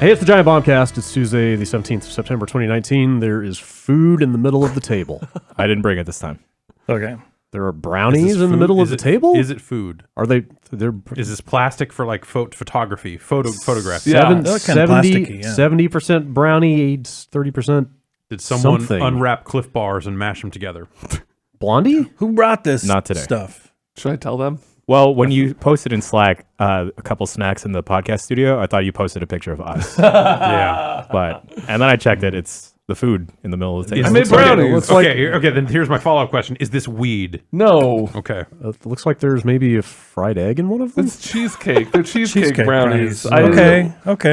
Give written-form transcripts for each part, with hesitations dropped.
Hey, it's the Giant Bombcast. It's Tuesday, the 17th of September, 2019. There is food in the middle of the table. I didn't bring it this time. Okay. There are brownies in the middle of the table? Is it food? Are they? They're Is this plastic for like photography, photographs? Yeah. They look kinda plasticky, yeah. 70% brownie, 30% Did someone something. unwrap Cliff Bars and mash them together? Blondie? Who brought this Not today. stuff? Should I tell them? Well, when you posted in Slack a couple snacks in the podcast studio, I thought you posted a picture of us. Yeah. And then I checked it. It's the food in the middle of the table. I made brownies. Okay, then here's my follow-up question. Is this weed? No. Okay. It looks like there's maybe a fried egg in one of them. It's cheesecake. They're cheesecake brownies. Okay.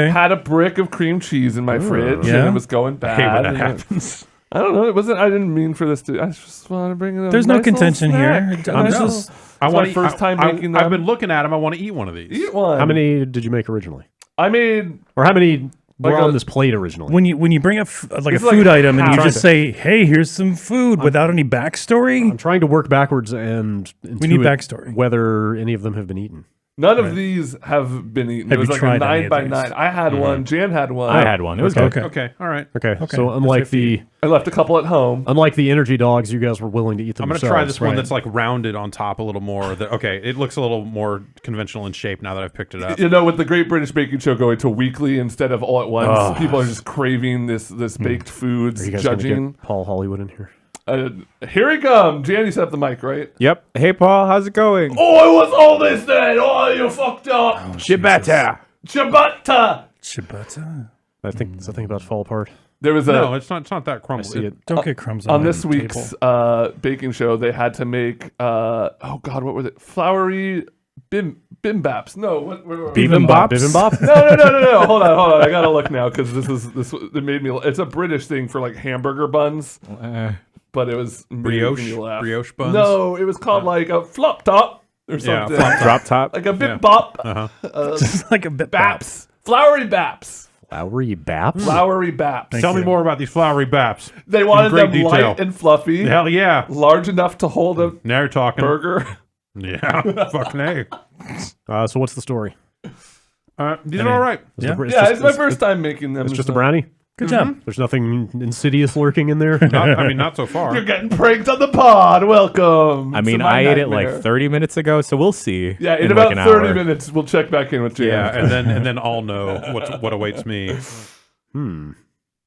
Had a brick of cream cheese in my fridge Yeah. and it was going bad. I hate when that and happens. I don't know. It wasn't. I didn't mean for this to. I just want to bring it up. There's no contention here. I'm It's just. I It's want my first time making them. I've been looking at them. I want to eat one of these. Eat one. How many did you make originally? I made. Or how many were Like on a- this plate originally? When you bring up like a It's like food item and you half- just say, "Hey, here's some food," without any backstory. I'm trying to work backwards and We need intuit backstory. whether any of them have been eaten. None of these have been eaten. Have It was you like tried a any 9 of by these? 9. I had one. Jan had one. I had one. It was Okay. good. Okay. Okay. All right. Okay, Okay. so unlike the I left a couple at home. energy dogs, you guys were willing to eat them. I'm going to yourselves. try this one right. that's like rounded on top a little more. Okay, it looks a little more conventional in shape now that I've picked it up. You know, with the Great British Baking Show going to weekly instead of all at once, people are just craving this baked foods, Are you guys gonna judging. get Paul Hollywood in here? Here he comes. Jan, you set up the mic, right? Yep. Hey, Paul. How's it going? Oh, it was all this then. Oh, you fucked up. Shibata. Ciabatta. Ciabatta. I think does that thing about to fall apart? There was a No, it's not that I crumbly. see it. Don't get crumbs on my this week's table. baking show. They had to make oh god, what was it? Floury bimbaps. No, what? Bibimbap? Bibimbap? No. Hold on. I gotta look now because this. It made me. It's a British thing for like hamburger buns, but it was making me laugh. brioche buns. No, it was called like a flop top or Yeah, something. flop Drop top. Like a bip Yeah. bop. Just like a bit Baps. Floury baps. Flowery baps? Floury baps. Tell me more about these flowery baps. They wanted great them detail. light and fluffy, Hell yeah. large enough to hold a Now you're talking. burger. Yeah. Fucking A. So what's the story? These are all right. Is Yeah. the br- Yeah, just- it's my first time making them. It's just a so- brownie? Good job. There's nothing insidious lurking in there? Not so far. You're getting pranked on the pod. Welcome. I mean, to my I ate it nightmare. like 30 minutes ago, so we'll see. Yeah, in like about an 30 hour. minutes, we'll check back in with Jan. Yeah, and then I'll know what awaits me.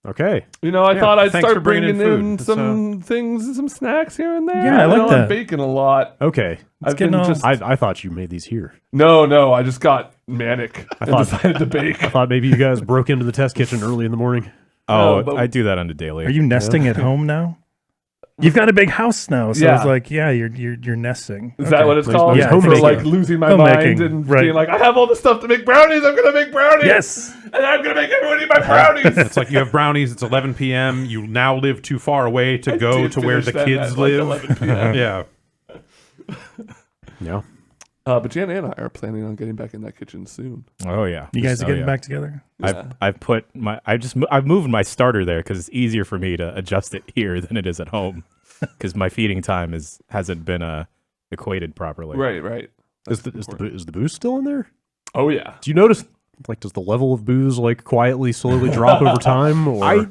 Okay. You know, I Yeah, thought I'd thanks start for bringing bringing in in food. some things, some snacks here and there. Yeah, I like know, that. I'm baking a lot. Okay. I've getting been all- just I thought you made these here. no. I just got manic and thought- decided to bake. I thought maybe you guys broke into the test kitchen early in the morning. Oh, No, but- I do that on the daily. Are you nesting at home now? You've got a big house now, so Yeah. it's like, yeah, you're nesting. Is that what it's called? nice. For Homemaking. like losing my Homemaking, mind and right. being like, I have all the stuff to make brownies. I'm gonna make brownies. Yes. and I'm gonna make everyone eat my brownies. It's like you have brownies. It's 11 p.m. You now live too far away to go did to where the finish them kids at, like, live. 11 p.m. Yeah. Yeah. But Jan and I are planning on getting back in that kitchen soon. Oh, yeah. You guys are Oh, getting yeah. back together? I've moved my starter there because it's easier for me to adjust it here than it is at home because my feeding time hasn't been equated properly. Right. Is the booze still in there? Oh yeah. Do you notice, like, does the level of booze, like, quietly, slowly drop over time? Or,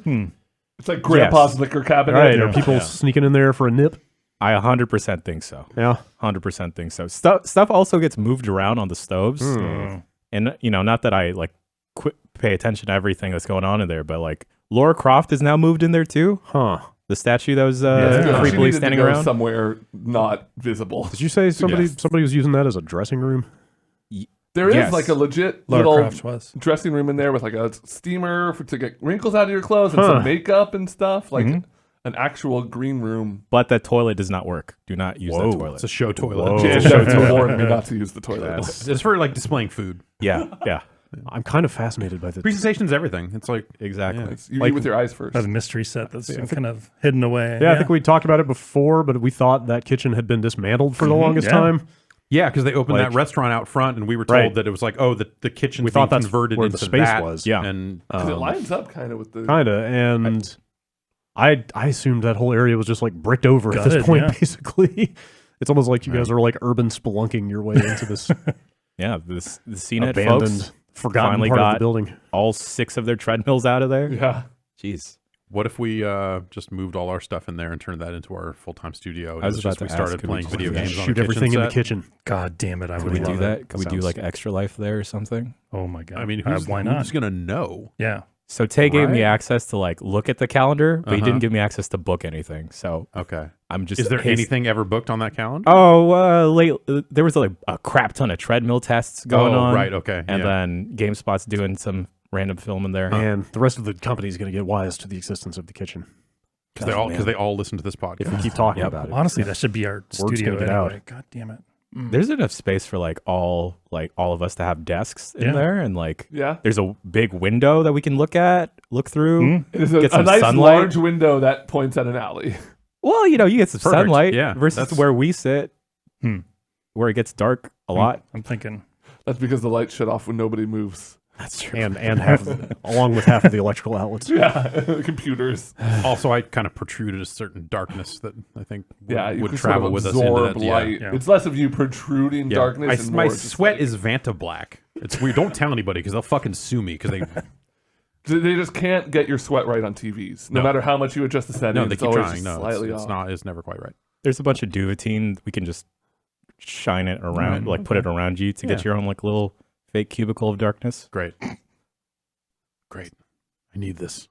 It's like Grandpa's Yes. liquor cabinet. right, are people sneaking in there for a nip? I 100% think so. Yeah. 100% think so. Stuff also gets moved around on the stoves, Hmm. and not that I like pay attention to everything that's going on in there, but like Laura Croft is now moved in there too. Huh. The statue that was She creepily needed standing to go around. somewhere not visible. Did you say somebody Yes. was using that as a dressing room? There is Yes. like a legit Laura little Croft was. dressing room in there with like a steamer to get wrinkles out of your clothes and some makeup and stuff. Like an actual green room. But that toilet does not work. Do not use that toilet. It's a show toilet. Whoa. Jan definitely warned me not to use the toilet. It's for like displaying food. Yeah. I'm kind of fascinated by the Presentation's everything. It's like Exactly. Yeah. You Like- eat with your eyes first. That mystery set that's kind of hidden away. Yeah, I think we talked about it before, but we thought that kitchen had been dismantled for the longest Yeah. time. Yeah, because they opened Like- that restaurant out front, and we were told Right. that it was like, the kitchen. We thought that's converted where into the space that, was. Yeah. and 'Cause it lines up kind of with the. Kind of, and I assumed that whole area was just like bricked over at this Gutted, point, yeah. basically. It's almost like you guys are like urban spelunking your way into this Yeah. The CNET abandoned folks. Forgotten finally part of got the building. all 6 of their treadmills out of there. Yeah. Jeez. What if we just moved all our stuff in there and turned that into our full-time studio? And I was it about just to we ask, started could we playing just video do that? games on Shoot a everything in the set. kitchen. God damn it! I Could would we do love that? it. Could we do like Extra Life there or something? Oh my god! I mean, why not? who's gonna know? Yeah. So Tay gave me Right. access to like look at the calendar, but he Uh-huh. didn't give me access to book anything. So Okay. I'm just. Is there his- anything ever booked on that calendar? There was like a crap ton of treadmill tests going on. Right. Okay. And yeah. then GameSpot's doing some random film in there. And the rest of the company is going to get wise to the existence of the kitchen. Because they all listen to this podcast. If we keep talking Yep. about it. Honestly, that should be our studio gonna get out. anyway. God damn it! There's enough space for like all of us to have desks in Yeah. there, and like Yeah. there's a big window that we can look through. Mhm. It is Get a some nice sunlight. large window that points at an alley. Well, you get some Perfect. sunlight Yeah, versus that's- where we sit, Hmm. where it gets dark a lot. I'm thinking. That's because the lights shut off when nobody moves. That's true. And half, along with half of the electrical outlets. Yeah. Computers. Also, I kind of protruded a certain darkness that I think You would can travel sort of with us into absorb that. light. Yeah. It's less of you protruding darkness. and My more just sweat like- is Vanta black. It's weird. Don't tell anybody because they'll fucking sue me because they. They just can't get your sweat right on TVs. No No. matter how much you adjust the settings. No, they it's keep always trying. just No, slightly it's off. not. It's never quite right. There's a bunch of duvetine. We can just shine it around, like put it around you to get Yeah. your own like little fake cubicle of darkness. Great. Great. I need this.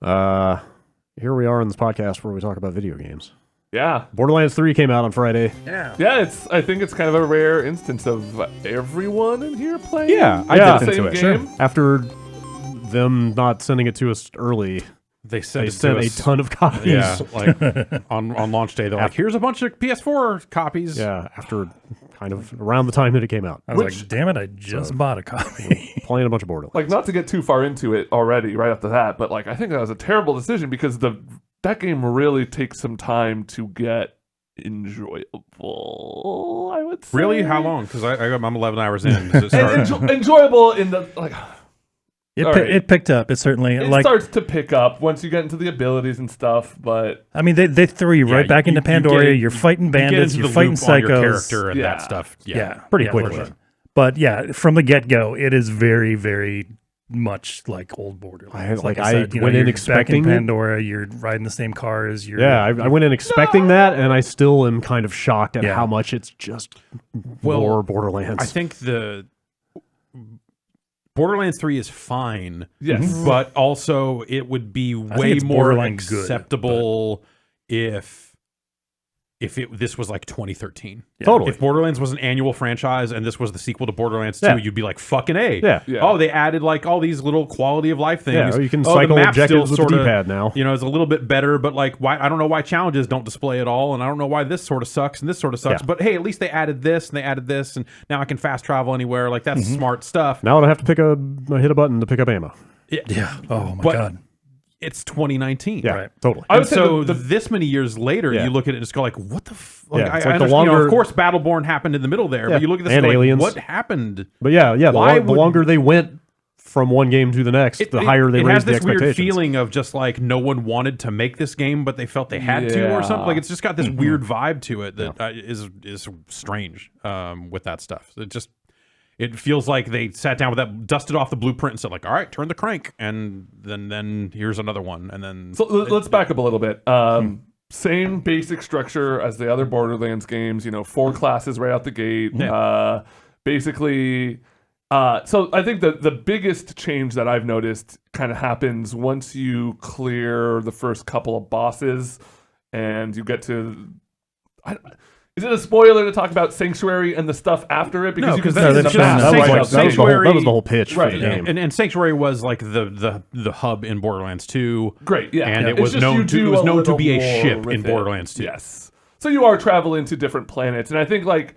Here we are in this podcast where we talk about video games. Yeah. Borderlands 3 came out on Friday. Yeah. Yeah, I think it's kind of a rare instance of everyone in here playing. Yeah, I Yeah. dipped the same into it. game. After them not sending it to us early, They sent, they it to sent a us- ton of copies. Yeah, like on launch day, they're like, "Here's a bunch of PS4 copies." Yeah, after kind of around the time that it came out. I was Which- like, damn it! I just bought a copy. Playing a bunch of Borderlands. Like, not to get too far into it already right after that, but like I think that was a terrible decision because that game really takes some time to get enjoyable, I would say. Really? How long? Because I'm 11 hours in. Does it And start? enjoyable in the like. All right. It picked up. It certainly It like. starts to pick up once you get into the abilities and stuff, but I mean, they throw you Yeah, right back you- into you Pandora. get- You're fighting You get bandits. into You're the fighting loop on your psychos. character and Yeah. that stuff. Yeah, pretty yeah, quickly. for sure. But yeah, from the get go, it is very, very much like old Borderlands. I said, went in you're back expecting it. Pandora. You're riding the same car as your. Yeah, I went in expecting that, and I still am kind of shocked at Yeah. how much it's just Well, more Borderlands. I think the Borderlands 3 is fine. yes. But also, it would be think way it's more borderline good, acceptable if this was like 2013. Totally. If Borderlands was an annual franchise and this was the sequel to Borderlands 2, Yeah. you'd be like, fucking A. Yeah. Yeah. Oh, they added like all these little quality of life things. Yeah, you can the cycle map still objectives with the sorta, D-pad now. You know, it's a little bit better, but like, why? I don't know why challenges don't display at all, and I don't know why this sort of sucks and this sort of sucks. Yeah. But hey, at least they added this and they added this, and now I can fast travel anywhere. Like that's smart stuff. Now I don't have to hit a button to pick up ammo. Yeah. Oh my But- god. It's 2019. Yeah, Right. totally. I would And say so the this many years later, Yeah. you look at it and just go like, "What the?" Yeah, I it's like the understand, longer- of course, Battleborn happened in the middle there, Yeah, but you look at this and and go Aliens. like, "What happened?" But yeah, the Why would- longer they went from one game to the next, the higher they it raised has the this weird expectations. feeling of just like no one wanted to make this game, but they felt they had to, or something. Yeah. Like it's just got this weird vibe to it that is strange with that stuff. It feels like they sat down with that, dusted off the blueprint, and said like, "All right, turn the crank," and then here's another one, and then So let's back up a little bit. Same basic structure as the other Borderlands games. 4 classes right out the gate. Yeah. Basically, so I think the biggest change that I've noticed kind of happens once you clear the first couple of bosses and you get to. Is it a spoiler to talk about Sanctuary and the stuff after it? No, you can 'cause see that's the just- map that was right like out the Sanctuary- gate. That was the whole pitch Right, for the yeah. game. and Sanctuary was like the hub in Borderlands 2. Great, yeah. And Yeah. it It's was just known you to do it was a known to be a little ship more in with it. Borderlands 2. Yes. So you are traveling to different planets, and I think like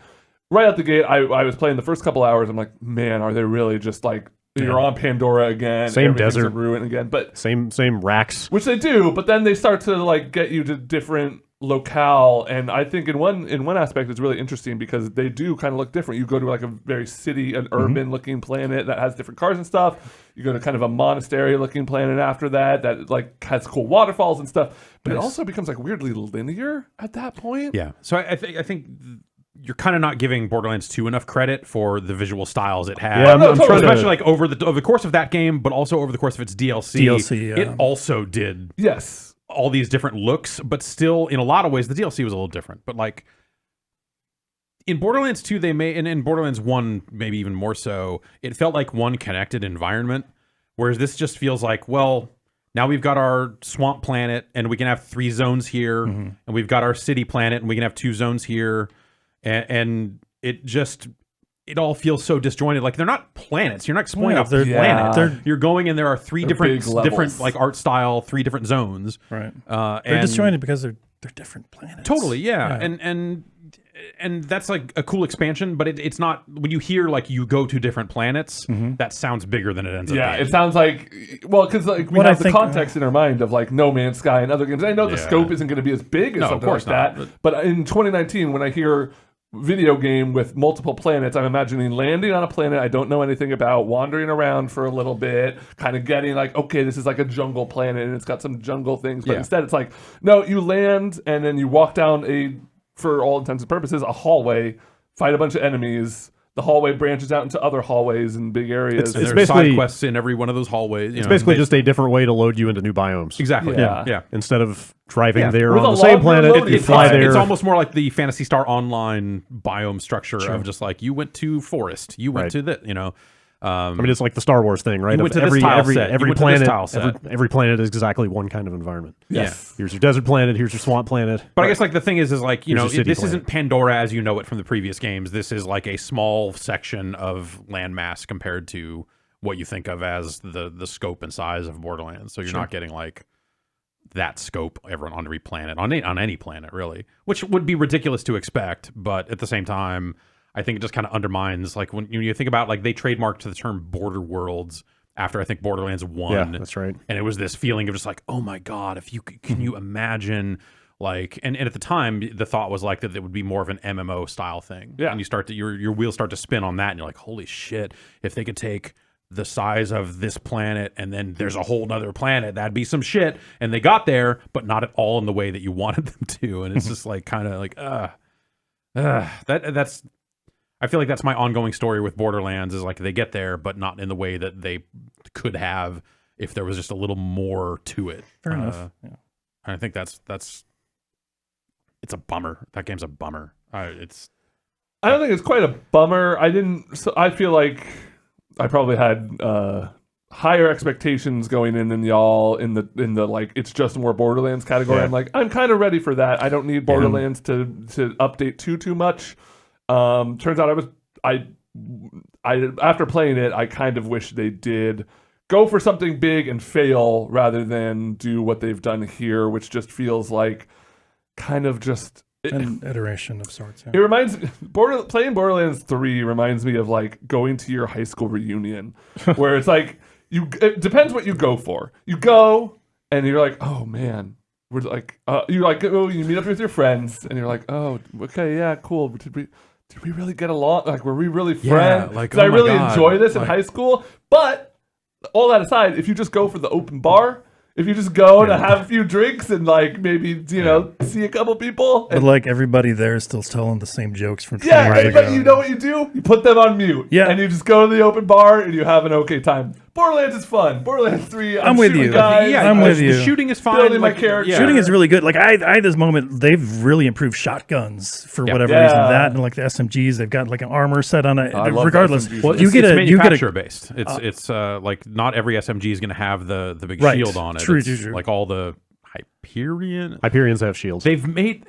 right out the gate, I was playing the first couple hours. I'm like, man, are they really just like you're on Pandora again? Same everything's desert. a ruin again, but Same racks. which they do. But then they start to like get you to different locale, and I think in one aspect it's really interesting because they do kind of look different. You go to like a very an urban looking planet that has different cars and stuff. You go to kind of a monastery looking planet after that like has cool waterfalls and stuff. But it also becomes like weirdly linear at that point. Yeah. So I think you're kind of not giving Borderlands 2 enough credit for the visual styles it had. Yeah, I'm trying especially to, like over the course of that game, but also over the course of its DLC. It also did Yes. all these different looks, but still, in a lot of ways, the DLC was a little different. But like in Borderlands 2, they made, and in Borderlands 1, maybe even more so, it felt like one connected environment. Whereas this just feels like, well, now we've got our swamp planet, and we can have 3 zones here, and we've got our city planet, and we can have 2 zones here. And it all feels so disjointed. Like they're not planets. You're not exploring a planet. You're going and there are 3 different like art style, 3 different zones. Right. They're disjointed because they're different planets. Totally, yeah. And that's like a cool expansion, but it's not, when you hear like you go to different planets, that sounds bigger than it ends up being. Yeah, it sounds like, well, because like we have the context in our mind of like No Man's Sky and other games. I know the scope isn't going to be as big as something like that, but in 2019, when I hear video game with multiple planets, I'm imagining landing on a planet I don't know anything about, wandering around for a little bit, kind of getting like, okay, this is like a jungle planet and it's got some jungle things, but instead it's like, no, you land and then you walk down for all intents and purposes, a hallway, fight a bunch of enemies. The hallway branches out into other hallways and big areas. It's basically side quests in every one of those hallways. It's basically just a different way to load you into new biomes. Exactly. Yeah. Instead of driving there on the same planet, you fly there. It's almost more like the Phantasy Star Online biome structure of just like, you went to forest, you went to that, I mean, it's like the Star Wars thing, right? You went to every planet, every planet is exactly one kind of environment. Yes. Here's your desert planet. Here's your swamp planet. But I guess like the thing is like, this isn't Pandora as you know it from the previous games. This is like a small section of landmass compared to what you think of as the scope and size of Borderlands. So you're not getting like that scope on every planet, on any planet really, which would be ridiculous to expect. But at the same time, I think it just kind of undermines, like when you think about, like they trademarked the term border worlds after I think Borderlands 1. Yeah, that's right. And it was this feeling of just like, oh my God, can you imagine, like, and at the time the thought was like that it would be more of an MMO style thing. Yeah. And you start to, your wheels start to spin on that and you're like, holy shit, if they could take the size of this planet and then there's a whole nother planet, that'd be some shit. And they got there, but not at all in the way that you wanted them to. And it's just like kind of like, that's, I feel like that's my ongoing story with Borderlands, is like they get there, but not in the way that they could have if there was just a little more to it. Fair enough. And I think it's a bummer. That game's a bummer. I don't think it's quite a bummer. I feel like I probably had higher expectations going in than y'all in the like it's just more Borderlands category. Yeah. I'm like, I'm kind of ready for that. I don't need Borderlands to update too much. Turns out I after playing it, I kind of wish they did go for something big and fail rather than do what they've done here, which just feels like kind of just an iteration of sorts. It reminds playing Borderlands 3 reminds me of like going to your high school reunion, where it's like it depends what you go for. You go and you're like, oh man. We're like, you meet up with your friends and you're like, oh, okay, yeah, cool. Did we really get along? Like, were we really friends? Yeah, like, did I really enjoy this in high school? But all that aside, if you just go for the open bar, if you just go to have a few drinks and like maybe see a couple people, but like everybody there is still telling the same jokes from 20 years ago. But you know what you do? You put them on mute. Yeah, and you just go to the open bar and you have an okay time. Borderlands is fun. Borderlands 3, I'm with you. Guys. I'm with you. The shooting is fine. Building my character. Shooting is really good. Like I had this moment. They've really improved shotguns for whatever reason. That and like the SMGs, they've got like an armor set on it. Regardless, well, it's manufacturer based. It's like not every SMG is going to have the big shield on it. True. Like all the Hyperions have shields. They've made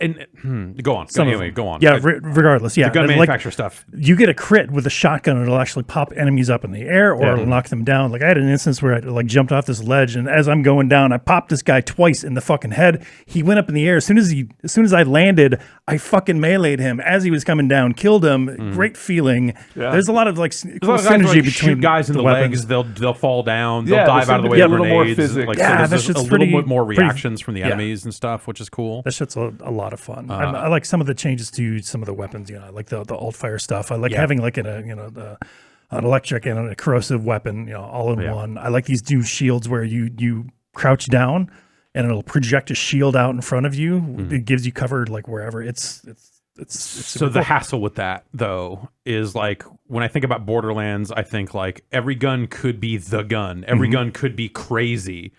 go on. Go on. Yeah, regardless. Yeah, the gun manufacturer stuff. You get a crit with a shotgun, and it'll actually pop enemies up in the air, or it'll knock them down. Like I had an instance where I like jumped off this ledge, and as I'm going down, I popped this guy twice in the fucking head. He went up in the air. As soon as I landed, I fucking meleeed him as he was coming down, killed him. Great feeling. Yeah. There's a lot of like synergy between guys in the legs. They'll fall down. They'll dive out of the way of grenades. Like, that's a little bit more reactions from the enemies and stuff, which is cool. That shit's a lot of fun. I like some of the changes to some of the weapons. I like the alt fire stuff. I like having like an electric and a corrosive weapon, all in one. I like these new shields where you crouch down and it'll project a shield out in front of you. It gives you cover like wherever. It's it's So the hassle with that, though, is like when I think about Borderlands, I think like every gun could be the gun. Every gun could be crazy.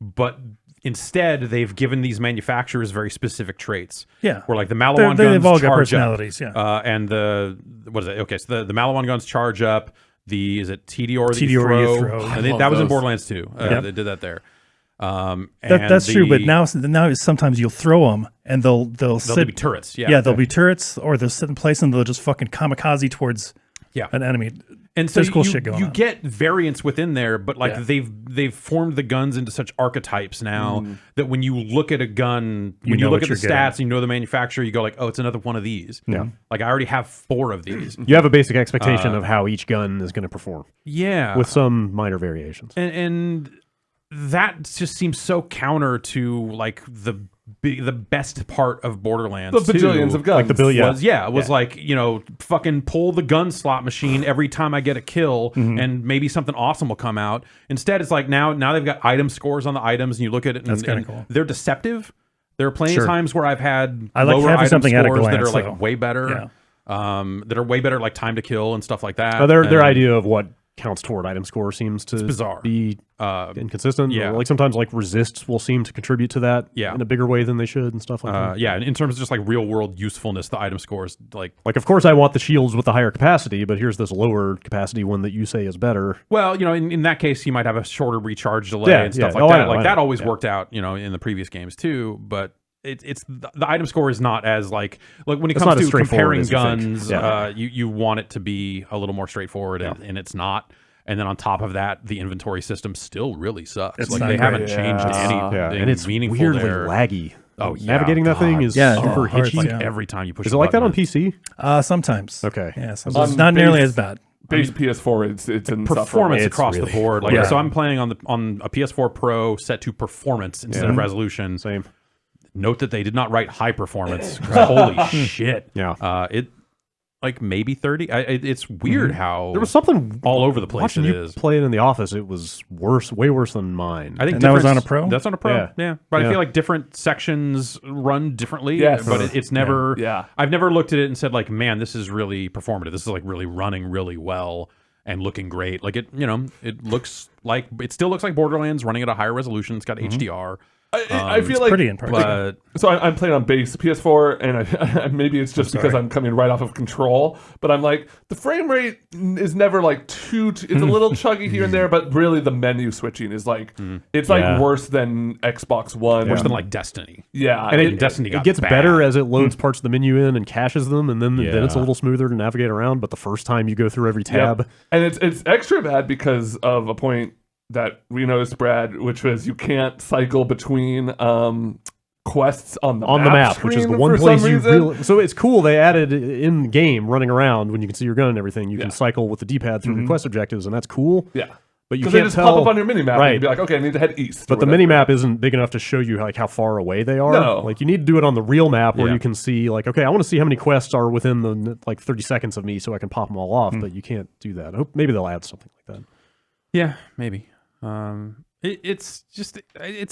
But instead, they've given these manufacturers very specific traits. Yeah. Where like the Malawan They've guns all got charge personalities, up. yeah. And what is it? Okay, so the Malawan guns charge up. Is it TDR that TDR you throw? you throw. And love that was in those. Borderlands 2. Yep. They did that there. That's true, but now sometimes you'll throw them and they'll sit. be turrets. Yeah. Yeah, they'll be turrets, or they'll sit in place and they'll just fucking kamikaze towards an enemy. And so there's cool shit going you on. get variants within there, but like Yeah. they've formed the guns into such archetypes now that when you look at a gun, when you know look what at the you're stats getting. and you know the manufacturer, you go like, oh, it's another one of these. Yeah. Like I already have 4 of these. You have a basic expectation of how each gun is going to perform, Yeah. with some minor variations. and that just seems so counter to like the best part of Borderlands. The bajillions 2. of guns. Like the Was like, you know, fucking pull the gun slot machine every time I get a kill and maybe something awesome will come out. Instead, it's like now they've got item scores on the items and you look at it That's kinda and cool. they're deceptive. There are plenty Sure. of times where I've had I like lower having item something at a scores that glance, are like though. way better. That are way better like time to kill and stuff like that. Their And idea of what counts toward item score seems to bizarre. be inconsistent. yeah. Like sometimes like resists will seem to contribute to that Yeah. in a bigger way than they should and stuff like that. yeah, and in terms of just like real world usefulness, the item scores like Like, of course, I want the shields with the higher capacity, but here's this lower capacity one that you say is better. well, you know, in that case, you might have a shorter recharge delay Yeah, and stuff yeah. like Oh, I that. know, Like I that know. always Yeah. worked out, you know, in the previous games too. But it's the item score is not as like when it It's not comes as to straightforward comparing as you think. guns, Yeah. you want it to be a little more straightforward, and it's not. And then on top of that, the inventory system still really sucks. It's Like not they great. haven't changed anything Yeah, and it's meaningful weirdly there. laggy. Oh, yeah, navigating that thing God. is Yeah, super hard, hitchy. like, Like yeah. every time you push. Is a it like that button, on PC? Sometimes. Okay. Yeah, On it's not nearly base- as bad. Base PS4, it's insufferable. performance It's across really- the board. Like Yeah. so, I'm playing on a PS4 Pro set to performance instead of resolution. Same. Note that they did not write high performance. Holy shit! Yeah. It like maybe 30. It's weird how There was something all over the place watching it you is. play it in the office. It was worse, way worse than mine. I think And that was different- on a Pro? That's on a Pro. Yeah. Yeah, but I Yeah. feel like different sections run differently. Yes. but it's never. Yeah. I've never looked at it and said like, man, this is really performative. This is like really running really well and looking great. Like it, you know, it still looks like Borderlands running at a higher resolution. It's got HDR. I feel like Pretty in person. But So I'm playing on base PS4, and maybe it's just because I'm coming right off of control. But I'm like, the frame rate is never like it's a little chuggy here and there, but really the menu switching is like it's Yeah. like worse than Xbox One. worse than like Destiny. Yeah, And Destiny got it gets bad. better as it loads parts of the menu in and caches them, and then it's a Yeah. little smoother to navigate around. But the first time you go through every tab, Yep. And it's extra bad because of a point that we noticed, Brad, which was you can't cycle between quests on the map, which is the screen one for place some you reason. really. So it's cool they added in game running around when you can see your gun and everything. You can cycle with the D-pad through the quest objectives, and that's cool. Yeah, But you because can't they just tell. pop up on your mini map and Right. you'd be like, okay, I need to head east. But the mini map isn't big enough to show you like how far away they are. No. Like you need to do it on the real map where Yeah. you can see like, okay, I want to see how many quests are within the like 30 seconds of me so I can pop them all off. But you can't do that. I hope maybe they'll add something like that. Yeah, maybe. It's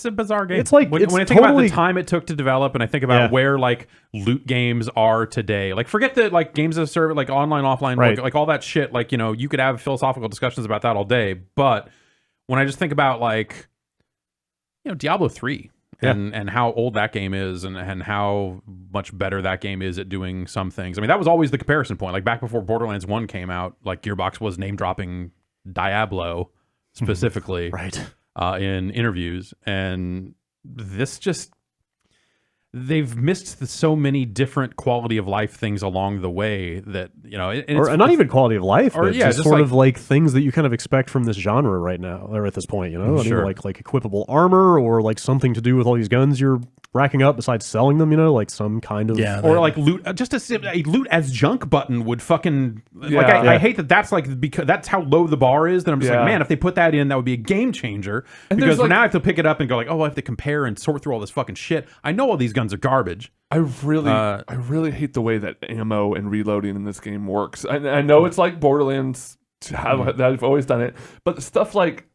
a bizarre game. It's like- when, it's when I think about totally- the time it took to develop, and I think about Yeah. where like loot games are today. Like forget that like games as a service, like online, offline, Right. like all that shit. Like you could have philosophical discussions about that all day. But when I just think about like Diablo 3 and how old that game is and how much better that game is at doing some things. I mean, that was always the comparison point. Like back before Borderlands 1 came out, like Gearbox was name dropping Diablo specifically. Right. In interviews, and this just they've missed so many different quality of life things along the way that and it's, Or not even quality of life, or, but yeah, just just sort like- of like things that you kind of expect from this genre right now, or at this point, I mean, Sure. like equipable armor or like something to do with all these guns you're racking up besides selling them, like some kind of or like loot, just a loot as junk button would fucking like. Yeah. I hate that. That's like because that's how low the bar is. That I'm just Yeah. like, man, if they put that in, that would be a game changer. And Because there's, like- now I have to pick it up and go like, oh, I have to compare and sort through all this fucking shit. I know all these guns are garbage. I really hate the way that ammo and reloading in this game works. I know it's like Borderlands, how they've always done it, but stuff like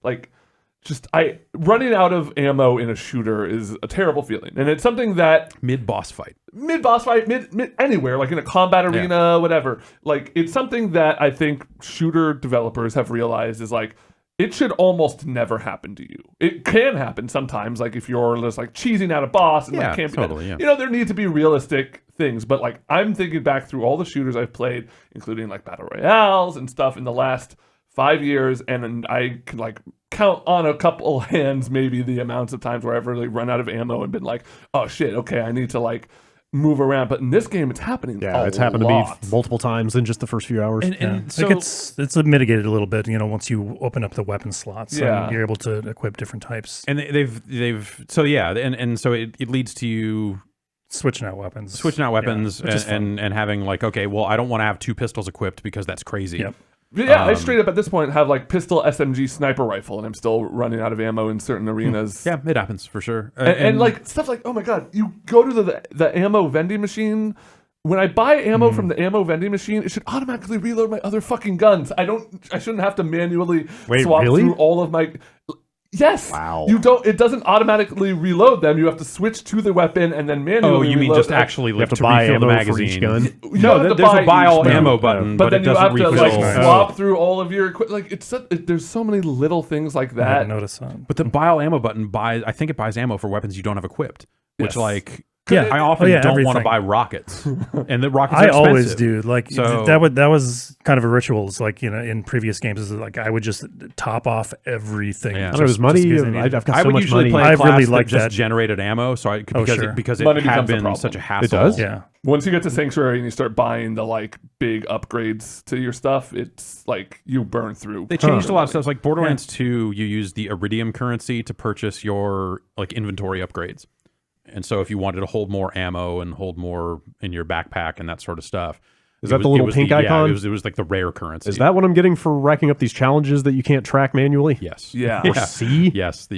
running out of ammo in a shooter is a terrible feeling, and it's something that mid boss fight, mid anywhere, like in a combat arena, whatever. Like it's something that I think shooter developers have realized is like it should almost never happen to you. It can happen sometimes, like if you're just like cheesing out a boss and like can't totally, you know, there need to be realistic things. But like I'm thinking back through all the shooters I've played, including like battle royales and stuff in the last 5 years, and I can like count on a couple hands maybe the amounts of times where I've really run out of ammo and been like, oh shit, okay, I need to like move around. But in this game, it's happening. It's happened to me multiple times in just the first few hours. And so it's mitigated a little bit, you know, once you open up the weapon slots. And you're able to equip different types. And so it leads to you switching out weapons, and having like, okay, well, I don't want to have 2 pistols equipped because that's crazy. Yep. Yeah, I straight up at this point have like pistol, SMG, sniper rifle, and I'm still running out of ammo in certain arenas. Yeah, it happens for sure. And like stuff like, oh my god, you go to the ammo vending machine. When I buy ammo from the ammo vending machine, it should automatically reload my other fucking guns. I shouldn't have to manually swap through all of my. Yes. Wow. You don't. It doesn't automatically reload them. You have to switch to the weapon and then manually. Oh, you mean reload just them. actually You have to buy refill the ammo for magazine? each gun. No, there's a buy all ammo button, but then it you doesn't have to refill. like swap through all of your equipment. Like there's so many little things like I that. didn't notice that. But the buy all ammo button I think it buys ammo for weapons you don't have equipped, which Yes. like. Yeah. I often don't want to everything. buy rockets, and the rockets. I are expensive. always do. Like So- that was kind of a ritual. It's like, you know, in previous games, is like I would just top off everything. Yeah. I don't know, it was money. because I needed I've it. got I so would much usually money. play I a class really that like just that. generated ammo, so because Money it had becomes a been problem. such a hassle. It does? Yeah. Once you get to Sanctuary and you start buying the like big upgrades to your stuff, it's like you burn through. They changed a lot of stuff. Like Borderlands 2, you use the Iridium currency to purchase your like inventory upgrades. And so if you wanted to hold more ammo and hold more in your backpack and that sort of stuff. Is that the little pink icon? Yeah, it was like the rare currency. Is that what I'm getting for racking up these challenges that you can't track manually? Yes. Yeah. Or see? Yes.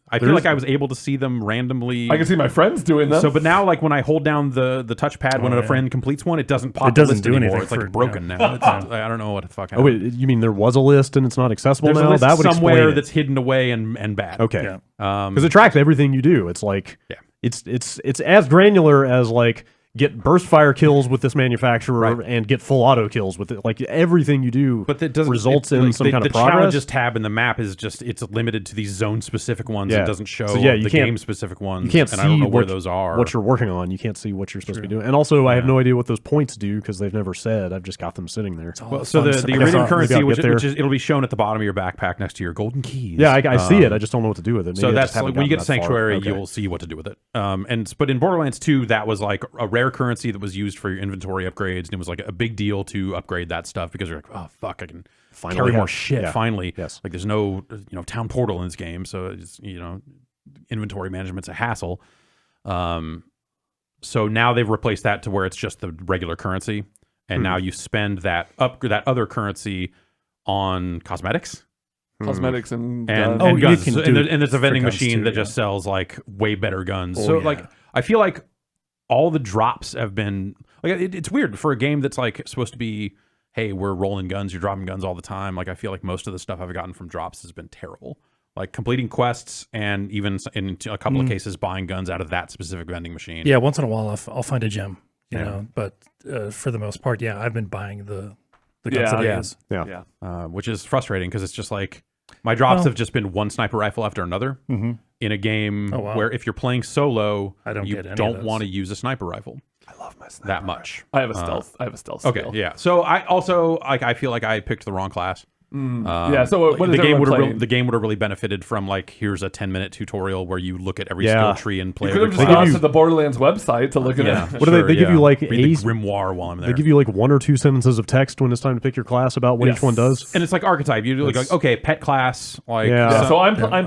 I feel like I was able to see them randomly. I can see my friends doing them. So, but now, like when I hold down the touchpad when a friend completes one, it doesn't pop. It doesn't the list do anymore. anything It's like for- broken now. It's, I don't know what the fuck Oh, happened. wait, you mean there was a list and it's not accessible There's now? a list That would somewhere explain it. that's hidden away and bad. Okay. Yeah. Because it tracks everything you do. It's like it's as granular as like get burst fire kills with this manufacturer and get full auto kills with it. Like everything you do But that doesn't results in like, some kind of the progress. challenges tab in the map is just it's limited to these zone specific ones. Yeah. It doesn't show So, yeah, you the can't- game specific ones. You can't and see I don't know where what, those are. what you're working on. You can't see what you're supposed to be doing. And also, I have no idea what those points do because they've never said. I've just got them sitting there. Well, so the I Iridium guess currency, maybe I'll which get there. is it'll be shown at the bottom of your backpack next to your golden keys. Yeah, I see it. I just don't know what to do with it. So Maybe I that's just haven't like when you get to gotten that far. Sanctuary, Okay. you'll see what to do with it. But in Borderlands 2, that was like a rare currency that was used for your inventory upgrades, and it was like a big deal to upgrade that stuff because you're like, oh fuck, I can Finally carry more have- shit. yeah. Finally, Yes. like there's no town portal in this game, so it's inventory management's a hassle. So now they've replaced that to where it's just the regular currency, and now you spend that other currency on cosmetics. cosmetics and And, guns. Oh, and you guns. can So- do and there's a for vending guns machine too, that yeah. just sells like way better guns. Oh, so yeah. like I feel like all the drops have been like it's weird for a game that's like supposed to be, hey, we're rolling guns, you're dropping guns all the time. Like I feel like most of the stuff I've gotten from drops has been terrible. Like completing quests and even in a couple of cases buying guns out of that specific vending machine. Yeah, once in a while I'll find a gem, you know, but for the most part, yeah, I've been buying the guns that I use. Yeah. Which is frustrating because it's just like my drops have just been one sniper rifle after another in a game where if you're playing solo, I don't you get any of don't those. want to use a sniper rifle. I love my sniper. That much. I have a stealth. I have a stealth. Okay, skill. yeah. So I also I feel like I picked the wrong class. Yeah. So what is the game everyone would playing? have the game would have really benefited from like here's a 10-minute tutorial where you look at every Yeah. skill tree and play You could every have just class. gone to the Borderlands website to look at Yeah, it. What do they give you, like, Read the a- grimoire while I'm there. They give you like 1 or 2 sentences of text when it's time to pick your class about what each one does. and it's like archetype. You do like okay, pet class. Like Yeah. Yeah, so I'm Yeah.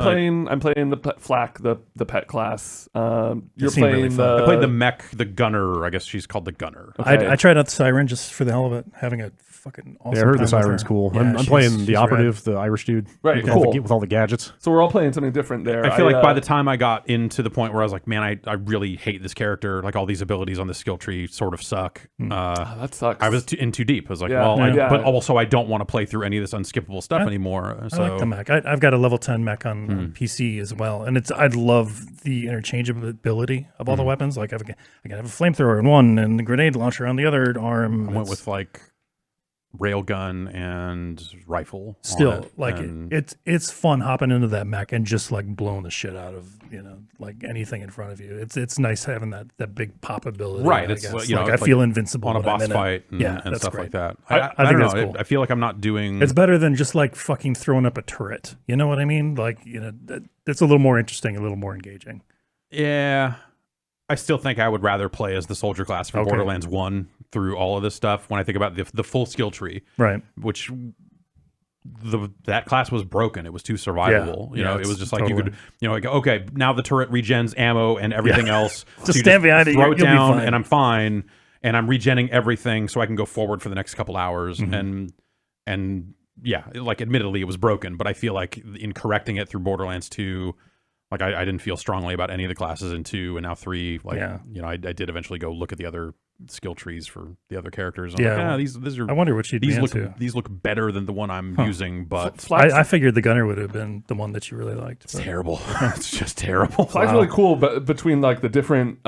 playing the flak the pet class. You're seemed really playing fun. the I played the mech, the gunner. I guess she's called the gunner. Okay. I tried out the Siren just for the hell of it, having a fucking awesome Yeah, I heard the time with Siren's her. cool. Yeah, I'm she's playing and the operative, the Irish dude, Right, with, all cool. with all the gadgets. So we're all playing something different there. I feel like by the time I got into the point where I was like, man, I really hate this character. Like all these abilities on the skill tree sort of suck. that sucks. I was in too deep. I was like, Yeah. but also I don't want to play through any of this unskippable stuff anymore. So I like the mech. I've got a level 10 mech on PC as well, and I love the interchangeability of all the weapons. Like I can have a flamethrower in one and the grenade launcher on the other arm. I went with like railgun and rifle. Still, it's fun hopping into that mech and just like blowing the shit out of like anything in front of you. It's nice having that big pop ability. Right. I It's guess. like, I feel invincible on a when I'm boss in it. fight and that's stuff great. like that. I I think don't that's know. cool. I feel like I'm not doing. It's better than just like fucking throwing up a turret. You know what I mean? Like it's a little more interesting, a little more engaging. Yeah. I still think I would rather play as the soldier class from Borderlands 1 through all of this stuff when I think about the full skill tree. Right. Which that class was broken. It was too survivable. Yeah. It was just like you could, like, okay, now the turret regens ammo and everything else. Just So stand behind it, throw you'll it be down, fine. and I'm fine. And I'm regenning everything so I can go forward for the next couple hours. Mm-hmm. And yeah, like admittedly it was broken, but I feel like in correcting it through Borderlands 2, like I didn't feel strongly about any of the classes in 2 and now 3. Like I did eventually go look at the other skill trees for the other characters. I'm like, these are. I wonder what you'd be into. These look better than the one I'm using, but I figured the gunner would have been the one that you really liked. it's terrible. It's just terrible. Flag's really cool, but between like the different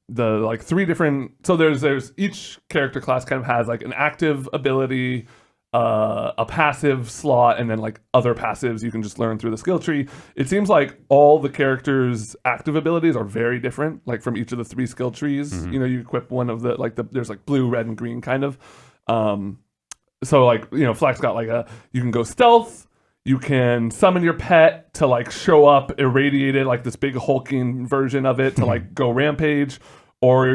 the like 3 different, so there's each character class kind of has like an active ability, a passive slot, and then like other passives you can just learn through the skill tree. It seems like all the characters' active abilities are very different, like from each of the 3 skill trees. You equip one of there's like blue, red, and green kind of. So like Flag's got like you can go stealth. You can summon your pet to like show up irradiated, like this big hulking version of it to like go rampage. Or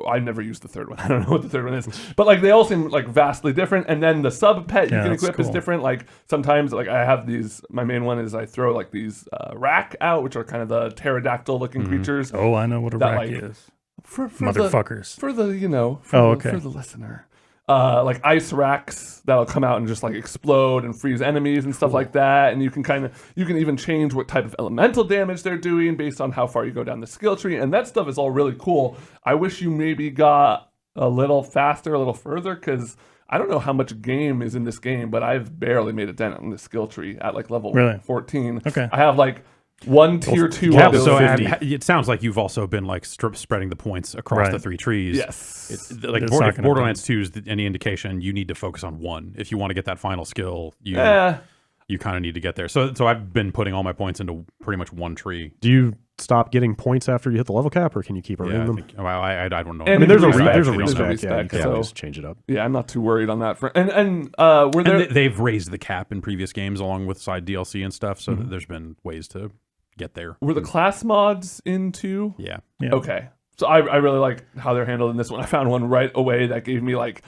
I never used the third one. I don't know what the third one is. But like they all seem like vastly different. And then the sub pet you can equip is different. Like sometimes like I have these, my main one is I throw like these rack out, which are kind of the pterodactyl looking creatures. Oh, I know what a rack is. For Motherfuckers. For the for the listener. Like ice racks that'll come out and just like explode and freeze enemies and stuff like that. And you can even change what type of elemental damage they're doing based on how far you go down the skill tree. And that stuff is all really cool. I wish you maybe got a little faster, a little further, because I don't know how much game is in this game, but I've barely made a dent on the skill tree at like level 14. Okay. I have like one tier 2 Yeah, of so 50. It sounds like you've also been like spreading the points across the 3 trees. Yes. If Borderlands 2 is any indication, you need to focus on one. If you want to get that final skill, you kind of need to get there. So I've been putting all my points into pretty much one tree. Do you stop getting points after you hit the level cap, or can you keep earning them? I don't know. And I mean, there's a respect. respect. Yeah, you can so- always change it up. Yeah, I'm not too worried on that. Were there? And they've raised the cap in previous games along with side DLC and stuff, so there's been ways to get there. Were the class mods in 2? Yeah. Okay. So I really like how they're handled in this one. I found one right away that gave me like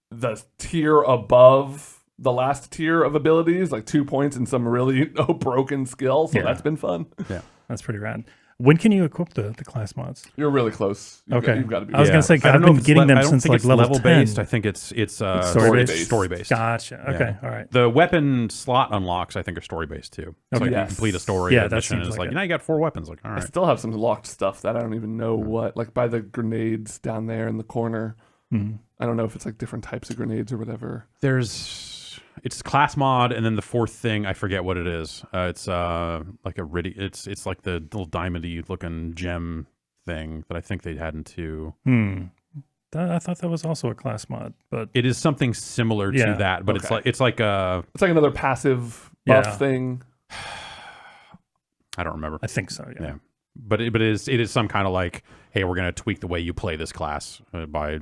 the tier above the last tier of abilities, like 2 points and some really broken skill. So that's been fun. Yeah. That's pretty rad. When can you equip the class mods? You're really close. You've got to be. I was going to say, I I've don't know been if it's getting them I don't since think like it's level 10. based. I think it's story-based. story based. Gotcha. Okay. All right. The weapon slot unlocks, I think, are story based too. So Okay. you Yes. complete a story Yeah, that mission, and seems it's like like it. now you got 4 weapons. Like, all I right. still have some locked stuff that I don't even know what. Like by the grenades down there in the corner. I don't know if it's like different types of grenades or whatever. It's class mod, and then the 4th thing, I forget what it is. It's like a it's like the little diamondy looking gem thing that I think they had in 2. I thought that was also a class mod, but It is something similar to that, but it's like It's like another passive buff thing. I don't remember. I think so. Yeah. But it is some kind of like, hey, we're gonna tweak the way you play this class by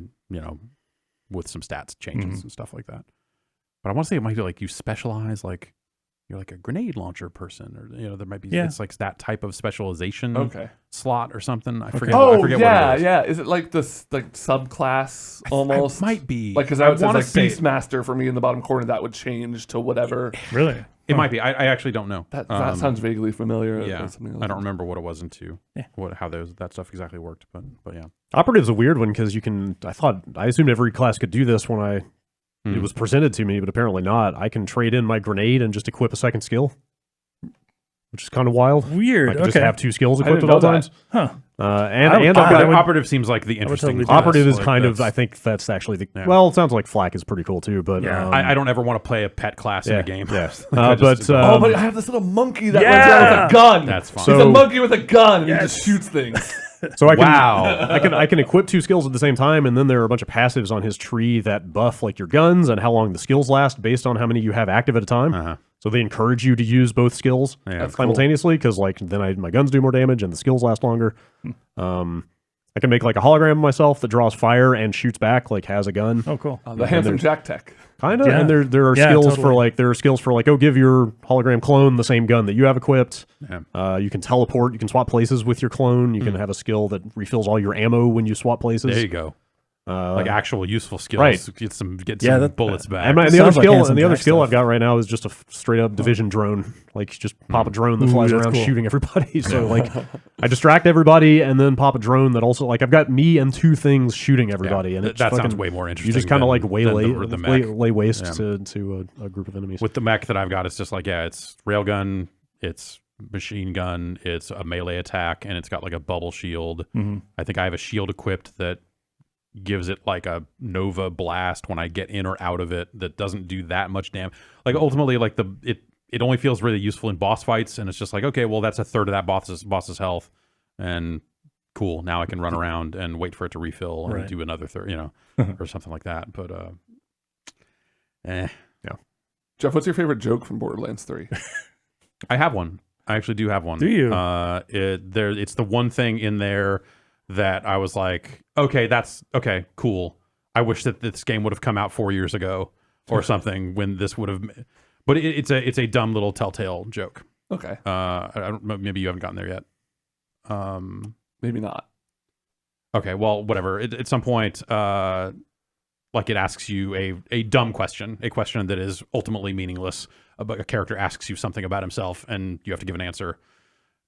with some stats changes and stuff like that. But I want to say it might be like you specialize, like you're like a grenade launcher person, or there might be it's like that type of specialization slot or something. I forget. I forget what it is. Yeah. Is it like this like subclass almost? It might be Like because I would say like Beastmaster for me in the bottom corner that would change to whatever. Really? It might be. I actually don't know. That sounds vaguely familiar. Yeah, Something I don't remember what it was in 2. Yeah. How that stuff exactly worked, but yeah. Operative's a weird one because you can. I assumed every class could do this when I it was presented to me, but apparently not. I can trade in my grenade and just equip a second skill, which is kind of wild. Weird. I can just have 2 skills I equipped didn't at all know that. times. Huh. And Operative seems like the interesting totally do class. operative is Like, kind of, that's- I think that's actually the, Yeah. well, it sounds like Flak is pretty cool too, but Yeah. I don't ever want to play a pet class in a game. Yeah. I just- Oh, but I have this little monkey that Yeah! runs around with a gun. That's fine. He's So- a monkey with a gun, and he just shoots things. so I can, Wow. I can equip 2 skills at the same time, and then there are a bunch of passives on his tree that buff like your guns and how long the skills last based on how many you have active at a time. Uh-huh. So they encourage you to use both skills That's simultaneously because like then my guns do more damage and the skills last longer. I can make like a hologram of myself that draws fire and shoots back, like has a gun. Oh, cool. The handsome Jack Tech. Kind of, Yeah. and there are Yeah, skills totally. for like, oh, give your hologram clone the same gun that you have equipped. Yeah. You can teleport, you can swap places with your clone. You can have a skill that refills all your ammo when you swap places. There you go. Like actual useful skills. right. Get some that- bullets back. And, the other Sounds like skill, handsome and the other Jack skill stuff. I've got right now is just a straight up division drone. Like just pop a drone that Ooh, flies that's around cool. shooting everybody. So like, I distract everybody and then pop a drone that also like I've got me and 2 things shooting everybody, and That it's sounds fucking- way more You interesting just kind of than- like than waylay the mech. lay waste to a group of enemies. With the mech that I've got, it's just like, yeah, it's railgun, it's machine gun, it's a melee attack, and it's got like a bubble shield. I think I have a shield equipped that gives it like a Nova blast when I get in or out of it that doesn't do that much damage. Like ultimately, like it only feels really useful in boss fights, and it's just like, okay, well that's a third of that boss's health, and cool. Now I can run around and wait for it to refill and Right. do another third, or something like that. But Jeff, what's your favorite joke from Borderlands 3? I have one. I actually do have one. Do you? It's the one thing in there that I was like, okay, that's okay, cool. I wish that this game would have come out 4 years ago or something when this would have. But it's a dumb little telltale joke. Okay. I don't. Maybe you haven't gotten there yet. Maybe not. Okay. Well, whatever. At some point, like it asks you a dumb question, a question that is ultimately meaningless. But a character asks you something about himself, and you have to give an answer.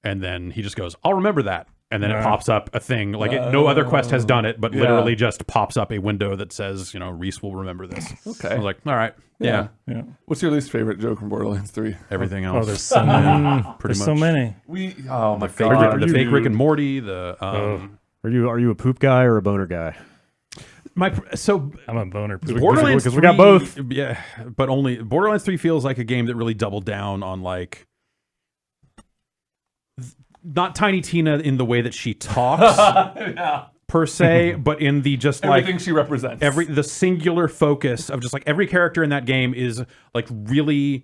And then he just goes, "I'll remember that." And then it pops up a thing like no other quest has done it, but literally just pops up a window that says, Reese will remember this. Okay. I was like, all right, yeah. What's your least favorite joke from Borderlands 3? Everything else. Oh, there's so many. pretty There's much. so many. Oh my Fake, god. the fake dude. Rick and Morty. The Are you a poop guy or a boner guy? so I'm a boner. Borderlands 'cause we got both. Yeah, but only Borderlands 3 feels like a game that really doubled down on like not Tiny Tina in the way that she talks per se, but in the just Everything like she represents. the singular focus of just like every character in that game is like really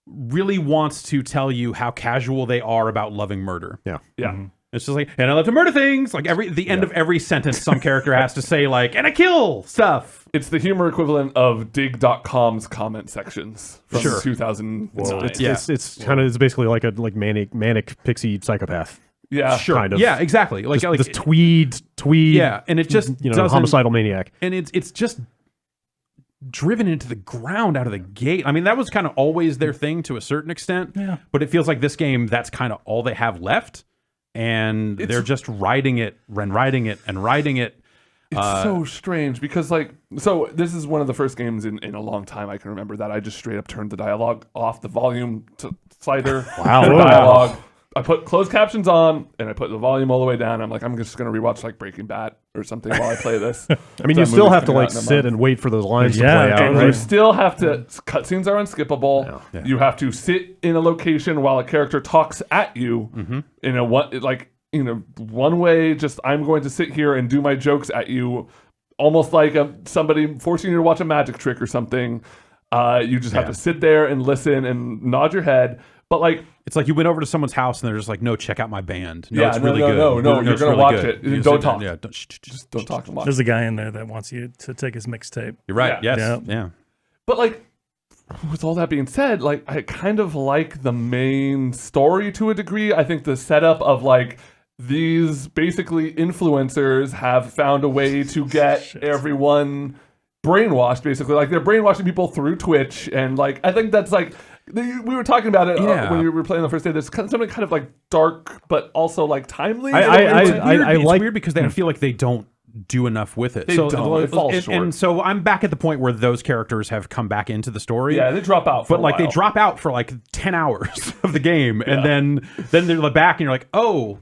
wants to tell you how casual they are about loving murder. Yeah. Yeah. It's just like, and I love to murder things. Like the end of every sentence, some character has to say like, and I kill stuff. It's the humor equivalent of dig.com's comment sections from 2009. It's kind of it's basically like a manic pixie psychopath. Yeah. Sure. Kind of. Yeah, exactly. Like, Just this tweed. Yeah, and it just doesn't, homicidal maniac. and it's just driven into the ground out of the gate. I mean, that was kind of always their thing to a certain extent. Yeah. But it feels like this game, that's kind of all they have left, and they're just riding it and riding it and riding it. It's so strange because, so this is one of the first games in a long time I can remember that I just straight up turned the dialogue off, the volume slider. Wow. The dialogue. I put closed captions on and I put the volume all the way down. I'm like, I'm just going to rewatch like Breaking Bad or something while I play this. I mean, you That still movie's have to coming like out in a sit month. and wait for those lines to Yeah, play out. And Right? you still have to, cutscenes are unskippable. Yeah. You have to sit in a location while a character talks at you in a one way, just I'm going to sit here and do my jokes at you, almost like somebody forcing you to watch a magic trick or something. You just have to sit there and listen and nod your head. But like, It's like you went over to someone's house and they're just like, no, check out my band. No, Yeah, it's no, really no, good. no, you're it's gonna really watch good. it. You Don't sit down. talk. Yeah, just don't talk too much. There's a guy in there that wants you to take his mixtape. You're right. Yeah. Yes. Yeah. But like, with all that being said, like I kind of like the main story to a degree. I think the setup of like these basically influencers have found a way to get everyone brainwashed, basically. Like they're brainwashing people through Twitch, and like I think that's like we were talking about it when we were playing the first day. There's something kind of like dark, but also like timely. I It's like weird because they feel like they don't do enough with it. They don't. It falls short. And so I'm back at the point where those characters have come back into the story. Yeah, they drop out for but a like while. they drop out for like 10 hours of the game, and then they're back, and you're like, oh,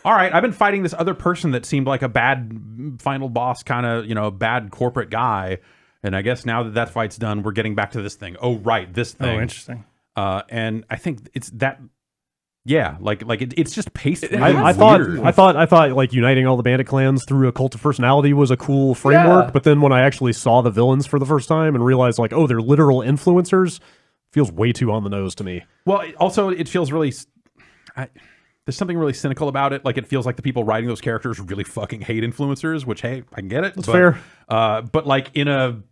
all right, I've been fighting this other person that seemed like a bad final boss, kind of, bad corporate guy, and I guess now that fight's done, we're getting back to this thing. Oh, right, this thing. Oh, interesting. And I think it's that. Yeah, it's just paced. I thought like uniting all the bandit clans through a cult of personality was a cool framework, but then when I actually saw the villains for the first time and realized like, oh, they're literal influencers, feels way too on the nose to me. Well, also it feels really. There's something really cynical about it. Like it feels like the people writing those characters really fucking hate influencers, which hey, I can get it. That's fair. But like in a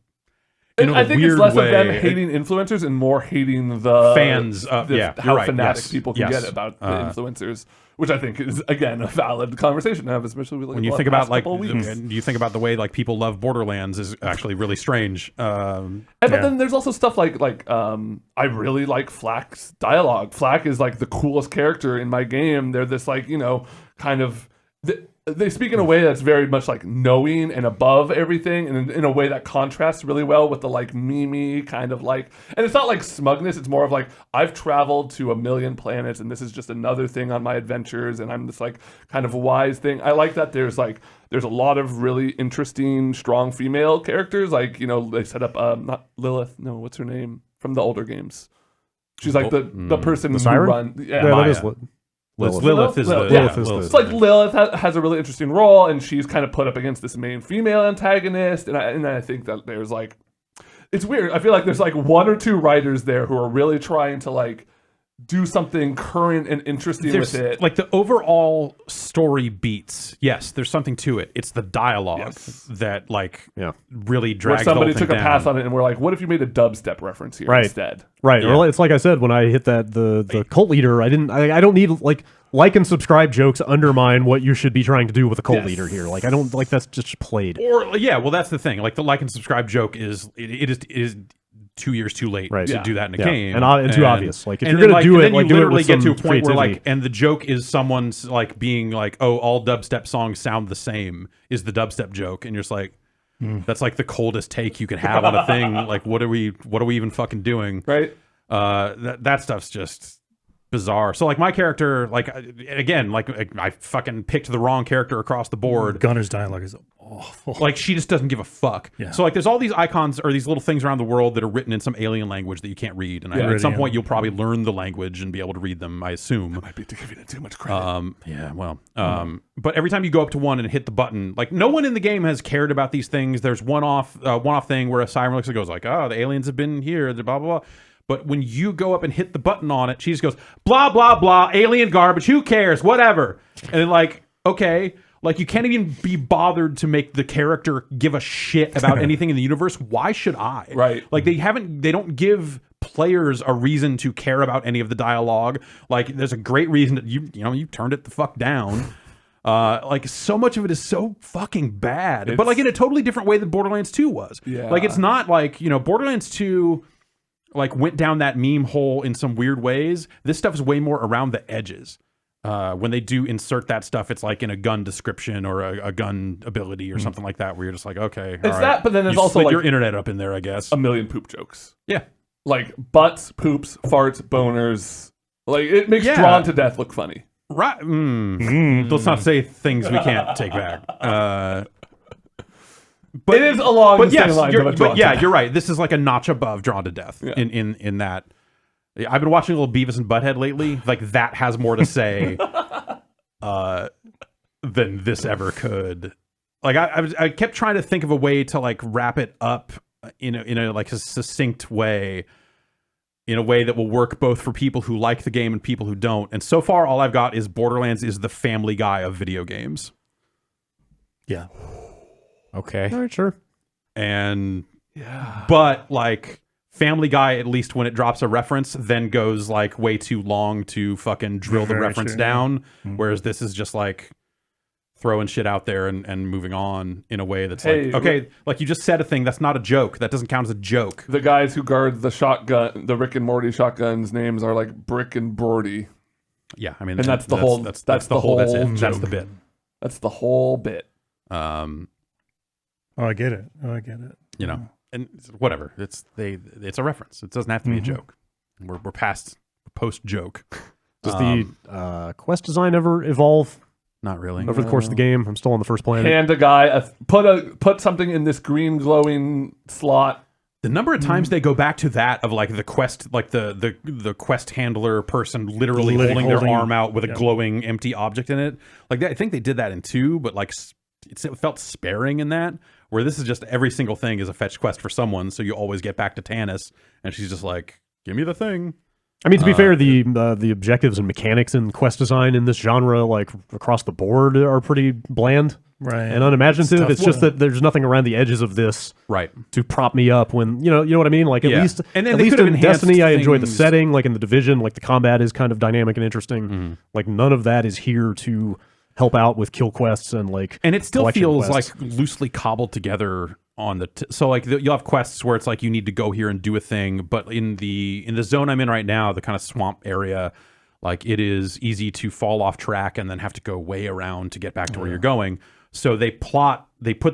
I think it's less way, of them hating influencers and more hating the fans. how right. fanatic Yes. people can get about the influencers, which I think is again a valid conversation to have, especially when you think about like weeks. you think about the way like people love Borderlands is actually really strange. But then there's also stuff like I really like Flack's dialogue. Flack is like the coolest character in my game. They're this like kind of. They speak in a way that's very much like knowing and above everything, and in a way that contrasts really well with the like memey kind of like, and it's not like smugness, it's more of like, I've traveled to 1 million planets and this is just another thing on my adventures, and I'm this like kind of wise thing. I like that there's a lot of really interesting, strong female characters. Like, they set up not Lilith, no, what's her name from the older games? She's like the person who Siren? That is Lilith is the. It's like Lilith has a really interesting role, and she's kind of put up against this main female antagonist, and I think that there's like, it's weird. I feel like there's like 1 or 2 writers there who are really trying to like do something current and interesting with it. Like the overall story beats. Yes, there's something to it. It's the dialogue that really drags. Where somebody the whole thing took a down. pass on it, and we're like, what if you made a dubstep reference here instead? Right. Yeah. Well, it's like I said when I hit the cult leader. I don't need like and subscribe jokes undermine what you should be trying to do with a cult leader here. Like I don't like that's just played. Or well, that's the thing. Like the like and subscribe joke is it is 2 years too late to do that in a game, and too obvious. Like if and you're gonna like, do it, then you do it literally with get to a some point where creativity. like, and the joke is someone's like being like, oh, all dubstep songs sound the same is the dubstep joke, and you're just like, that's like the coldest take you could have on a thing. Like, what are we even fucking doing? Right. That stuff's just bizarre. So like my character, like again, like I fucking picked the wrong character across the board. Gunner's dialogue is awful. Like she just doesn't give a fuck. Yeah. So like there's all these icons or these little things around the world that are written in some alien language that you can't read. And at some point you'll probably learn the language and be able to read them, I assume. Might be giving it too much credit. But every time you go up to one and hit the button, like no one in the game has cared about these things. There's one-off thing where a siren looks and goes like, oh, the aliens have been here, blah, blah, blah. But when you go up and hit the button on it, she just goes, blah, blah, blah, alien garbage, who cares, whatever. And then like, okay, like you can't even be bothered to make the character give a shit about anything in the universe. Why should I? Right. Like they don't give players a reason to care about any of the dialogue. Like there's a great reason that you turned it the fuck down. Like so much of it is so fucking bad, but like in a totally different way than Borderlands 2 was. Yeah. Like it's not like, Borderlands 2 like went down that meme hole in some weird ways. This stuff is way more around the edges. When they do insert that stuff, it's like in a gun description or a gun ability or something like that, where you're just like, okay, It's that, but then there's you also split like your internet up in there, I guess. a million poop jokes. Yeah, Like butts, poops, farts, boners. Like it makes Drawn to Death look funny. right. Let's not say things we can't take back. But it is along the same lines of a Drawn to Death. you're right. This is like a notch above Drawn to Death in that. I've been watching a little Beavis and Butthead lately. Like that has more to say than this ever could. Like I kept trying to think of a way to like wrap it up in a like a succinct way, in a way that will work both for people who like the game and people who don't. And so far, all I've got is Borderlands is the Family Guy of video games. Yeah. Okay. All right, sure. And but like Family Guy, at least when it drops a reference, then goes like way too long to fucking drill the Very reference true, down. Whereas this is just like throwing shit out there and moving on in a way that's like, okay, like you just said a thing that's not a joke. That doesn't count as a joke. The guys who guard the shotgun, the Rick and Morty shotguns, names are like Brick and Brody. Yeah, I mean, And that's the whole. That's the whole. That's it. That's joke. the bit. That's the whole bit. Oh, I get it. You know, and whatever. It's a reference. It doesn't have to be a joke. We're past post joke. Does the quest design ever evolve Not really. over the course of the game? I'm still on the first planet. Hand a guy, put something in this green glowing slot. The number of times they go back to that of like the quest, like the quest handler person literally holding their arm out with a glowing empty object in it. Like I think they did that in 2, but like it felt sparing in that. Where this is just every single thing is a fetch quest for someone, so you always get back to Tannis, and she's just like, "Give me the thing." I mean, to be fair, the objectives and mechanics in quest design in this genre, like across the board, are pretty bland. Right. And unimaginative. It's just that there's nothing around the edges of this to prop me up when, you know what I mean? Like at least and at they least could have in Destiny, I enjoy the things. setting. Like in the Division, like the combat is kind of dynamic and interesting. Like none of that is here to help out with kill quests and like And it still collection feels quests. like loosely cobbled together on the so like you'll have quests where it's like you need to go here and do a thing, but in the zone I'm in right now, the kind of swamp area, like it is easy to fall off track and then have to go way around to get back to where you're going. So they put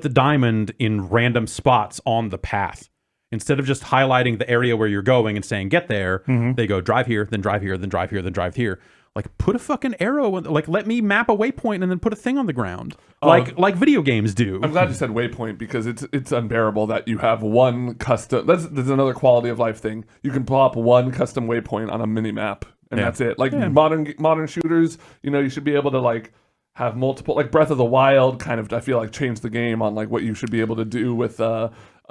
the diamond in random spots on the path. Instead of just highlighting the area where you're going and saying, get there, they go drive here, then drive here, then drive here, then drive here. Like, put a fucking arrow, like, let me map a waypoint and then put a thing on the ground. Like video games do. I'm glad you said waypoint because it's unbearable that you have one custom. There's another quality of life thing. You can plop one custom waypoint on a mini map, and that's it. Like modern shooters, you should be able to like have multiple. Like Breath of the Wild, kind of. I feel like changed the game on like what you should be able to do with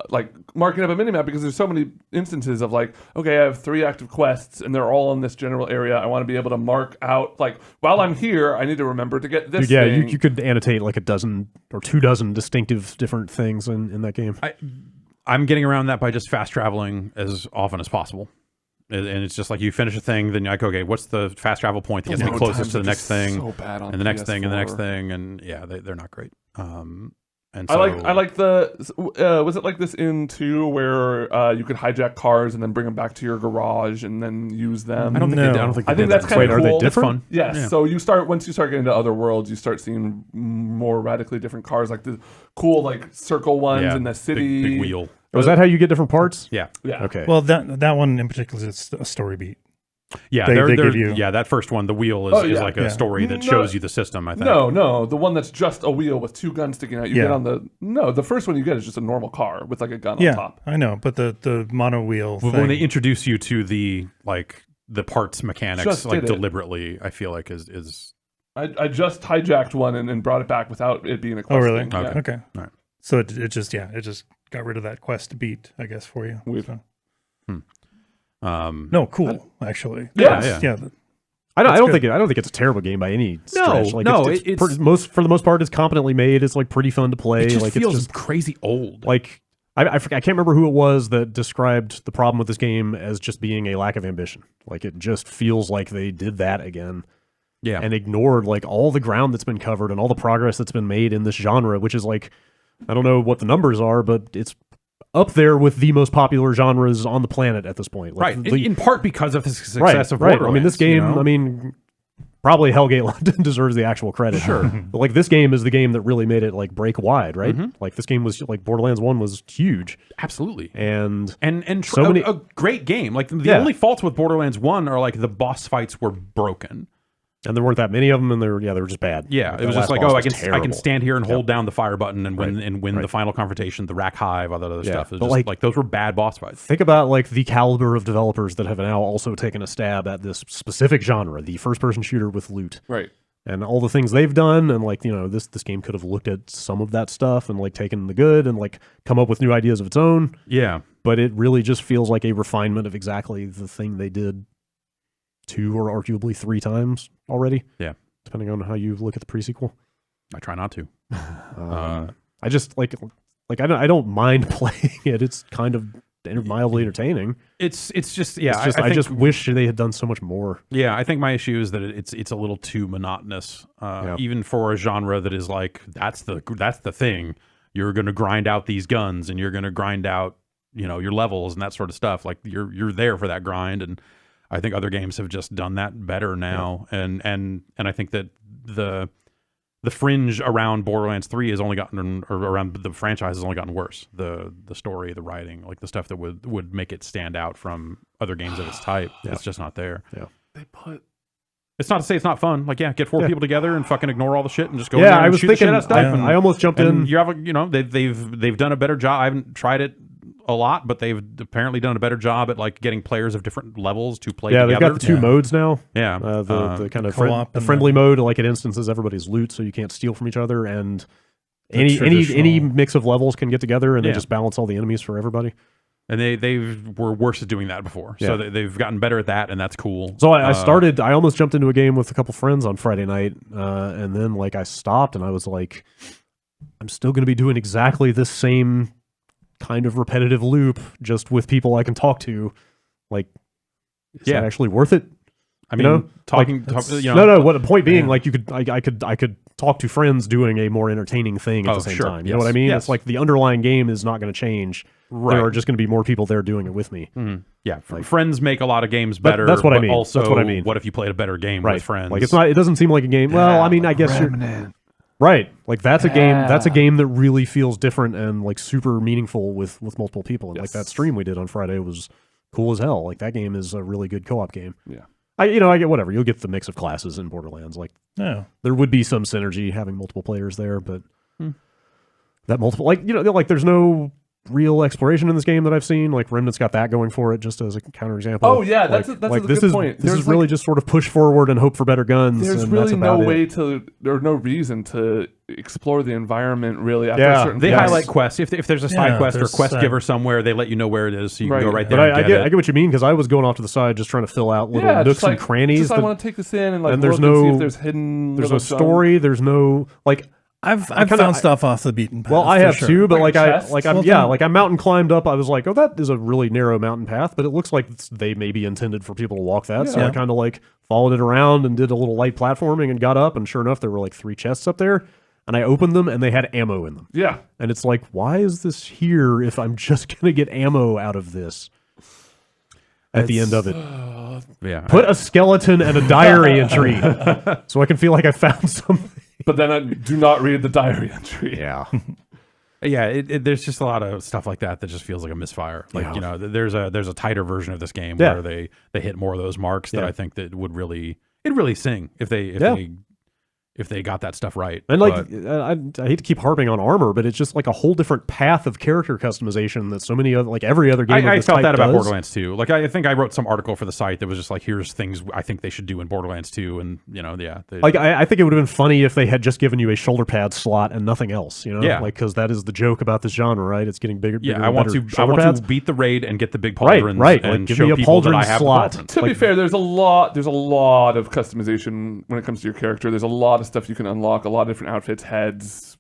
like marking up a minimap, because there's so many instances of like, okay, I have 3 active quests and they're all in this general area. I want to be able to mark out like while I'm here, I need to remember to get this. Yeah, thing. you could annotate like a dozen or 24 distinctive different things in that game. I'm getting around that by just fast traveling as often as possible. And it's just like you finish a thing, then you're like, okay, what's the fast travel point that gets me closest to the next thing, so bad on and the next thing, and the next PS4. thing, and yeah, they're not great. And I so, like the was it like this in 2 where you could hijack cars and then bring them back to your garage and then use them? I don't think No. they, I don't think I they think did that's that. kind of Wait, cool. are they different? Fun. Yes. Yeah. So once you start getting into other worlds, you start seeing more radically different cars, like the cool like circle ones Yeah, in the city. big wheel. Was that how you get different parts? Yeah, Yeah. Okay. Well, that one in particular is a story beat. yeah. They they're, give you- yeah, that first one, the wheel is, is like a Yeah. story that No. shows you the system. I think. No, the one that's just a wheel with 2 guns sticking out. You Yeah. get on the first one you get is just a normal car with like a gun on Yeah, top. I know, but the mono wheel When thing, they introduce you to the parts mechanics, Just like did it. deliberately, I feel like is I just hijacked one and brought it back without it being a oh quest really? thing. Yeah. Okay. All right. So it just got rid of that quest beat, I guess, for you. Weird. So- um No, cool. Actually, Yes. yeah. I don't good. think it's a terrible game by any stretch. Like no, it's for the most part it's competently made. It's like pretty fun to play. it just like feels it's just crazy old. like I can't remember who it was that described the problem with this game as just being a lack of ambition. Like it just feels like they did that again. Yeah. And ignored like all the ground that's been covered and all the progress that's been made in this genre, which is like, I don't know what the numbers are, but it's up there with the most popular genres on the planet at this point. Like, Right, the- in part because of the success right, of right. Borderlands. I mean, this game, you know? I mean, probably Hellgate London deserves the actual credit. Sure. But like this game is the game that really made it like break wide, right? Like this game was like Borderlands 1 was huge. absolutely. And So so many- a great game. Like the Yeah. only faults with Borderlands 1 are like the boss fights were broken. there weren't that many of them, and they were just bad. Yeah, Like, it was that just last like, boss I was can terrible. stand here and hold down the fire button and win Right. the final confrontation, the rack hive, all that other Yeah, stuff. It's but just like- those were bad boss fights. Think about like the caliber of developers that have now also taken a stab at this specific genre, the first-person shooter with loot. Right. And all the things they've done, and like, this game could have looked at some of that stuff and like taken the good and like come up with new ideas of its own, Yeah, but it really just feels like a refinement of exactly the thing they did 2 or arguably 3 times already. Yeah. Depending on how you look at the prequel. I try not to. I just like I don't mind playing it. It's kind of mildly entertaining. It's just yeah. It's just, I think- just wish they had done so much more. Yeah, I think my issue is that it's a little too monotonous, even for a genre that is like that's the thing. You're going to grind out these guns, and you're going to grind out your levels and that sort of stuff. Like you're there for that grind, and I think other games have just done that better now. And I think that the the fringe around Borderlands 3 has only gotten, or around the franchise has only gotten worse. The story, the writing, like the stuff that would make it stand out from other games of its type, it's just not there. Yeah. It's not to say it's not fun. Like, get 4 people together and fucking ignore all the shit and just go. Yeah, in there and I was shoot the thinking. shit out of stuff. I almost jumped in. You have they've done a better job. I haven't tried it a lot, but they've apparently done a better job at like getting players of different levels to play together. They've got the 2 modes now. Yeah, the kind of co-op the and friendly mode, like it instances everybody's loot, so you can't steal from each other, and any traditional- mix of levels can get together, and they Yeah. just balance all the enemies for everybody. and they were worse at doing that before. So they've gotten better at that, and that's cool. So I almost jumped into a game with a couple friends on Friday night, and then like I stopped, and I was like, I'm still going to be doing exactly this same kind of repetitive loop, just with people I can talk to. Like, is that actually worth it? I mean, you know, talking. What the point being, like I could talk to friends doing a more entertaining thing at the same time. You know what I mean? Yes. It's like the underlying game is not going to change. Right. There are just going to be more people there doing it with me. Mm-hmm. Yeah, friends make a lot of games better. That's what I mean. Also, that's what I mean. What if you played a better game Right. with friends? Like it doesn't seem like a game. Well, I mean, I guess you're right. Like that's a game. That's a game that really feels different and like super meaningful with multiple people. And like that stream we did on Friday was cool as hell. Like that game is a really good co-op game. Yeah. I get whatever. You'll get the mix of classes in Borderlands. Like there would be some synergy having multiple players there, but that multiple, like there's no real exploration in this game that I've seen. Like Remnant's got that going for it, just as a counterexample. Oh yeah, that's a like good point. This is really just sort of push forward and hope for better guns. There's and really that's no about way it. there's no reason to explore the environment really after a Yeah, certain They point. highlight quests. If there's a side quest or there's quest side- giver somewhere, they let you know where it is, so you can go right there. But and I get get what you mean, because I was going off to the side just trying to fill out little nooks just like, and crannies. Just, I that- want to take this in and like and there's look and see no- if there's hidden. there's no little story. There's no like. I've kinda- found stuff off the beaten path. Well, I for have sure. too, but Like chests? I mountain climbed up. I was like, oh, that is a really narrow mountain path, but it looks like they may be intended for people to walk that. So Yeah. I kind of like followed it around and did a little light platforming and got up, and sure enough, there were like 3 chests up there, and I opened them and they had ammo in them. Yeah. And it's like, why is this here if I'm just gonna get ammo out of this? At the end of it, Yeah, put a skeleton and a diary entry, so I can feel like I found something. But then I do not read the diary entry. Yeah. yeah. There's just a lot of stuff like that just feels like a misfire. Like there's a tighter version of this game where they hit more of those marks that I think that would really sing if they got that stuff right. And like, I hate to keep harping on armor, but it's just like a whole different path of character customization that so many other, like every other game. I of this felt type that about does. Borderlands 2. Like I think I wrote some article for the site that was just like, here's things I think they should do in Borderlands 2, and Like I think it would have been funny if they had just given you a shoulder pad slot and nothing else. Yeah. like because that is the joke about this genre, right? It's getting bigger. Yeah, bigger I and want better to shoulder pads. beat the raid and get the big Right, pauldrons right. and Like, give show me a people that pauldron I have slot. the pauldron. To be fair, there's a lot of customization when it comes to your character. There's a lot of stuff you can unlock, a lot of different outfits, heads,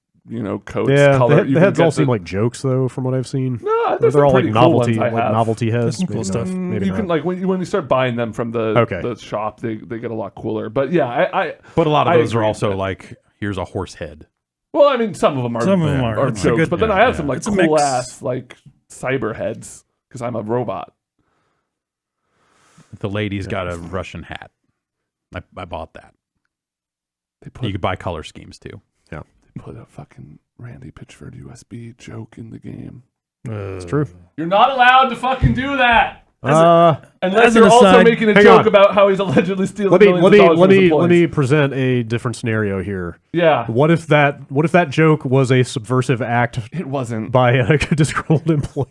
coats, Yeah, color. the heads all seem like jokes though, from what I've seen. No, Or there's they're some all like pretty cool novelty, ones I have. novelty heads. There's some cool Maybe stuff. not. Maybe you not. can like when you start buying them from the shop, they get a lot cooler. But yeah, But a lot of I those are agree also with that. like, here's a horse head. well, I mean, some of them are. Some of them are. It's a jokes, good- but then I have some like It's a cool mix. ass like cyber heads because I'm a robot. The lady's got a Russian hat. I bought that. They put You could buy color schemes too. they put a fucking Randy Pitchford USB joke in the game. It's true. You're not allowed to fucking do that. Uh, Unless as an you're also aside- making a hang joke on. about how he's allegedly stealing let me millions let of me dollars let from his me employees. let me present a different scenario here. Yeah, What if that joke was a subversive act it wasn't. by a disgruntled employee?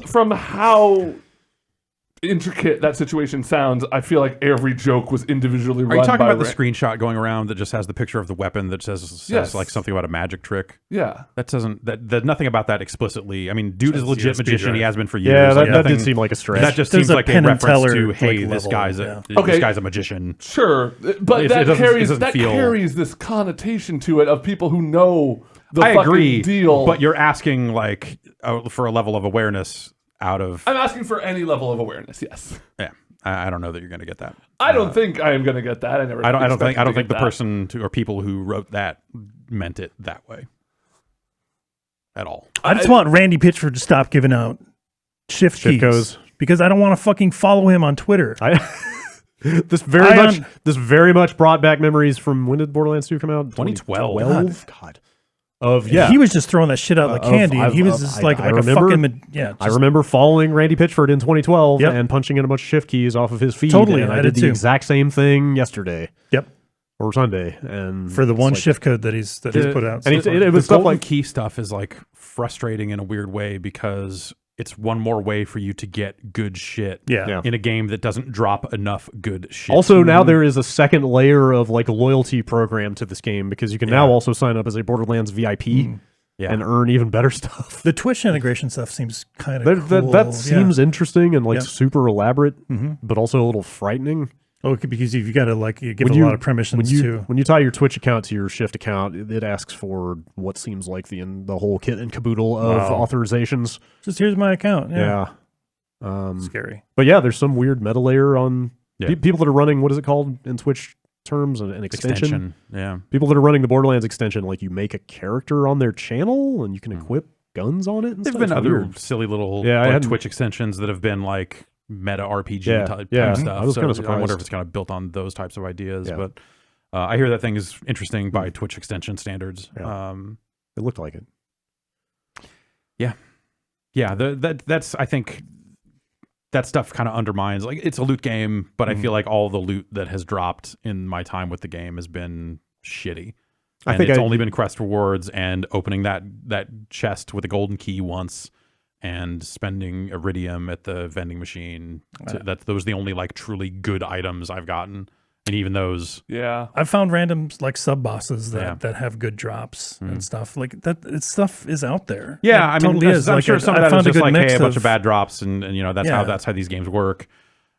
From how intricate that situation sounds, I feel like every joke was individually Are run you talking by about the Ra- screenshot going around that just has the picture of the weapon that says Yes. like something about a magic trick? Yeah. That doesn't that nothing about that explicitly. I mean, dude is a legit USB magician. drive. He has been for years. Yeah, Like, that did nothing- seem like a stretch. That just There's seems a like a Penn and reference Teller, to, like, hey, this level, guy's yeah. Okay. a magician. Sure, but It that doesn't carries feel- carries this connotation to it of people who know the I fucking agree, deal. but you're asking like for a level of awareness out of. I'm asking for any level of awareness. Yes, Yeah, I don't know that you're going to get that. I don't think I am going to get that. I never. I don't expected think to the get that. person or people who wrote that meant it that way at all. I just want Randy Pitchford to stop giving out shift keys codes. because I don't want to fucking follow him on Twitter. This very much brought back memories from when did Borderlands 2 come out? 2012. God. Yeah. He was just throwing that shit out like candy, and he was just like a fucking I remember following Randy Pitchford in 2012 and punching in a bunch of shift keys off of his feed. Totally, and I did the exact same thing yesterday. Yep. Or Sunday, and for the one shift code that he's put out. And it was stuff like key stuff is like frustrating in a weird way because it's one more way for you to get good shit in a game that doesn't drop enough good shit. Also, now there is a second layer of like loyalty program to this game because you can now also sign up as a Borderlands VIP and earn even better stuff. The Twitch integration stuff seems kind of cool. That seems interesting and like super elaborate, but also a little frightening. Oh, because you got to like give a lot of permissions too. When you tie your Twitch account to your Shift account, it asks for what seems like the whole kit and caboodle of authorizations. Just here's my account. Scary. But yeah, there's some weird meta layer on people that are running. What is it called in Twitch terms? An extension. Yeah. People that are running the Borderlands extension, like you make a character on their channel and you can equip guns on it. There've been other silly little Twitch extensions that have been like meta RPG type stuff. I was kind of surprised. I wonder if it's kind of built on those types of ideas. But I hear that thing is interesting by Twitch extension standards. Yeah. It looked like it. Yeah. That's I think that stuff kind of undermines. Like it's a loot game, but I feel like all the loot that has dropped in my time with the game has been shitty. I think it's only been quest rewards and opening that chest with a golden key once. And spending iridium at the vending machine. Those are the only like truly good items I've gotten. And even those. Yeah. I've found random like sub bosses that have good drops and stuff. Like stuff is out there. Yeah, I mean, totally is. I'm sure some of that is just like, hey, a bunch of bad drops and you know, that's how these games work.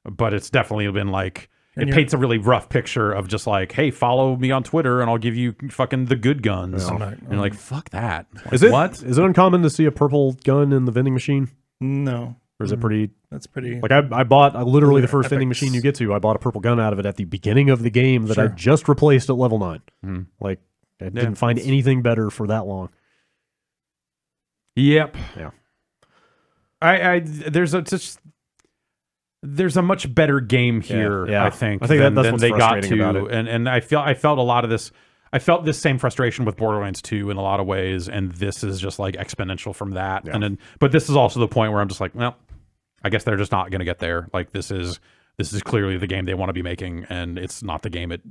But it's definitely been like, it paints a really rough picture of just like, hey, follow me on Twitter and I'll give you fucking the good guns. And you're like, fuck that. Like, what? Is it uncommon to see a purple gun in the vending machine? No. Or is it pretty? That's pretty. Like I bought literally the first vending machine you get to. I bought a purple gun out of it at the beginning of the game that I just replaced at level 9. Like I didn't find anything better for that long. Yep. Yeah. There's a much better game here, I think that's than what's they got frustrating to. about it. And I felt a lot of this. I felt this same frustration with Borderlands 2 in a lot of ways, and this is just like exponential from that. Yeah. But this is also the point where I'm just like, well, I guess they're just not going to get there. Like this is clearly the game they want to be making, and it's not the game it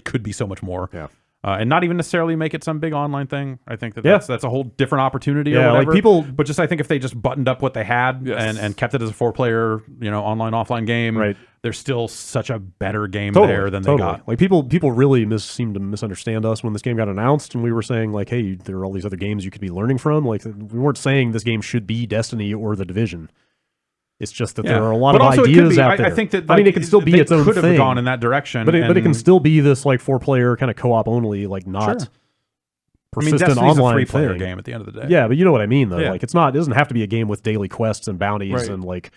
could be so much more. Yeah. And not even necessarily make it some big online thing. I think that's a whole different opportunity. Or whatever. Like people, but just I think if they just buttoned up what they had and kept it as a 4-player, online offline game, right. There's still such a better game there than they got. Like people really seem to misunderstand us when this game got announced, and we were saying like, hey, there are all these other games you could be learning from. Like we weren't saying this game should be Destiny or The Division. It's just that there are a lot of ideas out there. I think that it can still be its own thing. Could have gone in that direction, but it can still be this like 4-player kind of co-op only, like not persistent Destiny's online a 3-player thing. game at the end of the day. Yeah, but you know what I mean though. Yeah. Like it doesn't have to be a game with daily quests and bounties and like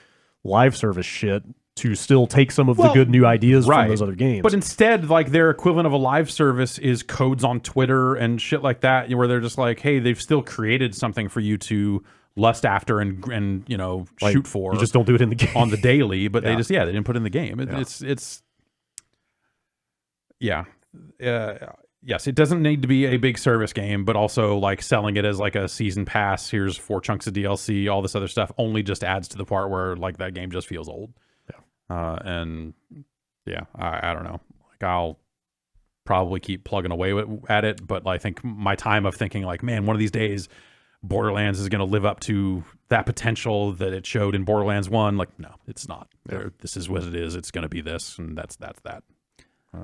live service shit to still take some of the good new ideas from those other games. But instead, like their equivalent of a live service is codes on Twitter and shit like that, where they're just like, hey, they've still created something for you to lust after and like, shoot for. You just don't do it in the game on the daily, but they didn't put it in the game. Yes, it doesn't need to be a big service game, but also like selling it as like a season pass. Here's 4 chunks of DLC, all this other stuff only just adds to the part where like that game just feels old. I don't know. Like I'll probably keep plugging away at it, but I think my time of thinking like, man, one of these days Borderlands is going to live up to that potential that it showed in Borderlands 1. Like, no, it's not. This is what it is. It's going to be this, and that's that.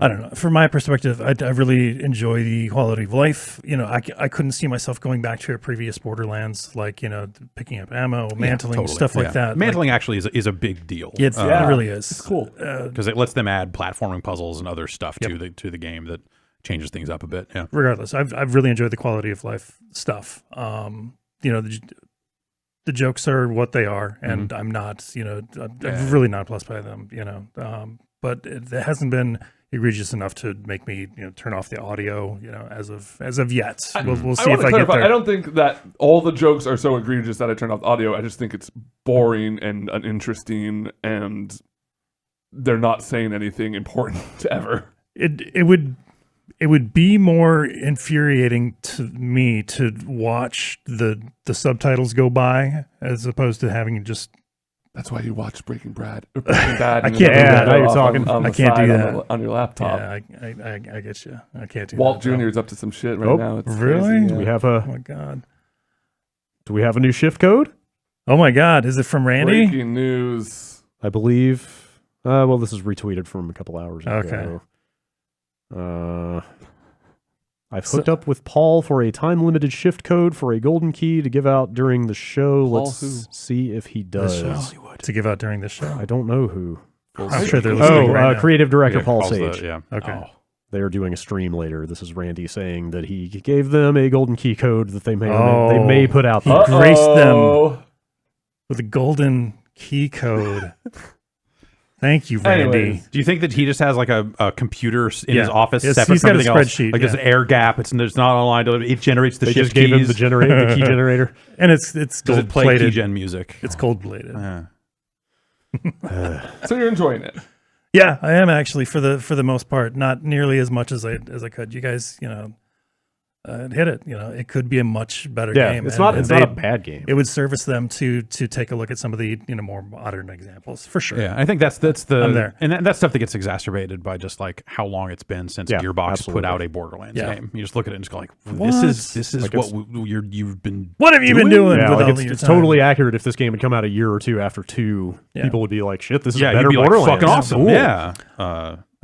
I don't know. From my perspective, I really enjoy the quality of life. I couldn't see myself going back to a previous Borderlands, like, picking up ammo, mantling, stuff like that. Mantling actually is a big deal. It really is. It's cool. Because it lets them add platforming puzzles and other stuff to the game that changes things up a bit. Yeah. Regardless, I've really enjoyed the quality of life stuff. The jokes are what they are, and I'm not, I'm really not blessed by them, but it hasn't been egregious enough to make me turn off the audio as of yet. We'll see if I get there. I don't think that all the jokes are so egregious that I turn off the audio. I just think it's boring and uninteresting and they're not saying anything important ever. It would be more infuriating to me to watch the subtitles go by as opposed to having just. That's why you watch Breaking Bad. Breaking Bad I can't do that. Now you're talking. On I the can't do side that. on your laptop. Yeah, I get you. I can't do Walt that. Jr. is up to some shit right Oh, now. It's really? crazy, Do we yeah. have Oh my god. a new shift code? Oh my god. Is it from Randy? Breaking news. I believe. Well, this is retweeted from a couple hours Okay. ago. I've hooked up with Paul for a time-limited shift code for a golden key to give out during the show. Paul Let's who? see if he does. To give out during the show. I don't know who. I'm sure they're listening right now. Creative director Yeah, Paul Paul's Sage. yeah. Okay. Oh. They are doing a stream later. This is Randy saying that he gave them a golden key code that they may put out He there. graced them Uh-oh. with a golden key code. Thank you, Randy. Anyways. Do you think that he just has like a computer in his Yeah. office Yes, separate he's from got a everything else? spreadsheet, Like there's an yeah. air gap. It's not online. It generates the They shift just gave him keys. the key generator. And it's Does gold it play plated. keygen music? It's gold plated. So you're enjoying it. Yeah, I am actually for the most part. Not nearly as much as I could. You guys, hit it. It could be a much better Yeah, game. it's and- not and a they- bad game. It would service them to take a look at some of the more modern examples for sure. Yeah, I think that's the I'm there. and that's stuff that gets exacerbated by just like how long it's been since Yeah, Gearbox put absolutely. out a Borderlands Yeah. game. You just look at it and just go like, What? this is Like what you've been. What have you been doing? Yeah, with like all it's your time? totally accurate. If this game had come out a year or two after 2, Yeah. people would be like, "Shit, this is Yeah, better you'd be like Borderlands." fucking awesome. Cool. Yeah.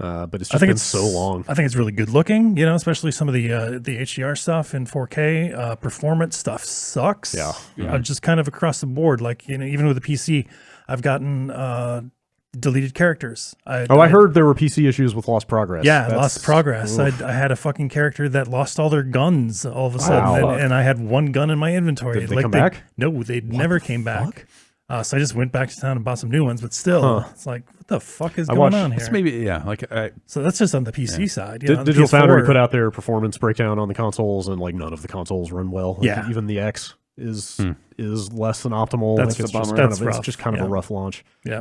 But it's I just think been it's so long. I think it's really good looking. Especially some of the HDR stuff in 4K. Performance stuff sucks. Yeah. Just kind of across the board. Like even with the PC, I've gotten deleted characters. I heard there were PC issues with Lost Progress. Yeah, That's- lost progress. oof. I had a fucking character that lost all their guns all of a sudden, Wow. and I had one gun in my inventory. Did they come back? No, they never came back. So I just went back to town and bought some new ones. But still, it's like, what the fuck is going watched- on here? It's maybe like So that's just on the PC side. On the Digital PS4, Foundry put out their performance breakdown on the consoles, and like none of the consoles run well. Like, Yeah. even the X is less than optimal. That's Like, it's a just bummer. kind That's of rough. it's just kind of Yeah. a rough launch. Yeah,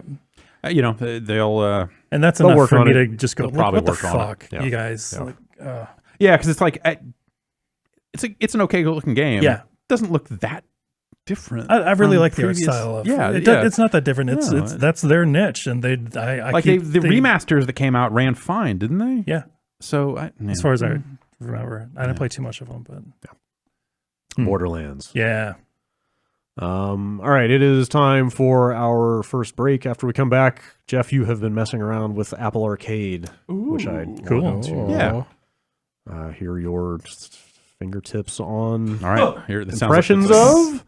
they'll and that's They'll enough work for on me it. to just go. They'll probably What the work on it. fuck, Yeah. you guys? Yeah. Like, because it's like it's an okay looking game. Yeah. It doesn't look that different. I really from like the art previous- style of Yeah, it's not that different. It's No, it's that's their niche, and I like keep the remasters that came out ran fine, didn't they? Yeah, So as far as I remember, I didn't play too much of them, but Borderlands. yeah. All right, it is time for our first break. After we come back, Jeff, you have been messing around with Apple Arcade, which I Cool. want to Yeah. hear your fingertips on. All right. Here, this Impressions sounds like of.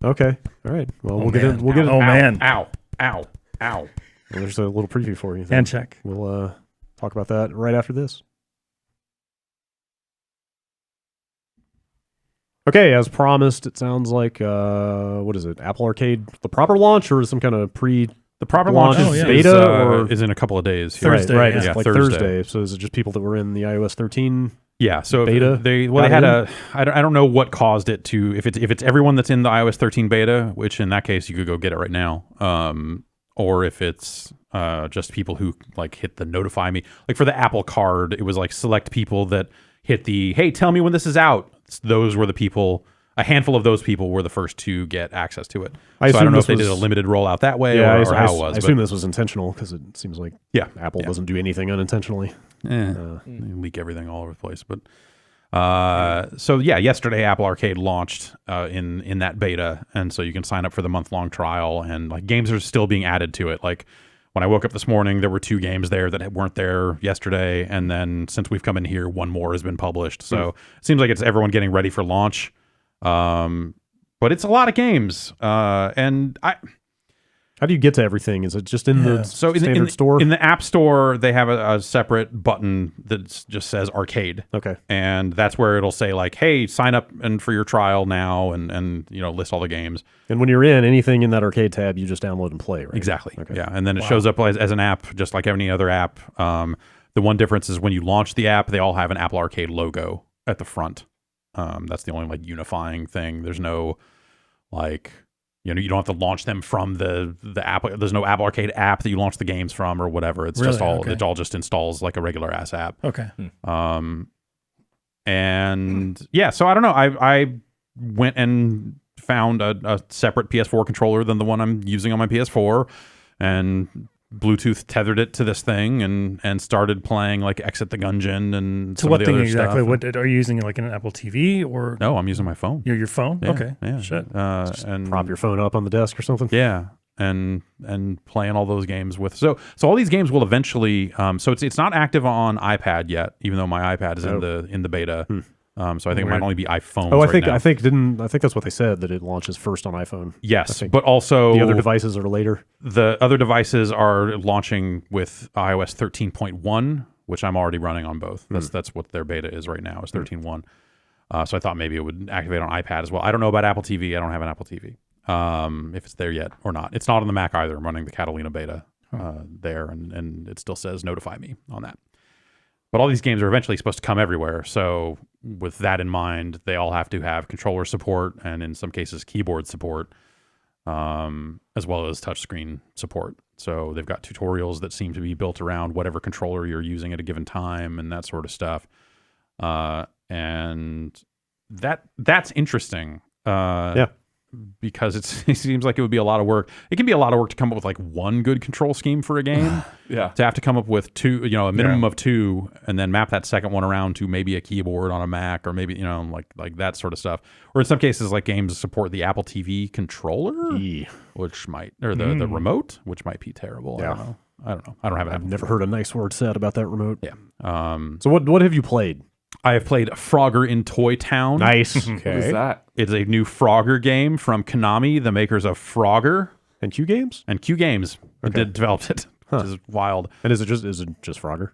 Okay, all right. Well, we'll get man. it. We'll get it. Oh, man. Ow! Ow! Ow! Well, there's a little preview for you. Hand check. We'll talk about that right after this. Okay, as promised, it sounds like what is it? Apple Arcade, the proper launch, or is some kind of pre? The proper Launch launch is is beta, or- is in a couple of days. Thursday, right? yeah. It's Yeah, like Thursday. Thursday. So is it just people that were in the iOS 13? Yeah, so Beta they got had in? I don't know what caused it to if it's everyone that's in the iOS 13 beta, which in that case you could go get it right now, or if it's just people who like hit the notify me. Like for the Apple Card, it was like select people that hit the hey, tell me when this is out. Those were the people. A handful of those people were the first to get access to it. I So I assume don't know this if they did a was- limited rollout that way Yeah, or how it was. I assume this was intentional because it seems like yeah, Apple yeah. doesn't do anything unintentionally. They leak everything all over the place. But so yeah, yesterday Apple Arcade launched in that beta, and so you can sign up for the month-long trial, and like games are still being added to it. Like when I woke up this morning, there were 2 games there that weren't there yesterday, and then since we've come in here, 1 more has been published. So it seems like it's everyone getting ready for launch. But it's a lot of games, and How do you get to everything? Is it just in the so in standard store? in the App Store, they have a separate button that just says Arcade. Okay. And that's where it'll say like, hey, sign up and for your trial now and list all the games. And when you're in anything in that arcade tab, you just download and play, right? Exactly. Okay. Yeah. And then it shows up as an app, just like any other app. The one difference is when you launch the app, they all have an Apple Arcade logo at the front. That's the only like unifying thing. There's no like You know, you don't have to launch them from the app. There's no Apple Arcade app that you launch the games from or whatever. It's just all it all just installs like a regular ass app. Okay. And yeah, so I don't know. I went and found a separate PS4 controller than the one I'm using on my PS4, and Bluetooth tethered it to this thing and started playing like Exit the Gungeon and So some what of the thing other exactly? stuff. What are you using? Like an Apple TV or No, I'm using my phone. your phone? Yeah, Okay. yeah. Shit. And Prop your phone up on the desk or something. yeah, and playing all those games with so all these games will eventually. So it's not active on iPad yet, even though my iPad is in the beta. So I think it might only be iPhones. Oh, I now. think that's what they said, that it launches first on iPhone. Yes, but also The other devices are later. the other devices are launching with iOS 13.1, which I'm already running on both. That's what their beta is right now, is 13.1. So I thought maybe it would activate on iPad as well. I don't know about Apple TV. I don't have an Apple TV. If it's there yet or not. It's not on the Mac either. I'm running the Catalina beta there, and it still says notify me on that. But all these games are eventually supposed to come everywhere. So with that in mind, they all have to have controller support and in some cases keyboard support, as well as touchscreen support. So they've got tutorials that seem to be built around whatever controller you're using at a given time and that sort of stuff. And that's interesting. Yeah. Because it seems like it would be a lot of work. It can be a lot of work to come up with like one good control scheme for a game. Yeah. To have to come up with two, a minimum of two, and then map that second one around to maybe a keyboard on a Mac, or maybe like that sort of stuff. Or in some cases, like games support the Apple TV controller, which might, or the remote, which might be terrible. Yeah. I don't know. I don't have an I've Apple never heard a nice word said about that remote. Yeah. So what have you played? I have played Frogger in Toy Town. Nice. What is Okay. that? It's a new Frogger game from Konami, the makers of Frogger And Q Games? and Q Games. Developed it, which is wild. And is it just Frogger?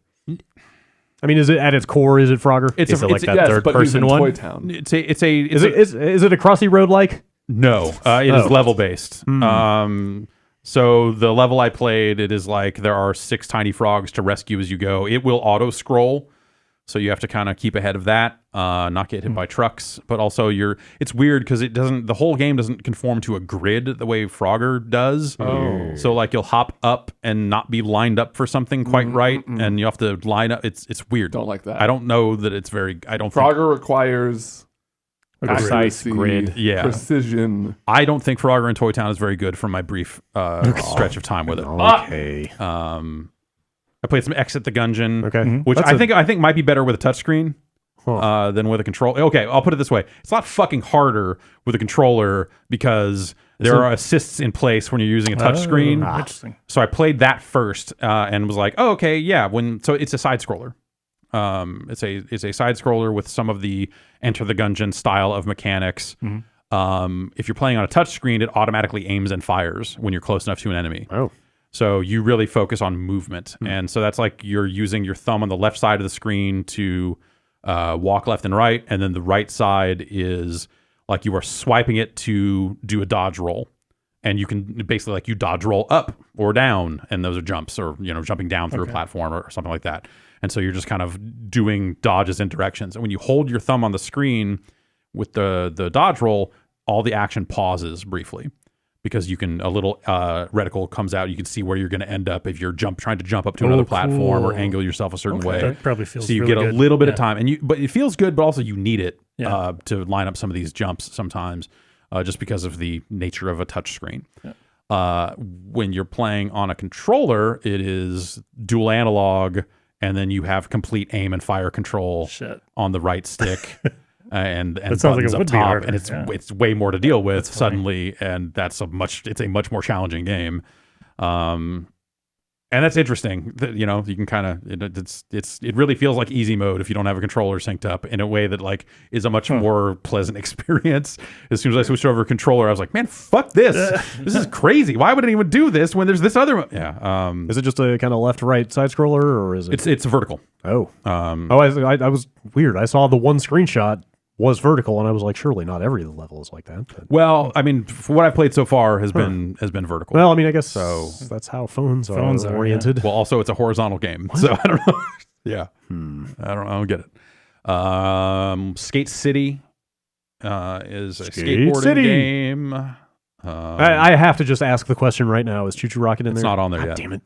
I mean, is it at its core? Is it Frogger? Is it like that Yes, third but person using one? Toy Town. It's a Is it a Crossy Road like? No, it is level based. So the level I played, it is like there are 6 tiny frogs to rescue as you go. It will auto scroll, so you have to kind of keep ahead of that, not get hit by trucks. But also it's weird because the whole game doesn't conform to a grid the way Frogger does. Oh. So like you'll hop up and not be lined up for something quite right, and you have to line up. It's weird. Don't like that. I don't know that it's very. I don't. Think, Frogger requires Precise accuracy, grid. Yeah. precision. I don't think Frogger in Toy Town is very good from my brief stretch of time with it. Okay. I played some Exit the Gungeon, Okay. which That's I think might be better with a touchscreen than with a controller. Okay, I'll put it this way: it's a lot fucking harder with a controller because there are assists in place when you're using a touchscreen. Interesting. So I played that first and was like, oh, okay, yeah. So it's a side scroller. It's a side scroller with some of the Enter the Gungeon style of mechanics. If you're playing on a touchscreen, it automatically aims and fires when you're close enough to an enemy. Oh. So you really focus on movement. And so that's like you're using your thumb on the left side of the screen to walk left and right. And then the right side is like you are swiping it to do a dodge roll. And you can basically like you dodge roll up or down. And those are jumps or, jumping down through a platform or something like that. And so you're just kind of doing dodges in directions. And when you hold your thumb on the screen with the dodge roll, all the action pauses briefly. Because you can, a little reticle comes out, you can see where you're going to end up if you're trying to jump up to another platform or angle yourself a certain way. That probably feels so you really get a good. little bit of time, but it feels good, but also you need it Yeah. to line up some of these jumps sometimes, just because of the nature of a touch screen. When you're playing on a controller, it is dual analog, and then you have complete aim and fire control Shit. on the right stick. And That sounds like buttons it up would be top, harder, and yeah. it's way more to deal with suddenly, and it's a much more challenging game, and that's interesting. That you can kind of it really feels like easy mode if you don't have a controller synced up in a way that like is a much more pleasant experience. As soon as I switched over to controller, I was like, man, fuck this! This is crazy. Why would anyone do this when there's this other? Is it just a kind of left-right side scroller, or is it? It's vertical. Oh. I was weird. I saw the one screenshot was vertical, and I was like, surely not every level is like that. But, Well, I mean, for what I've played so far has been vertical. well, I mean, I guess So- that's how phones are Phones are, oriented. Well, also it's a horizontal game, so I don't know. Yeah, I don't get it. Skate City is a Skate skateboarding City. game. I have to just ask the question right now: is Choo Choo Rocket in there? It's not on there God yet. Damn it.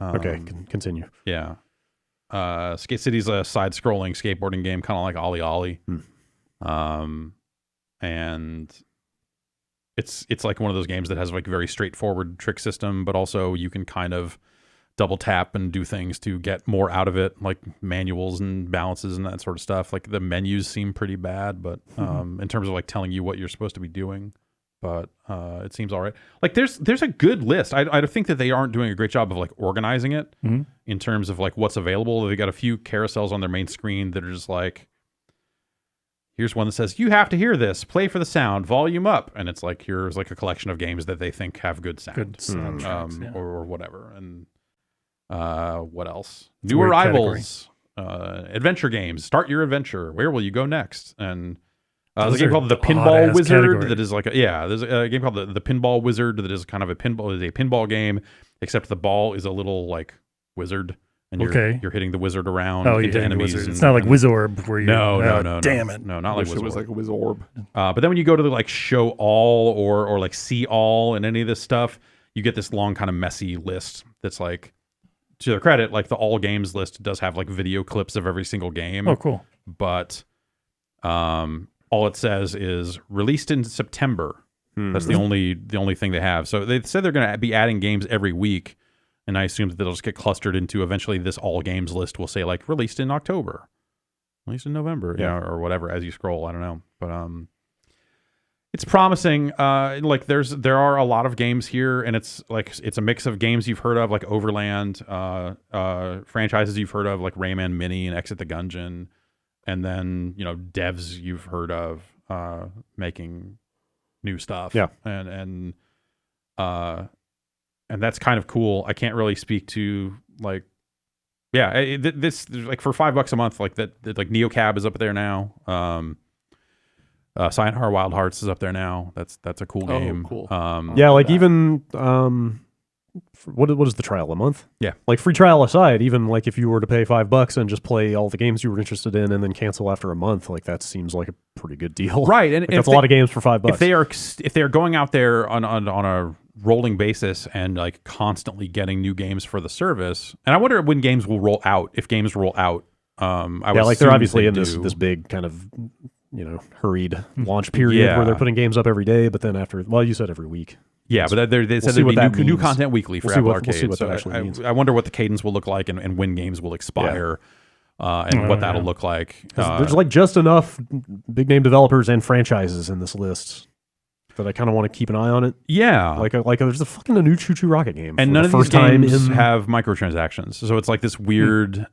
Okay, continue. Yeah. Skate City's a side-scrolling skateboarding game, kind of like Ollie Ollie. And it's like one of those games that has like very straightforward trick system, but also you can kind of double tap and do things to get more out of it, like manuals and balances and that sort of stuff. Like the menus seem pretty bad, but in terms of like telling you what you're supposed to be doing. But it seems all right. Like there's a good list. I think that they aren't doing a great job of like organizing it in terms of like what's available. They got a few carousels on their main screen that are just like, here's one that says, you have to hear this, play for the sound, volume up. And it's like, here's like a collection of games that they think have good sound. Or whatever. And what else? New arrivals, adventure games, start your adventure. Where will you go next? And there's a game called The Pinball Wizard that is like there's a game called the Pinball Wizard that is kind of a pinball game, except the ball is a little like wizard, and you're hitting the wizard around into enemies. It's not like Wizorb where you no, damn it. No, not like Wizorb. It was like a Wizorb. But then when you go to the like show all or like see all and any of this stuff, you get this long kind of messy list that's like, to their credit, like the all games list does have like video clips of every single game. Oh, cool. But all it says is released in September. That's the only thing they have. So they said they're going to be adding games every week, and I assume that they'll just get clustered into eventually this all games list will say like released in October, released in November, or whatever as you scroll. I don't know, but it's promising. Like there are a lot of games here, and it's a mix of games you've heard of, like Overland, franchises you've heard of, like Rayman Mini and Exit the Gungeon. And then, devs you've heard of making new stuff. Yeah. And that's kind of cool. I can't really speak to like, this like for $5 a month, like that like Neocab is up there now. Sayonara Wild Hearts is up there now. That's a cool game. Cool. Even what is the trial, a month? Yeah. Like free trial aside, even like if you were to pay $5 and just play all the games you were interested in and then cancel after a month, like that seems like a pretty good deal. Right. And like that's a lot of games for $5. If they are going out there on a rolling basis and like constantly getting new games for the service, and I wonder when games will roll out, if games roll out. They're obviously in this big kind of hurried launch period where they're putting games up every day, but then after, you said every week. Yeah, but they said there'd be new content weekly for Apple Arcade. We'll see what that actually means. I wonder what the cadence will look like and when games will expire and what that'll look like. There's like just enough big name developers and franchises in this list that I kind of want to keep an eye on it. Yeah. Like there's a new Choo Choo Rocket game. And none of these games have microtransactions. So it's like this weird...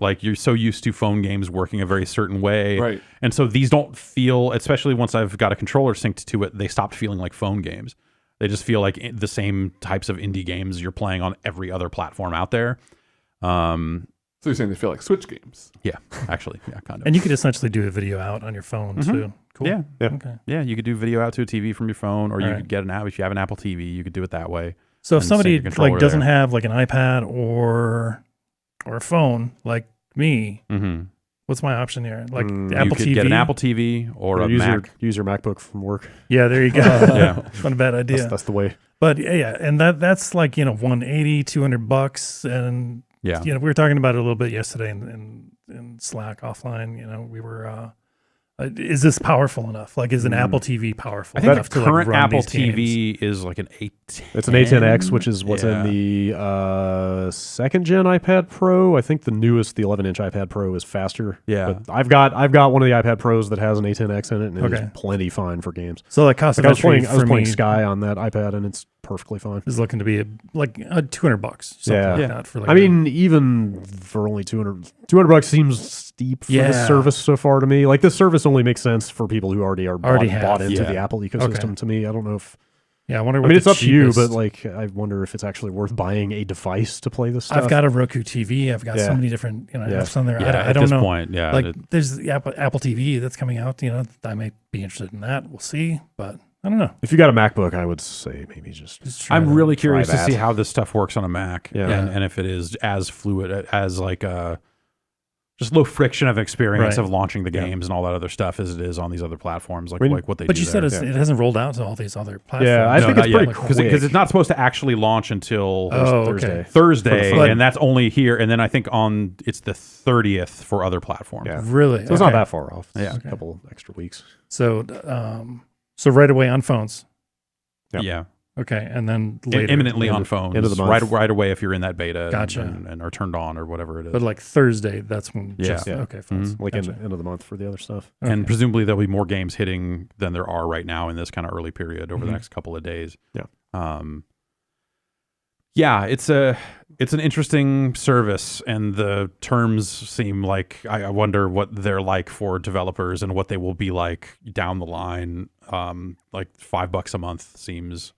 Like you're so used to phone games working a very certain way. Right. And so these don't feel, especially once I've got a controller synced to it, they stopped feeling like phone games. They just feel like the same types of indie games you're playing on every other platform out there. So you're saying they feel like Switch games? Yeah, actually. Yeah, kind of. And you could essentially do a video out on your phone too. Cool. Yeah. Okay. Yeah, you could do video out to a TV from your phone, or you could get an app. If you have an Apple TV, you could do it that way. So if somebody like doesn't have like an iPad or a phone like me, what's my option here? Like Apple TV? Get an Apple TV or a Mac. Use your MacBook from work. Yeah, there you go. Yeah, it's not a bad idea. That's the way. But yeah, and that's like $180, $200, and we were talking about it a little bit yesterday in Slack offline. We were. Is this powerful enough? Like, is an Apple TV powerful enough to current like run Apple these TV games? is like an 810. It's an A10X, which is what's in the second gen iPad Pro. I think the newest, the 11-inch iPad Pro, is faster. Yeah, but I've got one of the iPad Pros that has an A10X in it, and it is plenty fine for games. So that cost I was playing Sky on that iPad, and it's perfectly fine. Is looking to be $200. Yeah, like that for like I mean, even for only $200 seems steep for this service so far to me. Like this service only makes sense for people who already bought into the Apple ecosystem. To me, I don't know if. Yeah, I wonder. I mean, it's up to you, but like, I wonder if it's actually worth buying a device to play this stuff. I've got a Roku TV. I've got so many different. I have some there. Yeah, I don't know. At this point, like there's the Apple TV that's coming out. I may be interested in that. We'll see, but I don't know. If you got a MacBook, I would say maybe just I'm really curious to see how this stuff works on a Mac, Yeah. and if it is as fluid as like just low friction of experience Right. of launching the games and all that other stuff as it is on these other platforms, like what they do. But you said it hasn't rolled out to all these other platforms. Yeah, I think it's pretty quick. because it's not supposed to actually launch until okay. Thursday, But- and that's only here. And then I think it's the 30th for other platforms. Yeah. Really? So it's not that far off. Yeah. It's a couple extra weeks. So, so right away on phones. Yep. Yeah. Okay, and then later. Imminently on phones. end of the month. Right away if you're in that beta Gotcha. and are turned on or whatever it is. But like Thursday, that's when. Yeah. Just, Yeah. Okay, phones. Like Gotcha. end of the month for the other stuff. And presumably there'll be more games hitting than there are right now in this kind of early period over the next couple of days. Yeah. Yeah, it's an interesting service, and the terms seem like I wonder what they're like for developers and what they will be like down the line. Like $5 a month seems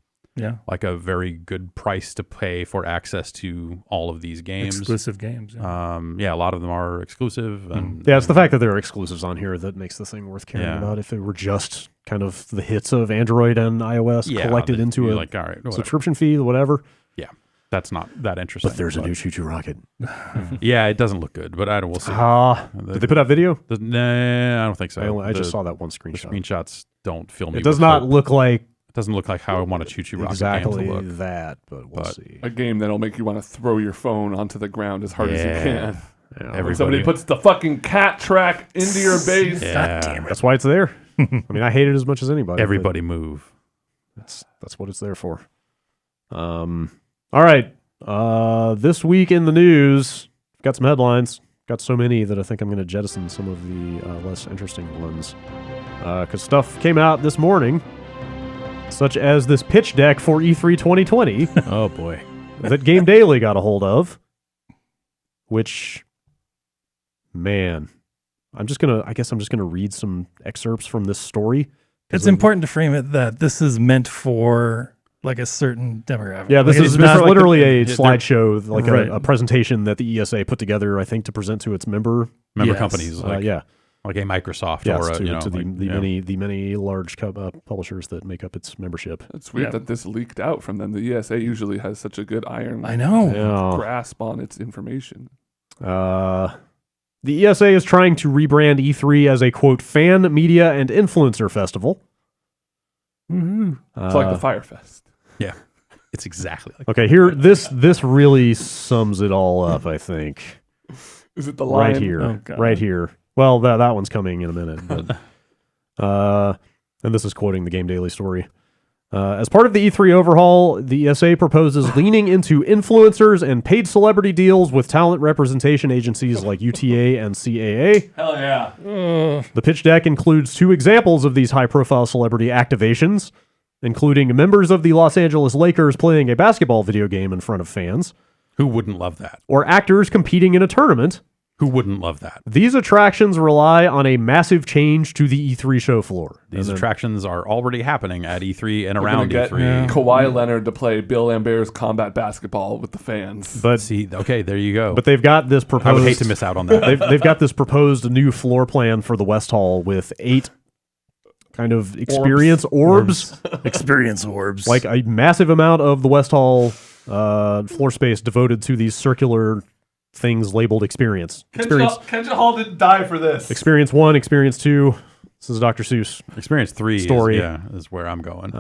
like a very good price to pay for access to all of these games. Exclusive games. Yeah. A lot of them are exclusive. And Yeah, it's the fact that there are exclusives on here that makes this thing worth caring Yeah. about. If it were just kind of the hits of Android and iOS collected into you're a like, all right, whatever. subscription fee, whatever. Yeah, that's not that interesting. But there's a new choo-choo rocket. Yeah, it doesn't look good, but we'll see. Did they put out video? Nah, I don't think so. I just saw that one The screenshot. screenshots don't fill me. It does with not hope. look like It doesn't look like how I want a Choo Choo Rocket exactly game to look. that, but we'll see. A game that'll make you want to throw your phone onto the ground as hard as you can. Yeah, Everybody- Somebody puts the fucking cat track into your base. Yeah. that's why it's there. I mean, I hate it as much as anybody. but Everybody move. That's what it's there for. All right. This week in the news, got some headlines. Got so many that I think I'm going to jettison some of the less interesting ones. Because stuff came out this morning, such as this pitch deck for E3 2020 Oh boy. that Game Daily got a hold of. Which, man, I guess I'm just gonna read some excerpts from this story. It's important to frame it that this is meant for like a certain demographic. Yeah, this Like, is it's not like literally a they're- slideshow, like Right. a presentation that the ESA put together, I think, to present to its member Member Yes. companies like yeah, like a Microsoft yes, or a, to the yeah. many large publishers that make up its membership. It's weird Yeah. that this leaked out from them. The ESA usually has such a good iron I know. Yeah. grasp on its information. The ESA is trying to rebrand E3 as a quote fan, media, and influencer festival. It's like the Firefest. Yeah. It's exactly like Okay, here this really sums it all up. I think Is it the lion? right here, Oh, God. right here. Well, that one's coming in a minute. But, and this is quoting the Game Daily story. As part of the E3 overhaul, the ESA proposes leaning into influencers and paid celebrity deals with talent representation agencies like UTA and CAA. Hell yeah. The pitch deck includes 2 examples of these high-profile celebrity activations, including members of the Los Angeles Lakers playing a basketball video game in front of fans, who wouldn't love that? or actors competing in a tournament. Who wouldn't love that? These attractions rely on a massive change to the E3 show floor. These And then- attractions are already happening at E3 and We're around gonna get E3. Kawhi Leonard to play Bill Lambert's combat basketball with the fans. But See, okay, there you go. but they've got this proposed. I would hate to miss out on that. They've got this proposed new floor plan for the West Hall with 8 kind of experience orbs. Experience orbs. Like a massive amount of the West Hall floor space devoted to these circular things labeled experience. Kendra Hall didn't die for this. Experience 1, experience 2. This is Dr. Seuss. Experience 3 Story. is where I'm going.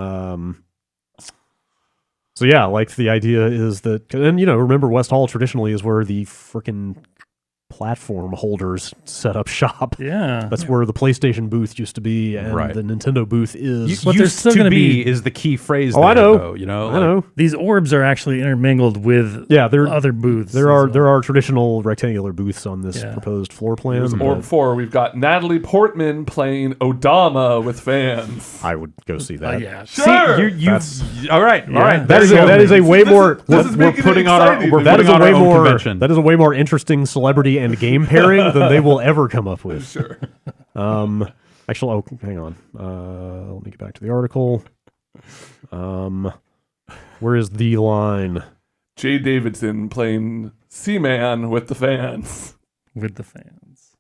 So yeah, like the idea is that, and remember West Hall traditionally is where the frickin' platform holders set up shop. yeah. That's where the PlayStation booth used to be, and Right. the Nintendo booth is. But there's Used still to gonna be be- is the key phrase. Oh, I there, know. Though, I know. These orbs are actually intermingled with Yeah, there other booths. there as are well. there are traditional rectangular booths on this Yeah. proposed floor plan. Here's but Orb 4. We've got Natalie Portman playing Odama with fans. I would go see that. yeah. Sure. All right. All right. That is a way more. This is We're making it putting on our. exciting. We're That is putting a on way our own more. convention. That is a way more interesting celebrity and game pairing than they will ever come up with. Sure. Actually, hang on. Let me get back to the article. Where is the line? Jay Davidson playing Seaman with the fans. With the fans.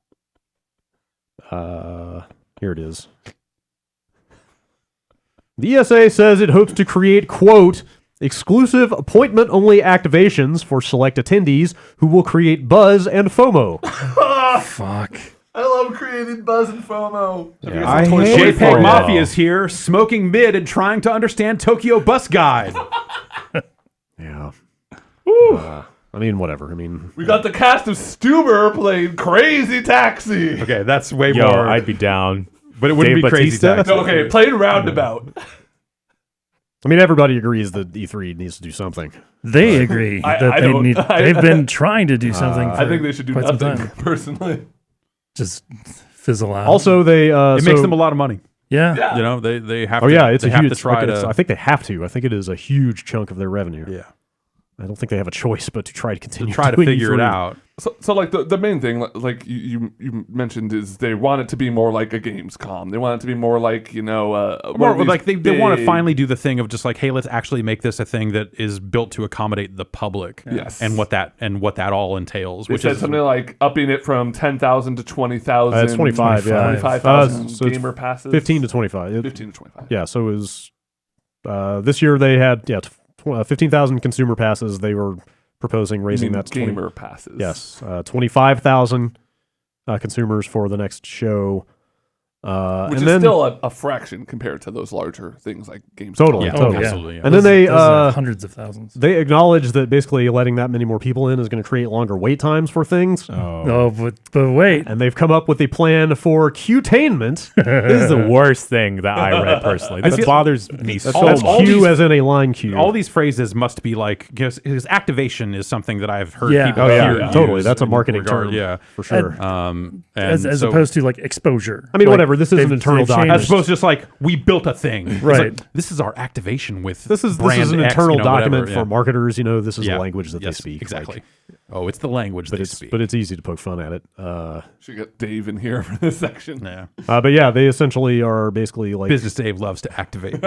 Here it is. The ESA says it hopes to create, quote, exclusive appointment-only activations for select attendees who will create buzz and FOMO. Fuck. I love creating buzz and FOMO. I hate JPEG FOMO. Mafia is here, smoking mid and trying to understand Tokyo Bus Guide. Yeah. I mean, whatever. I mean, We got the cast of Stuber playing Crazy Taxi. Okay, that's way Yo, more. I'd be down. but it wouldn't Dave be Crazy Bautista? Taxi. No, okay, playing Roundabout. I mean, everybody agrees that E3 needs to do something. They agree I that don't- they've been trying to do something. I think they should do quite some nothing, time. personally. Just fizzle out. Also, they It makes them a lot of money. yeah. Yeah. You know, they have. Oh to, yeah, it's they a have huge. to try to. I think they have to. I think it is a huge chunk of their revenue. Yeah, I don't think they have a choice but to try to continue. try to doing figure it E3. out. So like the main thing, like you mentioned, is they want it to be more like a Gamescom. They want it to be more like, one More of these like they want to big- finally do the thing of just like, hey, let's actually make this a thing that is built to accommodate the public. Yes. and what that all entails. They Which said is something like upping it from 10,000 to 20,000. It's 25. Yeah, 25,000 so it's gamer passes. 15 to 25. 15 to 25. Yeah, so it was this year they had 15,000 consumer passes. They were proposing raising that to 20, gamer passes. yes, 25,000 consumers for the next show. Which and is then still a fraction compared to those larger things like GameStop. Totally, yeah, totally. absolutely. Yeah. And then they Those are hundreds of thousands. they acknowledge that basically letting that many more people in is going to create longer wait times for things. Oh, but wait. And they've come up with a plan for Qtainment. This is the worst thing that I read personally. This feel- bothers me so That's much. Q as in a line queue. all these phrases must be like, because activation is something that I've heard Yeah. people Oh yeah, here totally. use That's a in marketing regard- term. Yeah. for sure. And As so- opposed to like exposure. I mean, Like, whatever. This is an they've- internal they've document. changed- as opposed to just like, we built a thing. It's Right. like, this is our activation with This is brand an X, internal whatever, document yeah. for marketers. This is Yeah. the language that Yes, they speak. Exactly. Like, Oh, it's the language but they it's speak. easy to poke fun at it. Should get Dave in here for this section. yeah. But yeah, they essentially are basically like Business Dave loves to activate.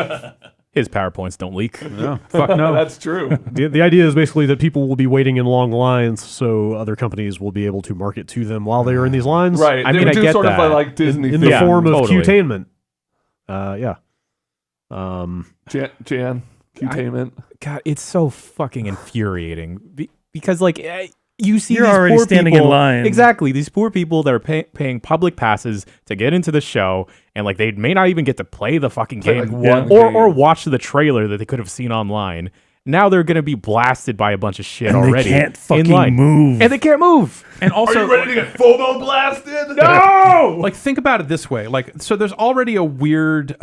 His PowerPoints don't leak. No, fuck no. That's true. the idea is basically that people will be waiting in long lines, so other companies will be able to market to them while they are in these lines. Right. I They mean, would I do get sort that. of like Disney In thing. the form of totally. Qtainment. Yeah. Jan, Qtainment. God, it's so fucking infuriating because like you see You're these already poor standing people, in line. Exactly, these poor people that are paying public passes to get into the show, and like they may not even get to play the fucking Play, game like, one or game. watch the trailer that they could have seen online. Now they're gonna be blasted by a bunch of shit And they already. can't in fucking line. move. and they can't move. And also, Are you ready to get FOMO blasted? No, like, think about it this way. Like, so there's already a weird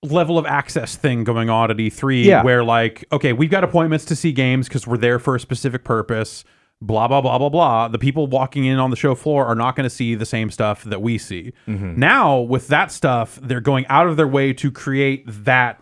level of access thing going on at E3 Yeah. where, like, okay, we've got appointments to see games because we're there for a specific purpose, blah, blah, blah, blah, blah. The people walking in on the show floor are not going to see the same stuff that we see. Now, with that stuff, they're going out of their way to create that.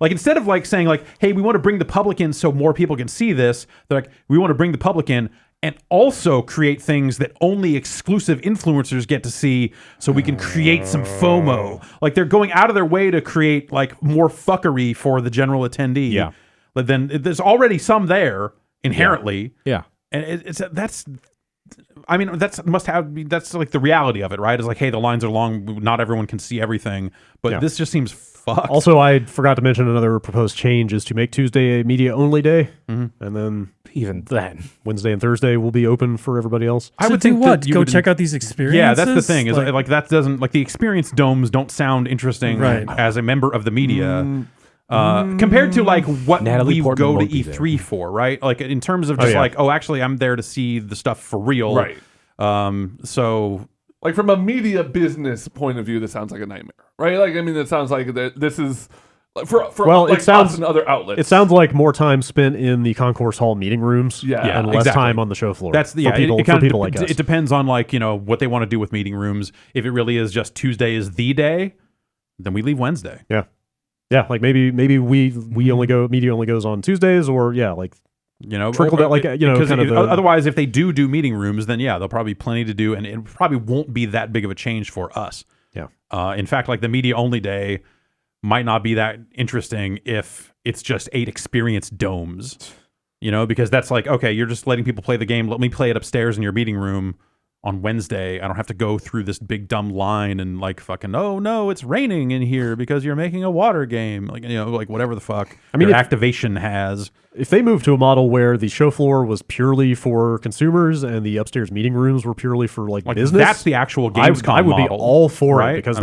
Like, instead of like saying like, hey, we want to bring the public in so more people can see this, they're like, we want to bring the public in and also create things that only exclusive influencers get to see so we can create some FOMO. Like, they're going out of their way to create like more fuckery for the general attendee. Yeah. But then there's already some there inherently. yeah. And that's like the reality of it, right? It's like, hey, the lines are long, not everyone can see everything, but Yeah. this just seems fucked. Also, I forgot to mention another proposed change is to make Tuesday a media only day, and then Even then, Wednesday and Thursday will be open for everybody else. I would do think what? that you Go would- check out these experiences. Yeah, that's the thing. Is like that doesn't like the experience domes don't sound interesting Right. as a member of the media. Compared to like what Natalie we Portman go to won't be there. E3 for, right? Like in terms of just yeah. like, oh, actually, I'm there to see the stuff for real, Right. So Like from a media business point of view, this sounds like a nightmare, right? Like, I mean, it sounds like this is like for Well, like it sounds- us and other outlets. It sounds like more time spent in the concourse hall meeting rooms, Yeah, and less exactly. time on the show floor. that's the for yeah. people, It for kind people of like us. it depends on like what they want to do with meeting rooms. If it really is just Tuesday is the day, then we leave Wednesday. Yeah, like maybe we only go media only goes on Tuesdays, or like trickle down, like, because kind of the- otherwise, if they do meeting rooms, then yeah, there'll probably be plenty to do, and it probably won't be that big of a change for us. Yeah. In fact, like the media only day might not be that interesting if it's just 8 experience domes. Because that's like, okay, you're just letting people play the game. Let me play it upstairs in your meeting room on Wednesday, I don't have to go through this big dumb line and like fucking, oh no, it's raining in here because you're making a water game. Like, like whatever the fuck. I mean, Activation has. If they move to a model where the show floor was purely for consumers and the upstairs meeting rooms were purely for like business, that's the actual Gamescom I would model, be all for right? it because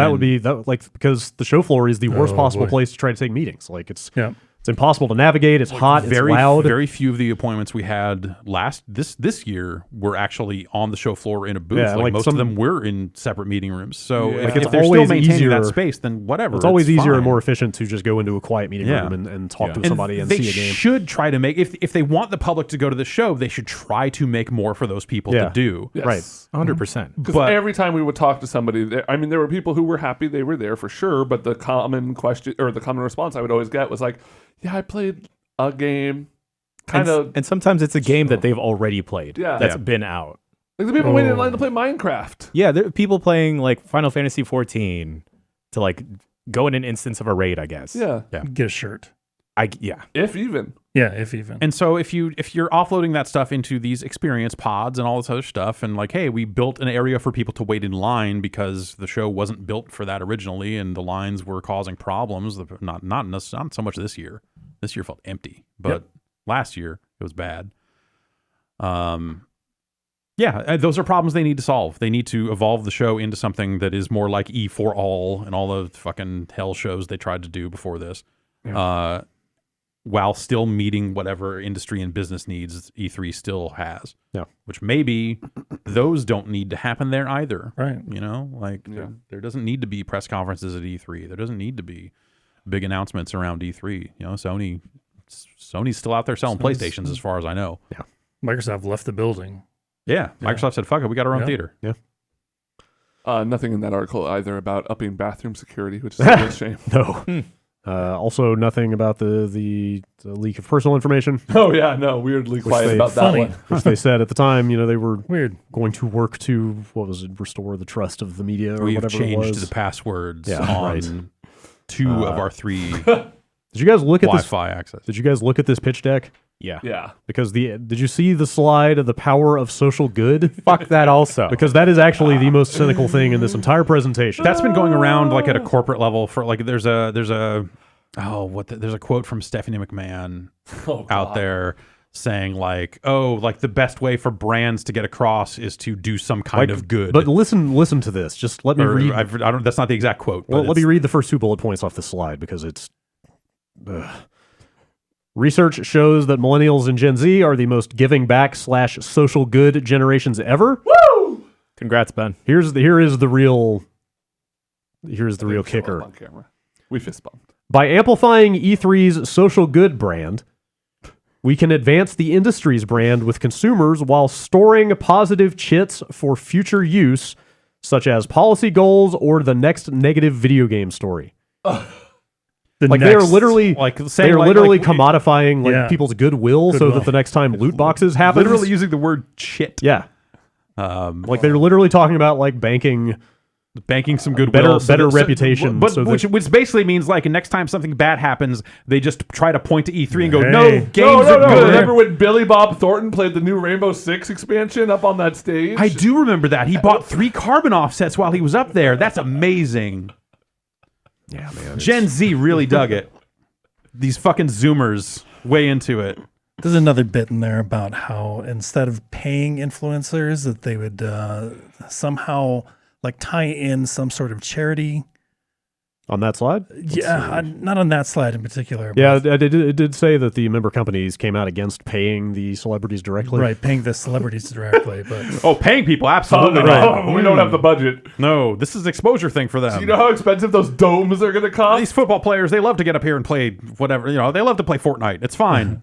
because the show floor is the worst possible place to try to take meetings. Like it's impossible to navigate. It's hot. It's loud. Very few of the appointments we had this year were actually on the show floor in a booth. Yeah, most of them were in separate meeting rooms. So if it's they're always still maintaining easier, that space, then whatever. It's always easier fine. and more efficient to just go into a quiet meeting room and talk to somebody and see a game. They should try to make if they want the public to go to the show, they should try to make more for those people to do. Yes. Right, 100%. Because every time we would talk to somebody, there were people who were happy they were there for sure, but the common question or the common response I would always get was like, yeah, I played a game, and sometimes it's a game that they've already played. That's been out. Like the people waiting in line to play Minecraft. Yeah, there are people playing like Final Fantasy 14 to like go in an instance of a raid, I guess. Yeah. Get a shirt. If even. Yeah, if even. And so if you're offloading that stuff into these experience pods and all this other stuff, and like, hey, we built an area for people to wait in line because the show wasn't built for that originally, and the lines were causing problems. Not so much this year. This year felt empty, but last year it was bad. Those are problems they need to solve. They need to evolve the show into something that is more like E4 All and all the fucking hell shows they tried to do before this, while still meeting whatever industry and business needs E3 still has. Yeah, which maybe those don't need to happen there either. Right. There doesn't need to be press conferences at E3. There doesn't need to be big announcements around E3. Sony's still out there selling PlayStations as far as I know. Yeah. Microsoft left the building. Yeah. Microsoft said, fuck it, we got our own theater. Yeah. Nothing in that article either about upping bathroom security, which is a real shame. No. Also nothing about the leak of personal information. Oh yeah, no, weirdly quiet about that one. Which they said at the time, they were going to work to, restore the trust of the media or We've whatever it was. changed the passwords on 2 of our 3 Did you guys look at Wi-Fi access. Did you guys look at this pitch deck? Yeah. Because did you see the slide of the power of social good? Fuck that also. Because that is actually the most cynical thing in this entire presentation. That's been going around like at a corporate level for like there's a quote from Stephanie McMahon out there saying like, the best way for brands to get across is to do some kind of good. But listen to this. Just let me read. That's not the exact quote. Well, let me read the first 2 bullet points off this slide because it's. Research shows that millennials and Gen Z are the most giving back / social good generations ever. Woo! Congrats, Ben. Here is the real kicker. On camera. We fist bumped. By amplifying E3's social good brand, we can advance the industry's brand with consumers while storing positive chits for future use, such as policy goals or the next negative video game story. They are literally commodifying people's goodwill so that the next time loot boxes happen, literally using the word chit. Yeah, they're literally talking about like banking some goodwill, better reputation. Which basically means like next time something bad happens, they just try to point to E3 and go, games are good. Remember when Billy Bob Thornton played the new Rainbow Six expansion up on that stage? I do remember that. He bought 3 carbon offsets while he was up there. That's amazing. Yeah, man. Gen Z really dug it. These fucking Zoomers way into it. There's another bit in there about how instead of paying influencers, that they would somehow like tie in some sort of charity. On that slide? Not on that slide in particular. Yeah, it did say that the member companies came out against paying the celebrities directly. Right, paying the celebrities directly. But paying people, absolutely right. We don't have the budget. No, this is an exposure thing for them. Do you know how expensive those domes are going to cost? These football players, they love to get up here and play whatever. They love to play Fortnite. It's fine.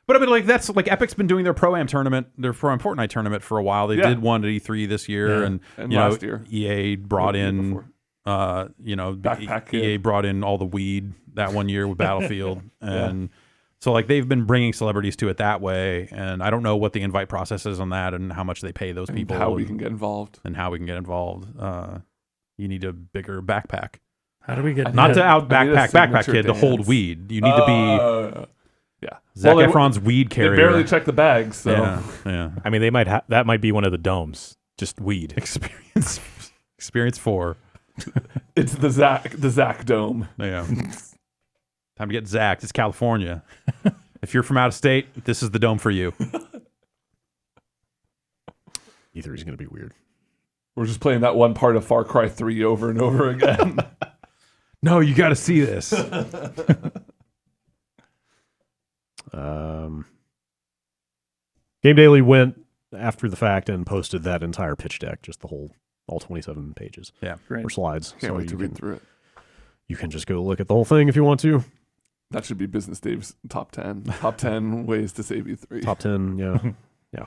But I mean, like that's like Epic's been doing their Pro-Am tournament, their Pro-Am Fortnite tournament for a while. They did one at E3 this year, and last year. EA brought in. EA brought in all the weed that one year with Battlefield, and so like they've been bringing celebrities to it that way. And I don't know what the invite process is on that, and how much they pay those people, how we can get involved, You need a bigger backpack. How do we get not to out backpack kid to hold weed? You need to be. Yeah. Zac Well, Efron's weed they carrier. barely check the bags, so Yeah. I mean, they might that might be one of the domes, just weed. Experience 4. it's the Zach Dome. Yeah. Time to get Zacked. It's California. If you're from out of state, this is the dome for you. E3 is going to be weird. We're just playing that one part of Far Cry 3 over and over again. No, you got to see this. Game Daily went after the fact and posted that entire pitch deck, just all 27 pages. Yeah. Great. Or slides. Can't wait to you read can, through it. you can just go look at the whole thing if you want to. That should be Business Dave's top 10. Top 10 ways to save you 3. Top 10, yeah.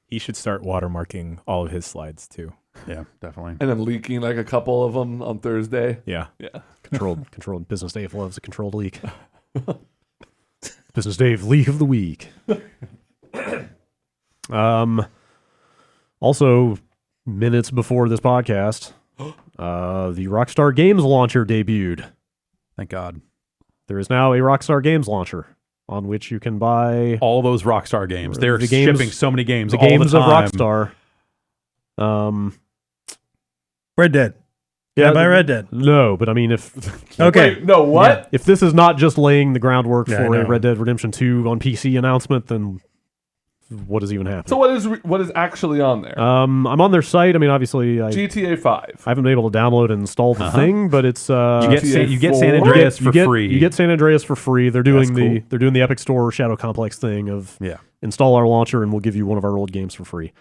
He should start watermarking all of his slides too. Yeah, definitely. And then leaking like a couple of them on Thursday. Yeah. Yeah. Controlled. Business Dave loves a controlled leak. Business Dave leak of the week. Also, minutes before this podcast, the Rockstar Games launcher debuted. Thank God. There is now a Rockstar Games launcher on which you can buy All those Rockstar games. They're The games- shipping so many games the all games the of time. Rockstar. Red Dead. Yeah, Buy Red Dead. No, but I mean, if Okay. Wait, no, what? if this is not just laying the groundwork Yeah, I for a know. Red Dead Redemption 2 on PC announcement, then what is even happening? So what is actually on there? I'm on their site. I mean, obviously, I GTA 5. haven't been able to download and install the thing, but it's You get San GTA Andreas for you get, free. You get San Andreas for free. They're doing That's cool. they're doing the Epic Store Shadow Complex thing of Yeah. install our launcher and we'll give you one of our old games for free.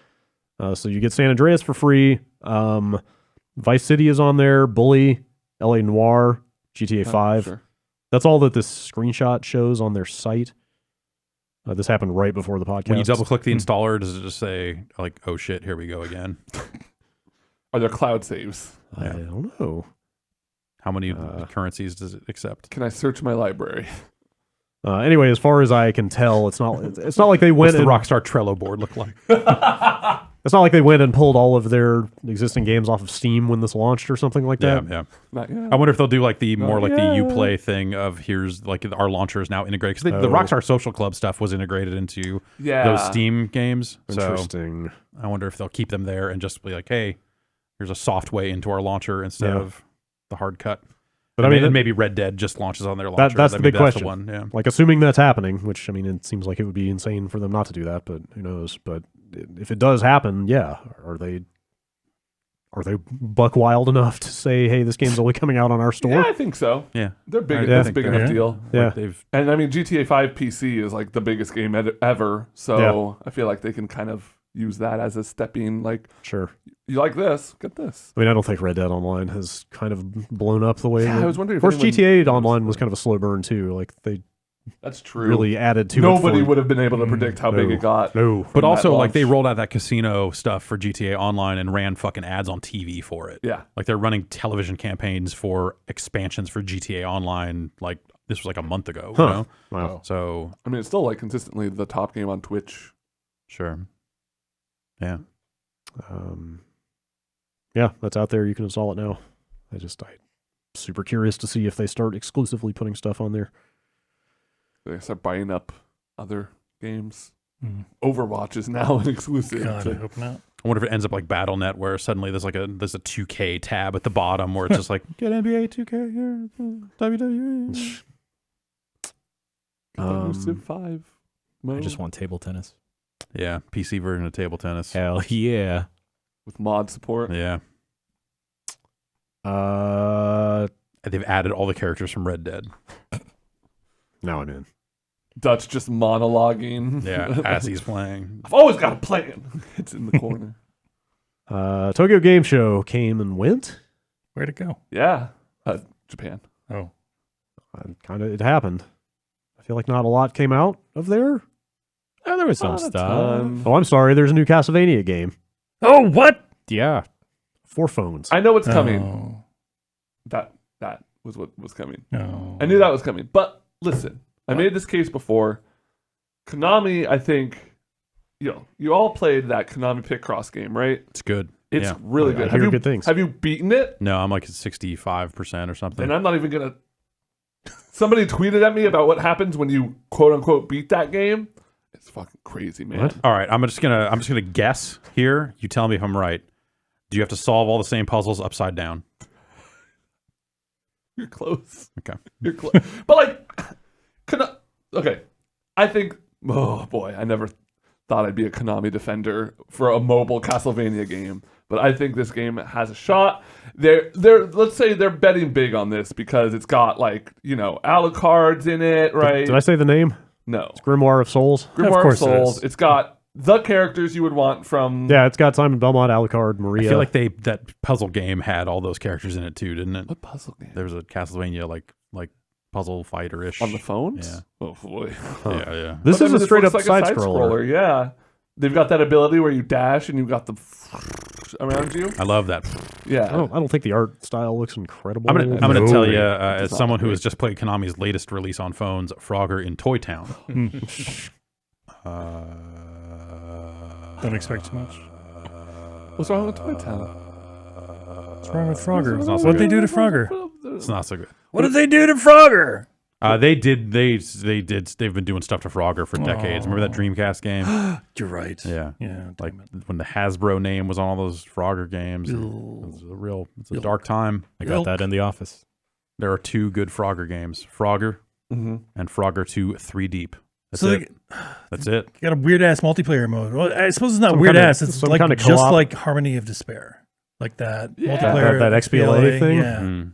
So you get San Andreas for free. Vice City is on there. Bully, LA Noire, GTA 5. Sure. That's all that this screenshot shows on their site. This happened right before the podcast. When you double click the installer, does it just say like, "Oh shit, here we go again"? Are there cloud saves? I don't know. How many currencies does it accept? Can I search my library? Anyway, as far as I can tell, it's not like they What's went the and Rockstar Trello board look like? it's not like they went and pulled all of their existing games off of Steam when this launched or something like Yeah, that. yeah. Not yet. I wonder if they'll do like the more like the yet. Uplay thing of here's like our launcher is now integrated because the Oh. Rockstar Social Club stuff was integrated into Yeah. those Steam games. So Interesting. I wonder if they'll keep them there and just be like, hey, here's a soft way into our launcher instead Yeah. of the hard cut. But I I mean, mean, maybe Red Dead just launches on their launcher. that's the big question. one, yeah. like assuming that's happening, which I mean, it seems like it would be insane for them not to do that, but who knows? But if it does happen, yeah, are they buck wild enough to say, hey, this game's only coming out on our store? Yeah, I think so. Yeah. They're big. Yeah. That's a big enough Yeah. deal. Yeah. Like they've And I mean, GTA 5 PC is like the biggest game ever. So I feel like they can kind of use that as a stepping, like, Sure. you like this, get this. I mean, I don't think Red Dead Online has kind of blown up the way. Yeah, that- I was wondering if Of course, anyone GTA noticed Online that. was kind of a slow burn too. Like they That's true. really added to Nobody it. for- would have been able to predict how big No. it got. No. But that also, like, launch. they rolled out that casino stuff for GTA Online and ran fucking ads on TV for it. Yeah. Like, they're running television campaigns for expansions for GTA Online. Like, this was like a month ago, you know? Wow. So, I mean, it's still like consistently the top game on Twitch. sure. Yeah. Yeah, that's out there. You can install it now. I'm super curious to see if they start exclusively putting stuff on there. They start buying up other games. Mm. Overwatch is now an exclusive. God, I hope not. I wonder if it ends up like Battle.net where suddenly there's a 2K tab at the bottom where it's just like, get NBA 2K here, WWE. Exclusive 5. I just want table tennis. Yeah, PC version of table tennis. Hell yeah. with mod support. Yeah. Uh, And they've added all the characters from Red Dead. now I'm in. Dutch just monologuing. Yeah, as he's playing. I've always got a plan. It's in the corner. Tokyo Game Show came and went. Where'd it go? Yeah. Japan. Oh, It happened. I feel like not a lot came out of there. Oh, there was some Not a stuff. ton. Oh, I'm sorry. There's a new Castlevania game oh, what? Yeah. for phones. I know what's coming. Oh, That was what was coming. no. I knew that was coming. But listen, I made this case before. Konami, I think, you all played that Konami Picross game, right? It's good. It's Yeah. really I good. hear Have you good things. Have you beaten it? No, I'm like at 65% or something. And I'm not even gonna Somebody tweeted at me about what happens when you quote unquote beat that game. It's fucking crazy, man. What? All right, I'm just gonna guess here. You tell me if I'm right. Do you have to solve all the same puzzles upside down? You're close. Okay. You're close. But like, okay. I think. Oh boy, I never thought I'd be a Konami defender for a mobile Castlevania game. But I think this game has a shot. Let's say they're betting big on this because it's got like, Alucards in it, right? Did I say the name? No. It's Grimoire of Souls. Grimoire of course it Souls. is. It's got the characters you would want from. Yeah, it's got Simon Belmont, Alucard, Maria. I feel like that puzzle game had all those characters in it too, didn't it? What puzzle game? There was a Castlevania like puzzle fighter-ish. On the phones? Yeah. Oh boy. Yeah. This But is I a mean, straight up looks like side a scroller. Yeah. They've got that ability where you dash and you've got the around you. I love that. Yeah. I don't think the art style looks incredible. I'm gonna No. tell you, as someone who has just played Konami's latest release on phones, Frogger in Toy Town. Don't expect too much. What's wrong with Toy Town? What's wrong with Frogger? not so What'd they good. do to Frogger? It's not so good. What did they do to Frogger? They've been doing stuff to Frogger for decades. Remember that Dreamcast game? You're right. Yeah. Yeah. Like Damn it. when the Hasbro name was on all those Frogger games. It's a dark time. I got that in the office. There are 2 good Frogger games, Frogger Mm-hmm. and Frogger 2 3 Deep. That's So it. That's it. You got a weird ass multiplayer mode. Well, I suppose it's not Some weird kinda- ass. It's some like kinda just co-op. like Harmony of Despair, like that Yeah. multiplayer. That XBLA thing? Yeah. Mm.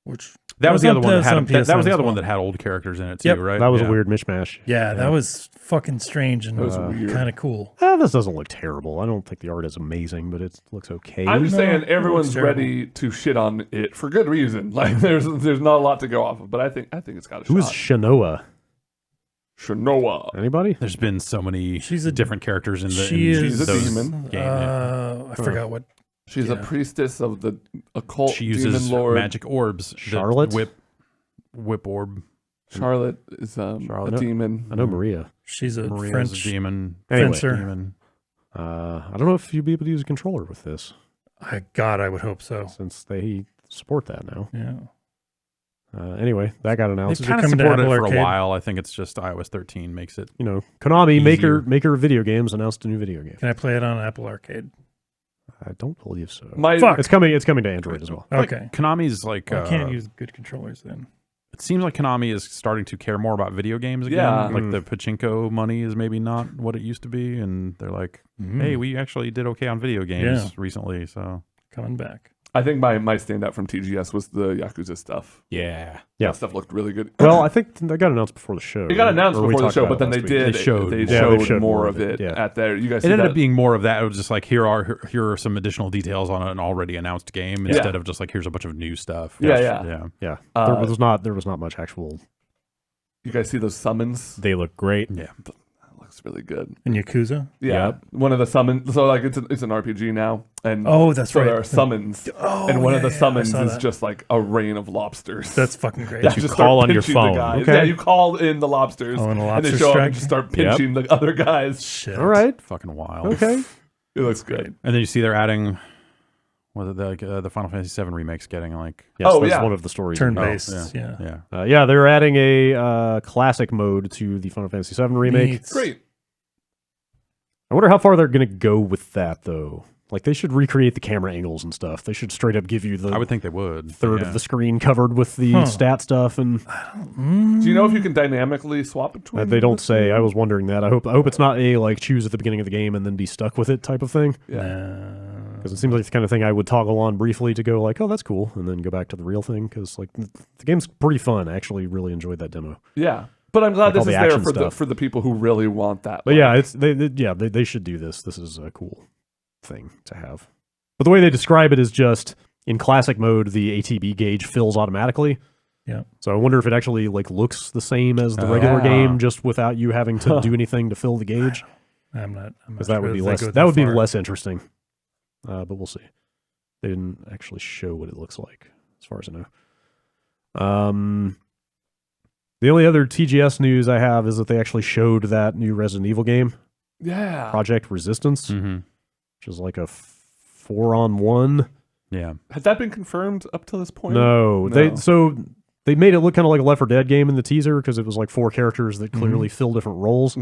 Which That was the other one that had on that was the PSN other as one well. that had old characters in it too, Yep. right? That was Yeah. a weird mishmash. Yeah, that was fucking strange and That was weird. kind of cool. This doesn't look terrible. I don't think the art is amazing, but it looks okay. I'm just No, saying it everyone's looks terrible. ready to shit on it for good reason. Like there's not a lot to go off of, but I think it's got a Who is shot. Shanoa? Shanoa. Anybody? There's been so many She's a- different characters in the she in is- She's a those demon. games. Yeah. I forgot what. She's a Yeah. priestess of the occult She uses demon lord. magic orbs. that Charlotte? whip orb. Charlotte is Charlotte. a demon. I know Maria. She's a Maria's French a demon. Anyway. fencer. Demon. I don't know if you'd be able to use a controller with this, God, I would hope so. since they support that now. Yeah. Anyway, that got announced. They've Kind of coming to supported it Apple for a Arcade? while. I think it's just iOS 13 makes it. Konami, Easier. maker of video games, announced a new video game. Can I play it on Apple Arcade? I don't believe so. Fuck. It's coming to Android as well. Okay. Konami's like. I can't use good controllers then. It seems like Konami is starting to care more about video games again. Yeah. Like the pachinko money is maybe not what it used to be, and they're like, "Hey, we actually did okay on video games Yeah. recently." So Coming back. I think my standout from TGS was the Yakuza stuff. Yeah. Yeah. That stuff looked really good. Well, I think that got announced before the show. It got announced Or we before the talked show, about but it then they last week. did. They showed They more. showed more of it yeah. at there. You guys it see ended that? up being more of that. It was just like here are some additional details on an already announced game instead of just like here's a bunch of new stuff. Yeah. Yeah, Uh, there was not much actual. You guys see those summons? They look great. Yeah. That looks really good. In Yakuza? Yeah, Yep. one of the summons. So like it's an RPG now, and Oh, that's so right. there are summons, Oh, and one of yeah, the yeah, I summons saw is that. just like a rain of lobsters. That's fucking great. That you just call start on your pinching the phone. guys. Okay. Yeah, you call in the lobsters, Oh, and a and lobster they show up strike? and just start pinching the other guys. Shit. All right, Fucking wild. okay. It looks great. And then you see they're adding, was it the Final Fantasy VII remake's getting like, Yes, Oh, that's yeah. one of the stories. Turn-based. Yeah. yeah. They're adding a classic mode to the Final Fantasy VII remake. Neat. Great. I wonder how far they're going to go with that, though. Like, they should recreate the camera angles and stuff. They should straight up give you the I would think they would. third Yeah. of the screen covered with the stat stuff, and Do you know if you can dynamically swap between? they don't the say. two? I was wondering that. I hope it's not a like choose at the beginning of the game and then be stuck with it type of thing. Yeah. Because it seems like the kind of thing I would toggle on briefly to go like, oh, that's cool, and then go back to the real thing. Because like the game's pretty fun. I actually really enjoyed that demo. Yeah. But I'm glad Like all this is the there action for stuff. the people who really want that. But yeah, they should do this. This is a cool thing to have. But the way they describe it is just in classic mode, the ATB gauge fills automatically. Yeah. So I wonder if it actually like looks the same as the regular Yeah. game, just without you having to do anything to fill the gauge. I'm not Because sure that would be if they less. go That would be far. less interesting. But we'll see. They didn't actually show what it looks like, as far as I know. The only other TGS news I have is that they actually showed that new Resident Evil game, Yeah. Project Resistance, Mm-hmm. which is like a 4-on-1. Yeah. Has that been confirmed up to this point? No, No. they they made it look kind of like a Left 4 Dead game in the teaser because it was like 4 characters that clearly fill different roles.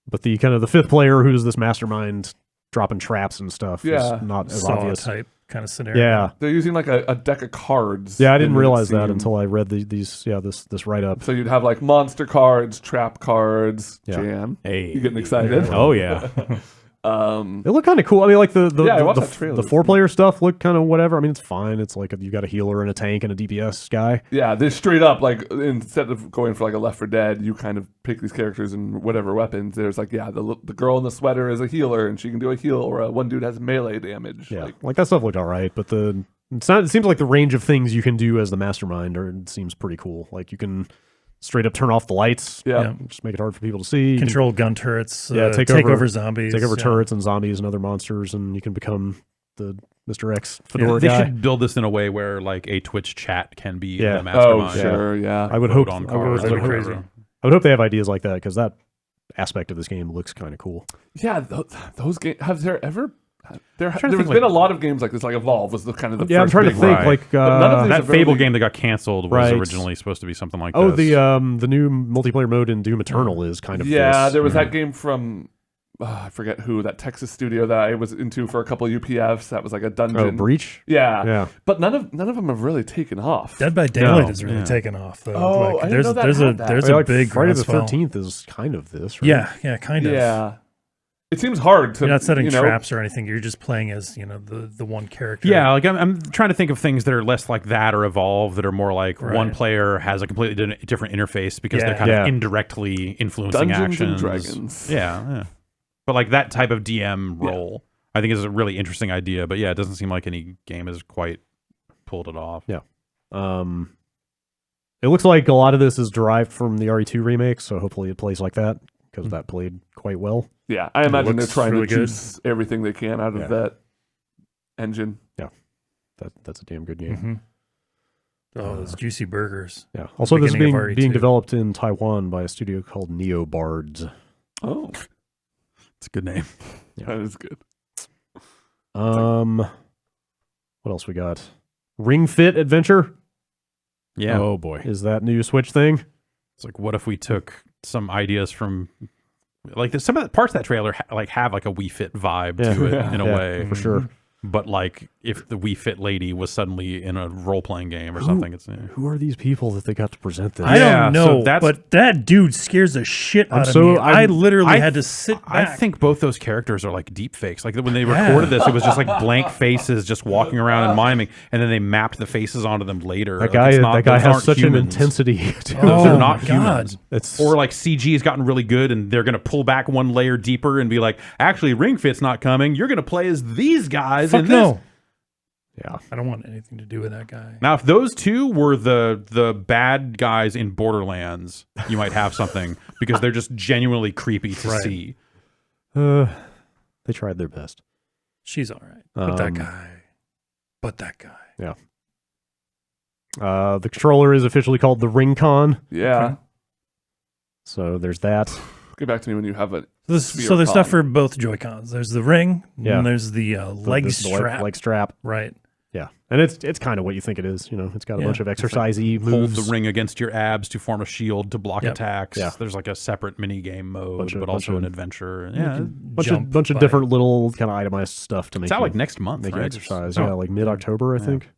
But the kind of the 5th player who's this mastermind dropping traps and stuff is not as Saw obvious. type kind of scenario. Yeah. They're using like a deck of cards. Yeah, I didn't in the realize that scene. until I read this write up. So you'd have like monster cards, trap cards, Yeah. jam. Hey. You getting excited? Oh yeah. Um, It looked kind of cool. I mean, like the Yeah, I watched that trailer. the 4-player stuff looked kind of whatever. I mean, it's fine. It's like you got a healer and a tank and a DPS guy. yeah, they straight up like instead of going for like a Left 4 Dead, you kind of pick these characters and whatever weapons. There's like the girl in the sweater is a healer and she can do a heal, or one dude has melee damage. Yeah, like that stuff looked all right, but it seems like the range of things you can do as the mastermind it seems pretty cool. Like you can straight up turn off the lights. Yeah. Just make it hard for people to see. Control gun turrets. take over over zombies. Take over yeah. turrets and zombies and other monsters, and you can become the Mr. X They fedora guy. should build this in a way where like a Twitch chat can be Yeah. the mastermind. Oh, sure, yeah. I would Vote hope. on I would, cards I or would whatever. hope- I would hope they have ideas like that because that aspect of this game looks kind of cool. Yeah, those games. Have there ever? There's trying to think, been like- a lot of games like this. Like Evolve was the kind of the Yeah, I'm first trying to big think one. like But none of these That have Fable really- game that got canceled was Right. originally supposed to be something like Oh, this. the new multiplayer mode in Doom Eternal is kind of Yeah, this. there was that game from I forget who, that Texas studio that I was into for a couple of UPFs. That was like a dungeon. Oh, Breach. Yeah, Yeah. but none of them have really taken off. Dead by Daylight No. is really Yeah. taken off though. Oh, I didn't there's know that there's had that. there's I mean, a like big Friday the groundswell. 13th is kind of this, right? Yeah, kind of. Yeah, it seems hard to. You're not setting you know, traps or anything. You're just playing as the one character. Yeah, like I'm trying to think of things that are less like that or Evolve that are more like Right. one player has a completely different interface because they're Yeah. kind of Yeah. indirectly influencing Dungeons and actions. Dragons. Yeah. But like that type of DM role, I think is a really interesting idea. But yeah, it doesn't seem like any game has quite pulled it off. Yeah. It looks like a lot of this is derived from the RE2 remake, so hopefully it plays like that because that played quite well. Yeah, I imagine they're looks trying really to good. juice everything they can out of Yeah. that engine. That's a damn good game. Mhm. Oh, those juicy burgers. Yeah. Also, this is beginning of being RE2. developed in Taiwan by a studio called Neobards. Oh, It's a good name. that is good. What else we got? Ring Fit Adventure Yeah. Oh boy. is that new Switch thing. It's like, what if we took some ideas from, like, some of the parts of that trailer have like a Wii Fit vibe to it in a Yeah, way, for sure. But like, if the Wii Fit lady was suddenly in a role playing game or something, it's Who are these people that they got to present this? I Yeah, don't so know, that's- but that dude scares the shit out of so- me. I literally I- had to sit back. I think both those characters are like deep fakes. Like when they recorded this, it was just like blank faces just walking around and miming, and then they mapped the faces onto them later. That Like, it's not- guy those has aren't such humans. an intensity. to Oh, Those are my not God. humans. It's Or like CG has gotten really good and they're going to pull back one layer deeper and be like, actually, Ring Fit's not coming. You're going to play as these guys. Fuck in this. no. yeah. I don't want anything to do with that guy. Now, if those two were the bad guys in Borderlands, you might have something because they're just genuinely creepy to Right. see. They tried their best. She's all right. But that Um, guy. But that guy. Yeah. The controller is officially called the Ring-Con, Yeah, Okay. so there's that. get back to me when you have it. So there's stuff for both Joy-Cons. There's the ring, Yeah. and there's the leg This is the strap. leg strap. Right. Yeah, and it's kind of what you think it is. You know, it's got a Yeah. bunch of exercise-y Hold moves. the ring against your abs to form a shield to block Yep. attacks. Yeah. There's like a separate mini game mode, Bunch of- but bunch also of- an adventure. Yeah, bunch of different little kind of itemized stuff to make it's out you, like next month, make you right? exercise. Oh. Yeah, like mid-October, I Yeah. think.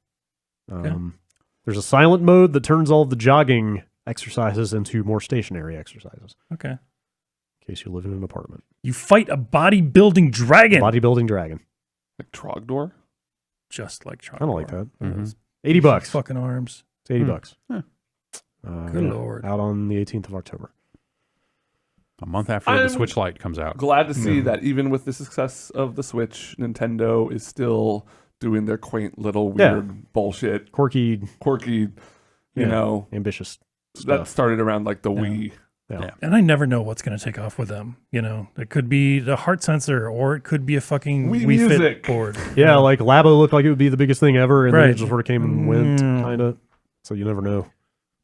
There's a silent mode that turns all of the jogging exercises into more stationary exercises. Okay. In case you live in an apartment. You fight a bodybuilding dragon. Bodybuilding dragon. Like Trogdor. Just like Trogdor. I don't like that. Mhm. $80. Fucking arms. It's $80. Yeah. Good lord. Out on the 18th of October. A month after I'm the Switch Lite comes out. Glad to see that even with the success of the Switch, Nintendo is still doing their quaint little Yeah. weird bullshit, Quirky, quirky, you Yeah. know, ambitious that stuff. started around like the Wii. And I never know what's going to take off with them. You know, it could be the heart sensor or it could be a fucking Wii Wii Fit Music. board. Yeah, like Labo looked like it would be the biggest thing ever, and then Right. it just sort of came and went, Mm. kind of. So you never know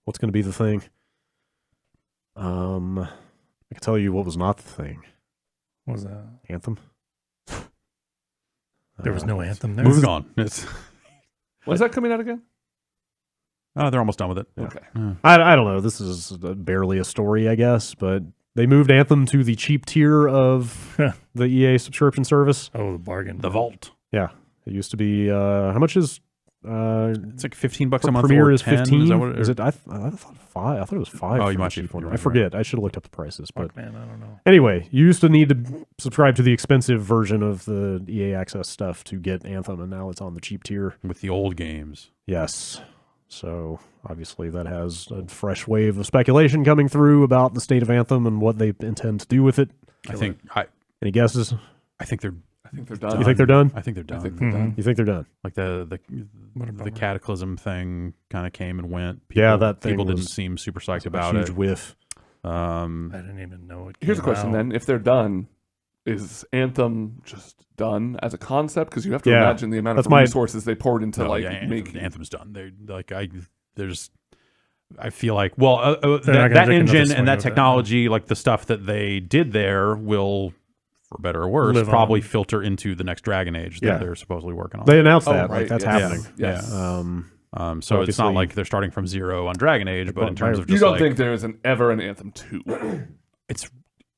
what's going to be the thing. I can tell you what was not the thing. What was that? Anthem. There was no Anthem there. Moving on. It's When's that coming out again? They're almost done with it. Okay. I don't know. This is barely a story, I guess, but they moved Anthem to the cheap tier of the EA subscription service. Oh, the bargain. The Vault. Yeah, it used to be how much is? It's like $15 a month. Premier or is 10. 15. Is that what it is? I thought 5. I thought it was 5. Oh, you for might the be- cheap one. you're I right, forget. I should have looked up the prices. But Fuck, man, I don't know. anyway, you used to need to subscribe to the expensive version of the EA Access stuff to get Anthem, and now it's on the cheap tier. With the old games. Yes. So obviously that has a fresh wave of speculation coming through about the state of Anthem and what they intend to do with it. Any guesses? I think they're I think they're done. You think they're done? I think they're done. I think they're done. You think they're done? Like the bummer. Cataclysm thing kind of came and went. Yeah, that thing people didn't was seem super psyched A about huge it. whiff. I didn't even know it. Here's a came question out. then: if they're done, is Anthem just done as a concept? Because you have to Yeah, imagine the amount of that's my- resources they poured into No, like yeah, making. Anthem's done. I feel like that, not gonna that take another engine swing and that with that, technology, like the stuff that they did there, will, for better or worse, Live probably on. filter into the next Dragon Age that Yeah. they're supposedly working on. They announced Oh, that. right, Like, that's yes. happening. Yes. So it's obviously- not like they're starting from zero on Dragon Age, but in terms of You just don't like, think there is ever an Anthem 2? it's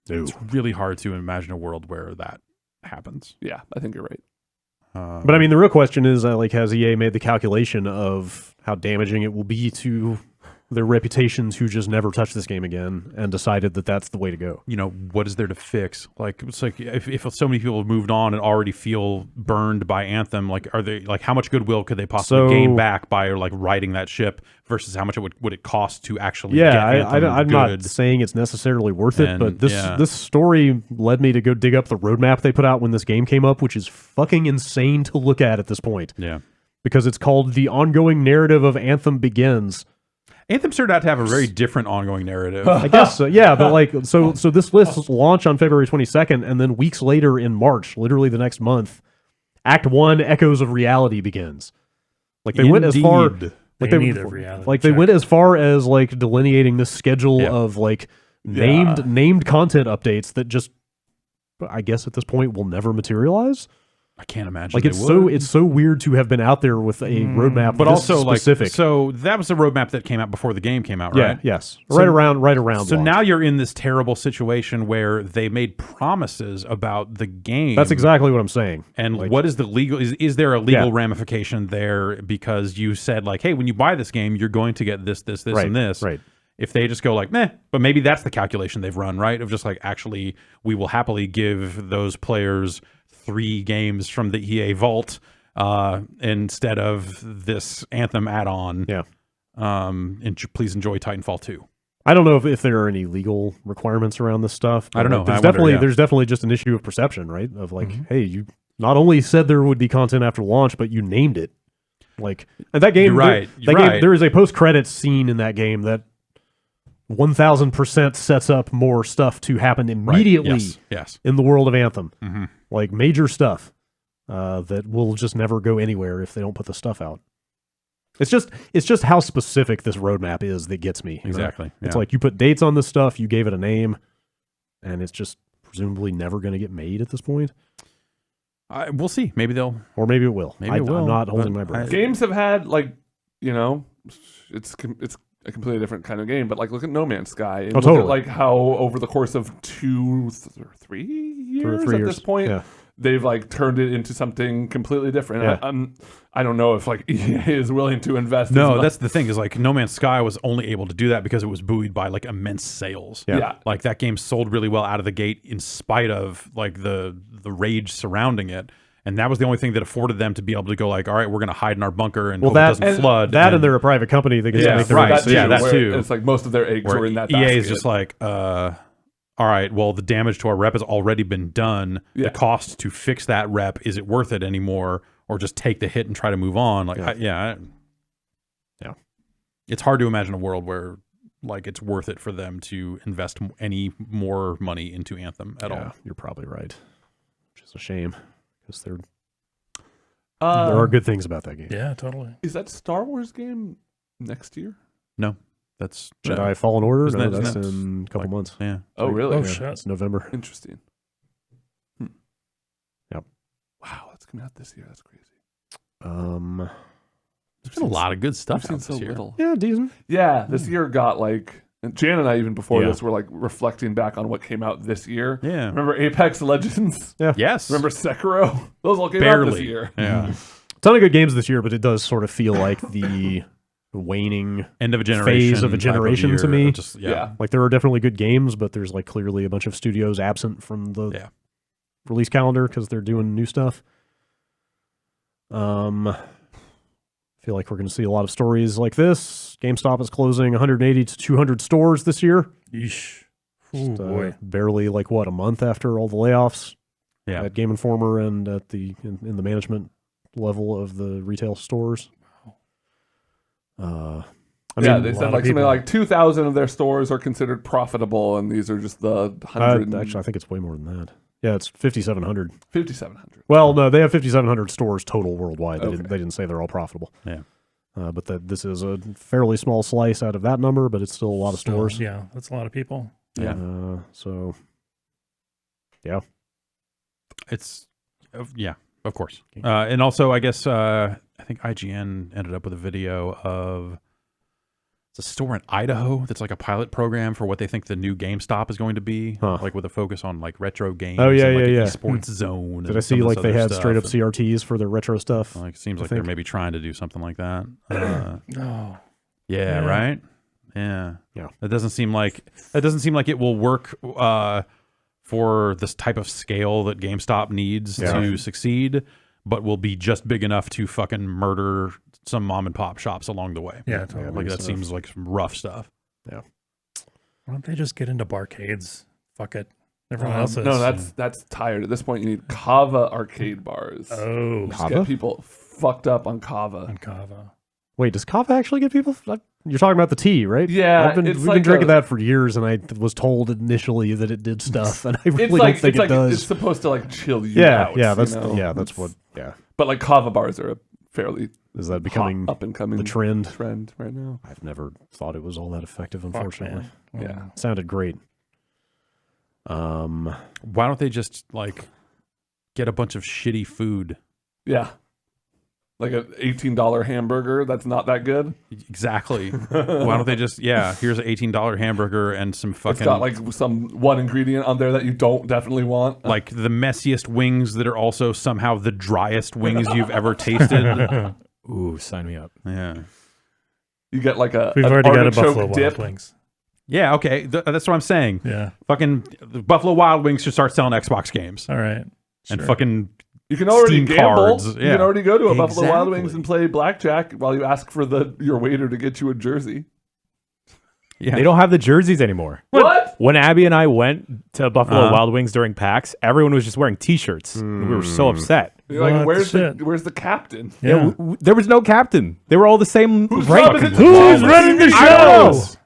No. really hard to imagine a world where that happens. Yeah, I think you're right. But I mean, the real question is, has EA made the calculation of how damaging it will be to their reputations who just never touch this game again and decided that that's the way to go? What is there to fix? Like, it's like if so many people have moved on and already feel burned by Anthem, like, are they like, how much goodwill could they possibly gain back by like riding that ship versus how much would it cost to actually get Anthem I'm good? not saying it's necessarily worth it, And, but this yeah. this story led me to go dig up the roadmap they put out when this game came up, which is fucking insane to look at this point, Yeah. because it's called The Ongoing Narrative of Anthem Begins. Anthem turned out to have a very different ongoing narrative. I guess so, yeah, but like so this list launched on February 22nd, and then weeks later in March, literally the next month, Act 1 Echoes of Reality begins. Like they went as far Indeed. like They need a reality like they check. went as far as like delineating this schedule Yeah. of like named content updates that just, I guess at this point, will never materialize. I can't imagine. Like they would. it's so weird to have been out there with a roadmap, but this also specific. like, so that was the roadmap that came out before the game came out, yeah, right? yes, So- right around. So launch. now you're in this terrible situation where they made promises about the game. That's exactly what I'm saying. And Like- what is the legal? Is there a legal Yeah. ramification there because you said like, hey, when you buy this game, you're going to get this, Right, and this. right. If they just go like, meh, but maybe that's the calculation they've run, right? Of just like, actually, we will happily give those players 3 games from the EA vault instead of this Anthem add-on. Yeah. And please enjoy Titanfall 2. I don't know if there are any legal requirements around this stuff. I don't but know. There's I wonder, definitely yeah. there's definitely just an issue of perception, right? Of like, hey, you not only said there would be content after launch, but you named it. Like, and that game, You're right. that You're game, right. there is a post-credits scene in that game that 1000% sets up more stuff to happen immediately Yes. in the world of Anthem. Mhm. Like major stuff that will just never go anywhere if they don't put the stuff out. It's just how specific this roadmap is that gets me. you know? Exactly. It's yeah. like you put dates on this stuff, you gave it a name, and it's just presumably never going to get made at this point. We'll see. Maybe they'll. Or maybe it will. Maybe it will, I'm not but holding my breath. Games have had like, it's a completely different kind of game. But like, look at No Man's Sky and look totally. at like how over the course of 2 or 3 years Three at years. this point, Yeah. they've like turned it into something completely different. Yeah. I don't know if like EA is willing to invest. as No, much. that's the thing is like No Man's Sky was only able to do that because it was buoyed by like immense sales. Yeah. Like that game sold really well out of the gate in spite of like the rage surrounding it. And that was the only thing that afforded them to be able to go like, all right, we're going to hide in our bunker and hope it doesn't flood. That and they're a private company that gets Yeah, to make their right. own That decisions. Yeah, that where too. It's like most of their eggs where were in that EA basket. is just like, all right, well, the damage to our rep has already been done. Yeah. The cost to fix that rep, is it worth it anymore? Or just take the hit and try to move on? Like, Yeah. yeah. It's hard to imagine a world where like it's worth it for them to invest any more money into Anthem at all. You're probably right. Which is a shame because there Uh, are good things about that game. Yeah, totally. Is that Star Wars game next year? No, that's Jedi Fallen Order? Isn't No, that- that's isn't that in a couple like- months. Yeah. Oh, really? Oh, Yeah, shit. it's November. Interesting. Yep. Wow, that's coming out this year. That's crazy. There's been a lot of good stuff I've seen out so this year. little. Yeah, decent. Yeah, this year got like. And Jan and I, even before Yeah. this, were like reflecting back on what came out this year. Yeah. Remember Apex Legends? Yes. Remember Sekiro? Those all came out this Barely. year. Yeah. Ton of good games this year, but it does sort of feel like the waning End of a generation. phase of a type generation to year. me. Just, Yeah. Like there are definitely good games, but there's like clearly a bunch of studios absent from the Yeah. release calendar because they're doing new stuff. Feel like we're going to see a lot of stories like this. GameStop is closing 180 to 200 stores this year. Yeesh. Just, Boy. barely like what, a month after all the layoffs Yeah. at Game Informer and at the in the management level of the retail stores. I Yeah, mean, they a said lot of like something people. like 2,000 of their stores are considered profitable, and these are just the 100. actually, I think it's way more than that. Yeah, it's 5,700. 5,700. Well, no, they have 5,700 stores total worldwide. Okay. They didn't say they're all profitable. Yeah. But this is a fairly small slice out of that number, but it's still a lot of stores. Yeah, that's a lot of people. Yeah. So, yeah. It's yeah, of course. And also, I guess I think IGN ended up with a video of it's a store in Idaho that's like a pilot program for what they think the new GameStop is going to be, Huh. like with a focus on like retro games. Oh, yeah, and, like, yeah, an yeah. esports zone. Did and I some see of like this they other had stuff. straight up And, CRTs for their retro stuff? like, it seems I like they're think. maybe trying to do something like that. Oh. Yeah, Yeah. right. Yeah, Yeah. It doesn't seem like it will work for this type of scale that GameStop needs to succeed, but will be just big enough to fucking murder some mom and pop shops along the way. Yeah, totally. Like that seems like some rough stuff. Why don't they just get into barcades? Fuck it. Everyone else is. No, that's tired. At this point, you need Kava arcade bars. Oh, Just Kava? get people fucked up on Kava. on Kava. Wait, does Kava actually get people? You're talking about the tea, right? Yeah, we've it's been like drinking a- that for years, and I was told initially that it did stuff, and I really It's don't like think it's it does. it's supposed to like chill you Yeah, out. yeah, you that's know? that's It's- what. Yeah, But like Kava bars are a fairly is that becoming up and coming the trend? trend right now. I've never thought it was all that effective, Fuck, unfortunately. man. Yeah. It sounded great. Why don't they just like get a bunch of shitty food? Yeah. Like an $18 hamburger that's not that good. Exactly. Why don't they just here's an $18 hamburger and some It's fucking got like some one ingredient on there that you don't definitely want. like the messiest wings that are also somehow the driest wings you've ever tasted. Ooh, sign me up. Yeah. You get like We've an already got a artichoke Buffalo dip. Wild Wings. Yeah, okay. That's what I'm saying. Yeah. Fucking the Buffalo Wild Wings should start selling Xbox games. All right. And Sure. fucking You can already Steam gamble. cards, You yeah. can already go to a Buffalo Wild Wings Exactly. and play blackjack while you ask for your waiter to get you a jersey. yeah. They don't have the jerseys anymore. What? When Abby and I went to Buffalo Uh-huh. Wild Wings during PAX, everyone was just wearing T-shirts. And we were so upset. You're like, What the where's shit? the captain? Yeah. There was no captain. They were all the same rank. Who's running the show?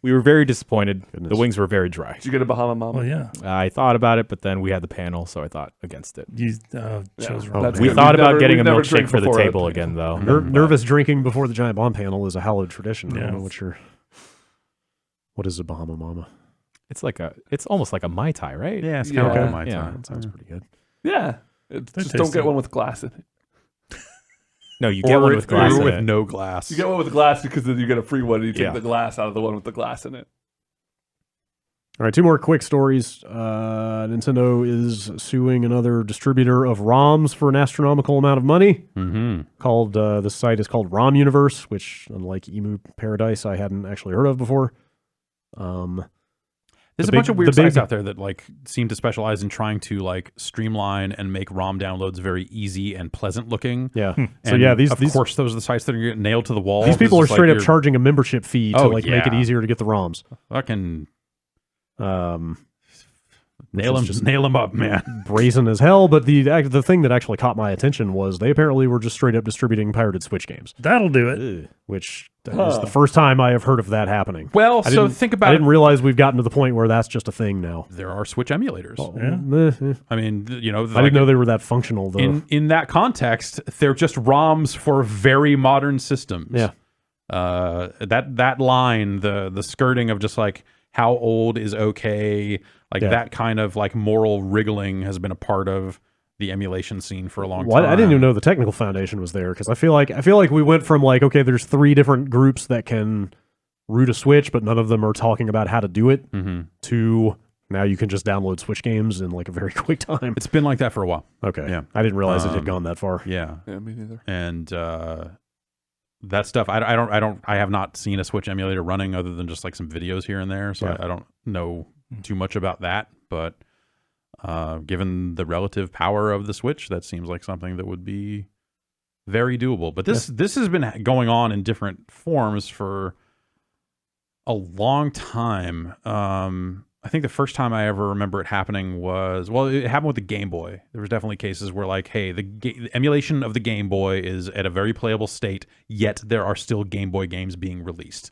We were very disappointed. Goodness. The wings were very dry. Did you get a Bahama Mama? Well, yeah. I thought about it, but then we had the panel, so I thought against it. You chose wrong. That's We good. thought We've about never- getting a we've never milkshake drank for the before table at- again, though. Nervous drinking before the Giant Bomb panel is a hallowed tradition. I Yeah. don't know what is a Bahama Mama? It's almost like a Mai Tai, right? Yeah, it's kind of Yeah. like my Yeah. time. That sounds pretty good. Yeah. They're Just don't tasty. get one with glass in it. No, you get one with glass or in with it. no glass. You get one with glass because then you get a free one and you take Yeah. the glass out of the one with the glass in it. All right, two more quick stories. Nintendo is suing another distributor of ROMs for an astronomical amount of money. Mm-hmm. Called this site is called ROM Universe, which, unlike Emu Paradise, I hadn't actually heard of before. There's The a bunch big- of weird the big- sites out there that like seem to specialize in trying to like streamline and make ROM downloads very easy and pleasant looking. Yeah. So And yeah, of these course those are the sites that are gonna get nailed to the wall. these people are It's just straight like up you're charging a membership fee to Oh, make it yeah. easier to get the ROMs. fucking This is just nail them up, man. brazen as hell. But the thing that actually caught my attention was they apparently were just straight up distributing pirated Switch games, That'll do it. which is the first time I have heard of that happening. Well, I so didn't- think I about didn't it. realize we've gotten to the point where that's just a thing now. There are Switch emulators. Yeah. I mean, you know, I didn't know they were that functional though. in that context, they're just ROMs for very modern systems. Yeah. That line, the skirting of just like how old is okay, like Yeah. that kind of like moral wriggling has been a part of the emulation scene for a long What? time. I didn't even know the technical foundation was there because I feel like we went from like, okay, there's 3 different groups that can root a Switch, but none of them are talking about how to do it. To now you can just download Switch games in like a very quick time. It's been like that for a while. Okay, Yeah. I didn't realize it had gone that far. Yeah, Yeah, me neither. and that stuff. I have not seen a Switch emulator running other than just like some videos here and there. So Yeah. I don't know too much about that, but. Given the relative power of the Switch, that seems like something that would be very doable. But this has been going on in different forms for a long time. I think the first time I ever remember it happening was, well, it happened with the Game Boy. There was definitely cases where like, hey, the emulation of the Game Boy is at a very playable state, yet there are still Game Boy games being released.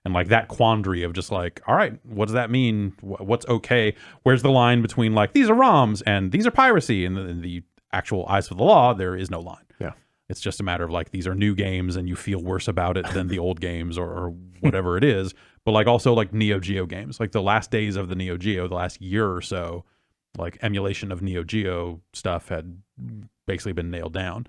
And like that quandary of just like, all right, what does that mean? What's okay? Where's the line between like, these are ROMs and these are piracy? And in the actual eyes of the law, there is no line. Yeah. It's just a matter of like, these are new games and you feel worse about it than the old games or whatever it is. But like also like Neo Geo games, like the last days of the Neo Geo, the last year or so, like emulation of Neo Geo stuff had basically been nailed down.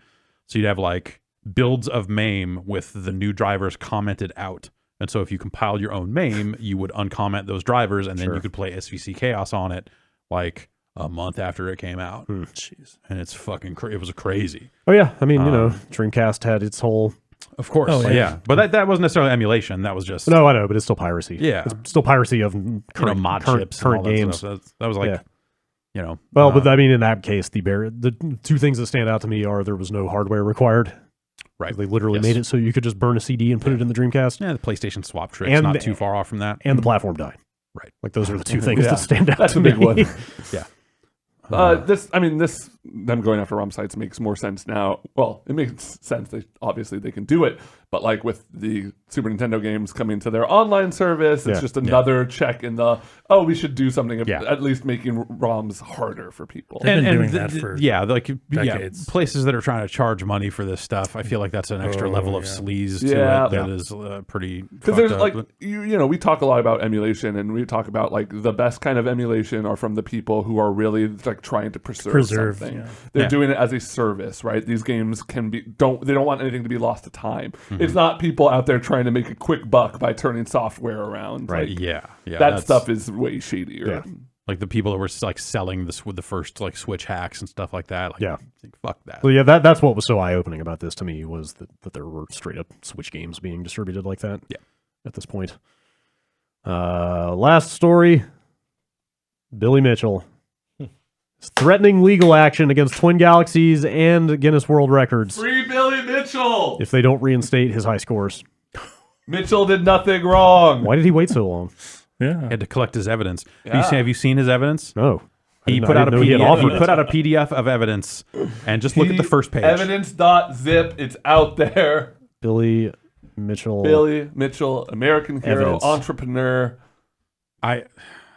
So you'd have like builds of MAME with the new drivers commented out. And so if you compiled your own MAME, you would uncomment those drivers, and then you could play SVC Chaos on it like a month after it came out. Jeez. And it's fucking it was crazy. Oh yeah, I mean, Dreamcast had its whole. Of course, yeah. But that wasn't necessarily emulation. That was just No, I know, but it's still piracy. Yeah. It's still piracy of current mod current, chips, and all current that games. stuff. That was like, Well, but I mean, in that case, the 2 things that stand out to me are there was no hardware required. right. They literally made it so you could just burn a CD and put it in the Dreamcast, Yeah, the PlayStation swap trick's And not the- too far off from that. and the platform died. Right. Like those are the 2 things Yeah. that stand out That's to a big me. one. Yeah. This them going after ROM sites makes more sense now. Well, it makes sense. Obviously they can do it, but like with the Super Nintendo games coming to their online service, it's Yeah. just another check in the we should do something Yeah. at least making ROMs harder for people. They've been doing that for decades. Places that are trying to charge money for this stuff. I feel like that's an extra level of sleaze to Yeah. it that is pretty. Because there's fucked up. like you know we talk a lot about emulation, and we talk about like the best kind of emulation are from the people who are really like trying to preserve something. Yeah. They're Yeah. doing it as a service, right? These games can be they don't want anything to be lost to time. Mm-hmm. It's not people out there trying to make a quick buck by turning software around. Right. Like, yeah, that that's- stuff is way shadier. Yeah. like the people that were like selling this with the first like Switch hacks and stuff like that. Like, Yeah. think, fuck that. Well, yeah, that's what was so eye-opening about this to me was that there were straight-up Switch games being distributed like that. Yeah. At this point. Last story. Billy Mitchell is threatening legal action against Twin Galaxies and Guinness World Records Free Billy Mitchell. if they don't reinstate his high scores. Mitchell did nothing wrong. Why did he wait so long? Yeah. He had to collect his evidence. Yeah. Have you seen his evidence? No. He put out a PDF. He put out a PDF of evidence, and just look at the first page. Evidence.zip. It's out there. Billy Mitchell. Billy Mitchell, American hero, Evidence. entrepreneur. I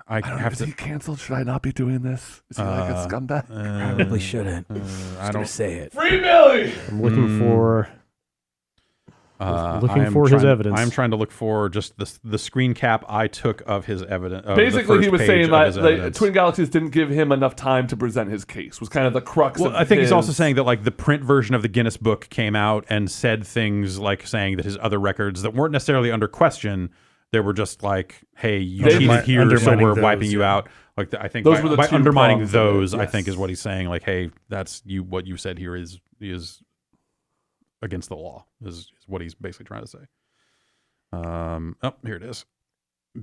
have Is to. he canceled? Should I not be doing this? Is he like a scumbag? Probably shouldn't. I don't say it. Free Billy! I'm looking for looking I am for his trying- evidence. I'm trying to look for just the screen cap I took of his evidence. Basically, he was saying that Twin Galaxies didn't give him enough time to present his case. Was kind of the crux. Well, of I think he's also his- saying that like the print version of the Guinness book came out and said things like saying that his other records that weren't necessarily under question, they were just like, hey, you They- cheated here, so undermining we're those, wiping you yeah. out. Like I think Those were the by two undermining prongs of it, those, I yes. think is what he's saying. Like, hey, that's you. What you said here is against the law. Is what he's basically trying to say. Oh, here it is.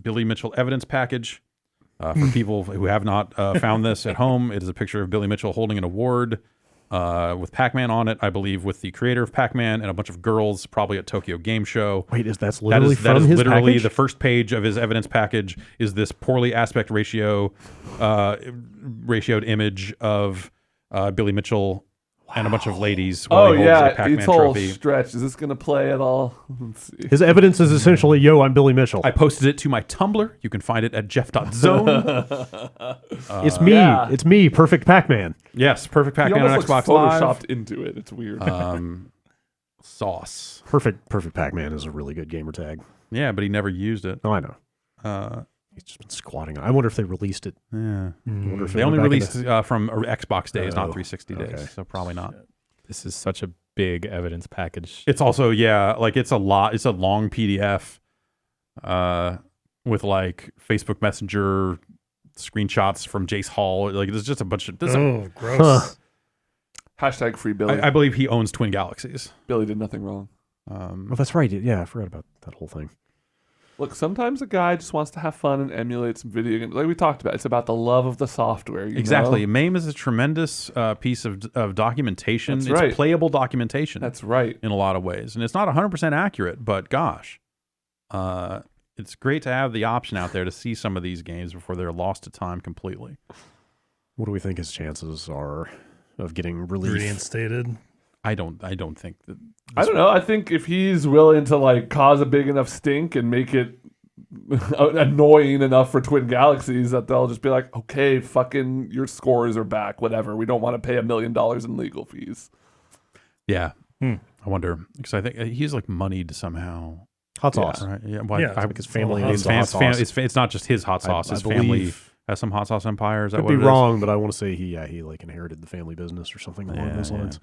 Billy Mitchell evidence package. For people who have not found this at home, it is a picture of Billy Mitchell holding an award with Pac-Man on it, I believe, with the creator of Pac-Man and a bunch of girls, probably at Tokyo Game Show. Wait, that's That literally is from his literally package? the first page of his evidence package is this poorly aspect ratioed image of Billy Mitchell and a bunch of ladies while Oh he holds a yeah, Pac-Man its whole trophy. stretch. Is this going to play at all? Let's see. His evidence is essentially, yo, I'm Billy Mitchell. I posted it to my Tumblr. You can find it at jeff.zone. It's me. yeah. It's me, Perfect Pac-Man. Yes, perfect He Pac-Man on almost looks Xbox Live. photoshopped into it. It's weird. Sauce. Perfect Pac-Man is a really good gamer tag. Yeah, but he never used it. Oh, I know. He's just been squatting. I wonder if they released it. Yeah. I wonder if They it only went back released from Xbox days, not Oh, 360 okay. days, so probably not. This is such a big evidence package. It's also like it's a lot. It's a long PDF, with like Facebook Messenger screenshots from Jace Hall. Like there's just a bunch of. Gross. Hashtag free Billy. I believe he owns Twin Galaxies. Billy did nothing wrong. Oh, that's right. Yeah, I forgot about that whole thing. Look, sometimes a guy just wants to have fun and emulate some video games. Like we talked about, it's about the love of the software. You Exactly. know? MAME is a tremendous piece of documentation. That's it's right. playable documentation. That's right. In a lot of ways, and it's not 100% accurate, but gosh, it's great to have the option out there to see some of these games before they're lost to time completely. What do we think his chances are of getting relief? Reinstated. I don't think that. I don't know. I think if he's willing to like cause a big enough stink and make it annoying enough for Twin Galaxies that they'll just be like, okay, fucking your scores are back, whatever. We don't want to pay $1 million in legal fees. Yeah, I wonder because I think he's like moneyed somehow. Hot sauce. Right? Yeah, Yeah, I think his family hot needs sauce. the hot sauce. it's not just his hot sauce. I His family believe- has some hot sauce empire. Is that Could what be it is? wrong, but I want to say he like inherited the family business or something along those lines.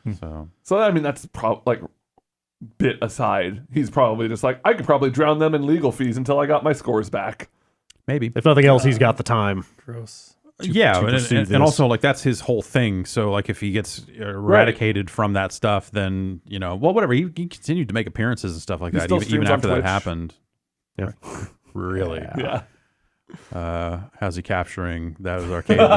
So I mean, that's like bit aside. He's probably just like, I could probably drown them in legal fees until I got my scores back. Maybe. If nothing else, he's got the time. Gross. Yeah, to pursue and this. also like that's his whole thing. So like if he gets eradicated from that stuff, then well, whatever. He continued to make appearances and stuff like He that, still even streams on after that Twitch. happened. Yeah. Really? Yeah. How's he capturing those arcade games?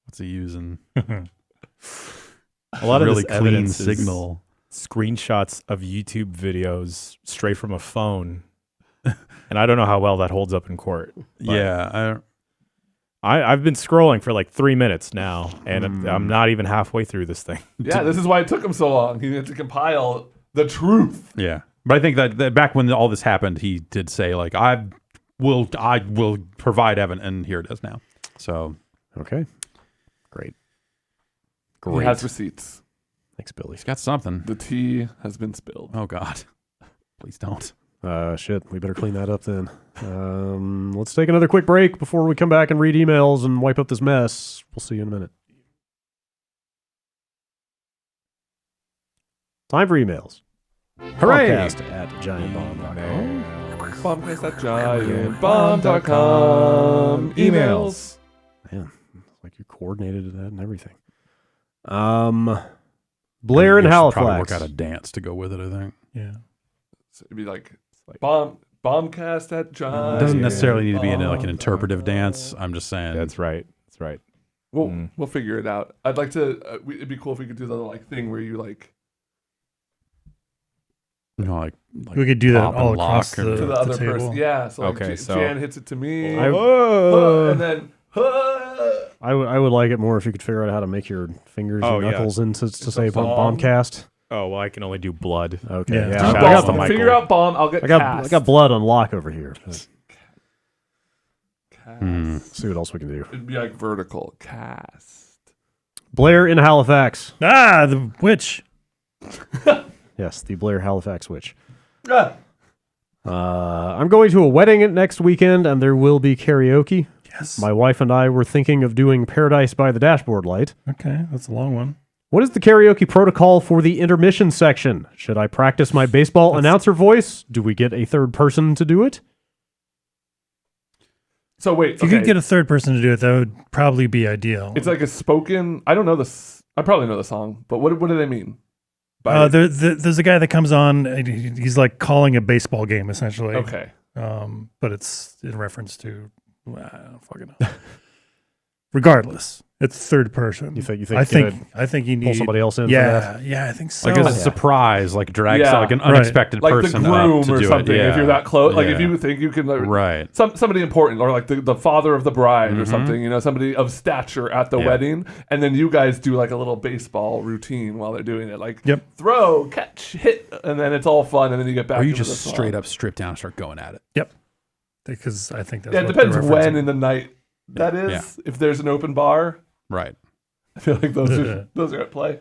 What's he using? A lot of really this clean evidence is signal. screenshots of YouTube videos straight from a phone, and I don't know how well that holds up in court. But Yeah, I've been scrolling for like 3 minutes now, and I'm not even halfway through this thing. Yeah, this is why it took him so long. He had to compile the truth. yeah. But I think that back when all this happened, he did say like, I will provide evidence, and here it is now. So Okay. Great. He has receipts. Thanks, Billy. he's got something. The tea has been spilled. Oh God, please don't. Shit, we better clean that up then. Let's take another quick break before we come back and read emails and wipe up this mess. We'll see you in a minute. Time for emails. Hooray! Podcast at giantbomb.com. Bombcast at giantbomb.com. Emails. Man, it's like you coordinated that and everything. Blair in You should Halifax. Probably work out a dance to go with it. I think Yeah. So it'd be like bombcast at giant. it doesn't necessarily need to be in like an interpretive dance. I'm just saying. That's right. That's right. We'll figure it out. I'd like to. It'd be cool if we could do the like thing where you like like We could do that pop all and lock across and- the, to the the other table. person. Yeah. So like Okay, so- Jan hits it to me, I and then. I would like it more if you could figure out how to make your fingers Oh, and yeah. knuckles into to say bomb. bombcast. Oh well, I can only do blood. Okay, Yeah. yeah. Do I Shout got, out to Michael. Figure out bomb. I'll get I got cast. blood on lock over here. Let's Cast. see what else we can do. It'd be like vertical cast. Blair in Halifax. Ah, the witch. Yes, the Blair Halifax witch. I'm going to a wedding next weekend, and there will be karaoke. Yes. My wife and I were thinking of doing Paradise by the Dashboard Light. Okay, that's a long one. What is the karaoke protocol for the intermission section? Should I practice my baseball announcer voice? Do we get a third person to do it? So wait, If you could get a third person to do it, that would probably be ideal. it's like a spoken. I don't know this. I probably know the song, but what do they mean? By there's a guy that comes on. And he's like calling a baseball game essentially. okay. But it's in reference to I don't fucking know. Regardless, it's third person. You think I think you need pull somebody else in for Yeah, that? yeah, I think so. like as a surprise, like drag Yeah. like an Right. unexpected Like the person groom up to or do something. it. Yeah. If you're that close, like if Yeah. you think you can, like, right. somebody important, or like the father of the bride or something, somebody of stature at the Yeah. wedding, and then you guys do like a little baseball routine while they're doing it, like Yep. throw, catch, hit, and then it's all fun, and then you get back. Or you into just the song. straight up strip down and start going at it. Yep. Because I think that's Yeah, it what depends they're when referencing. in the night that is. Yeah. If there's an open bar, Right. I feel like those are at play.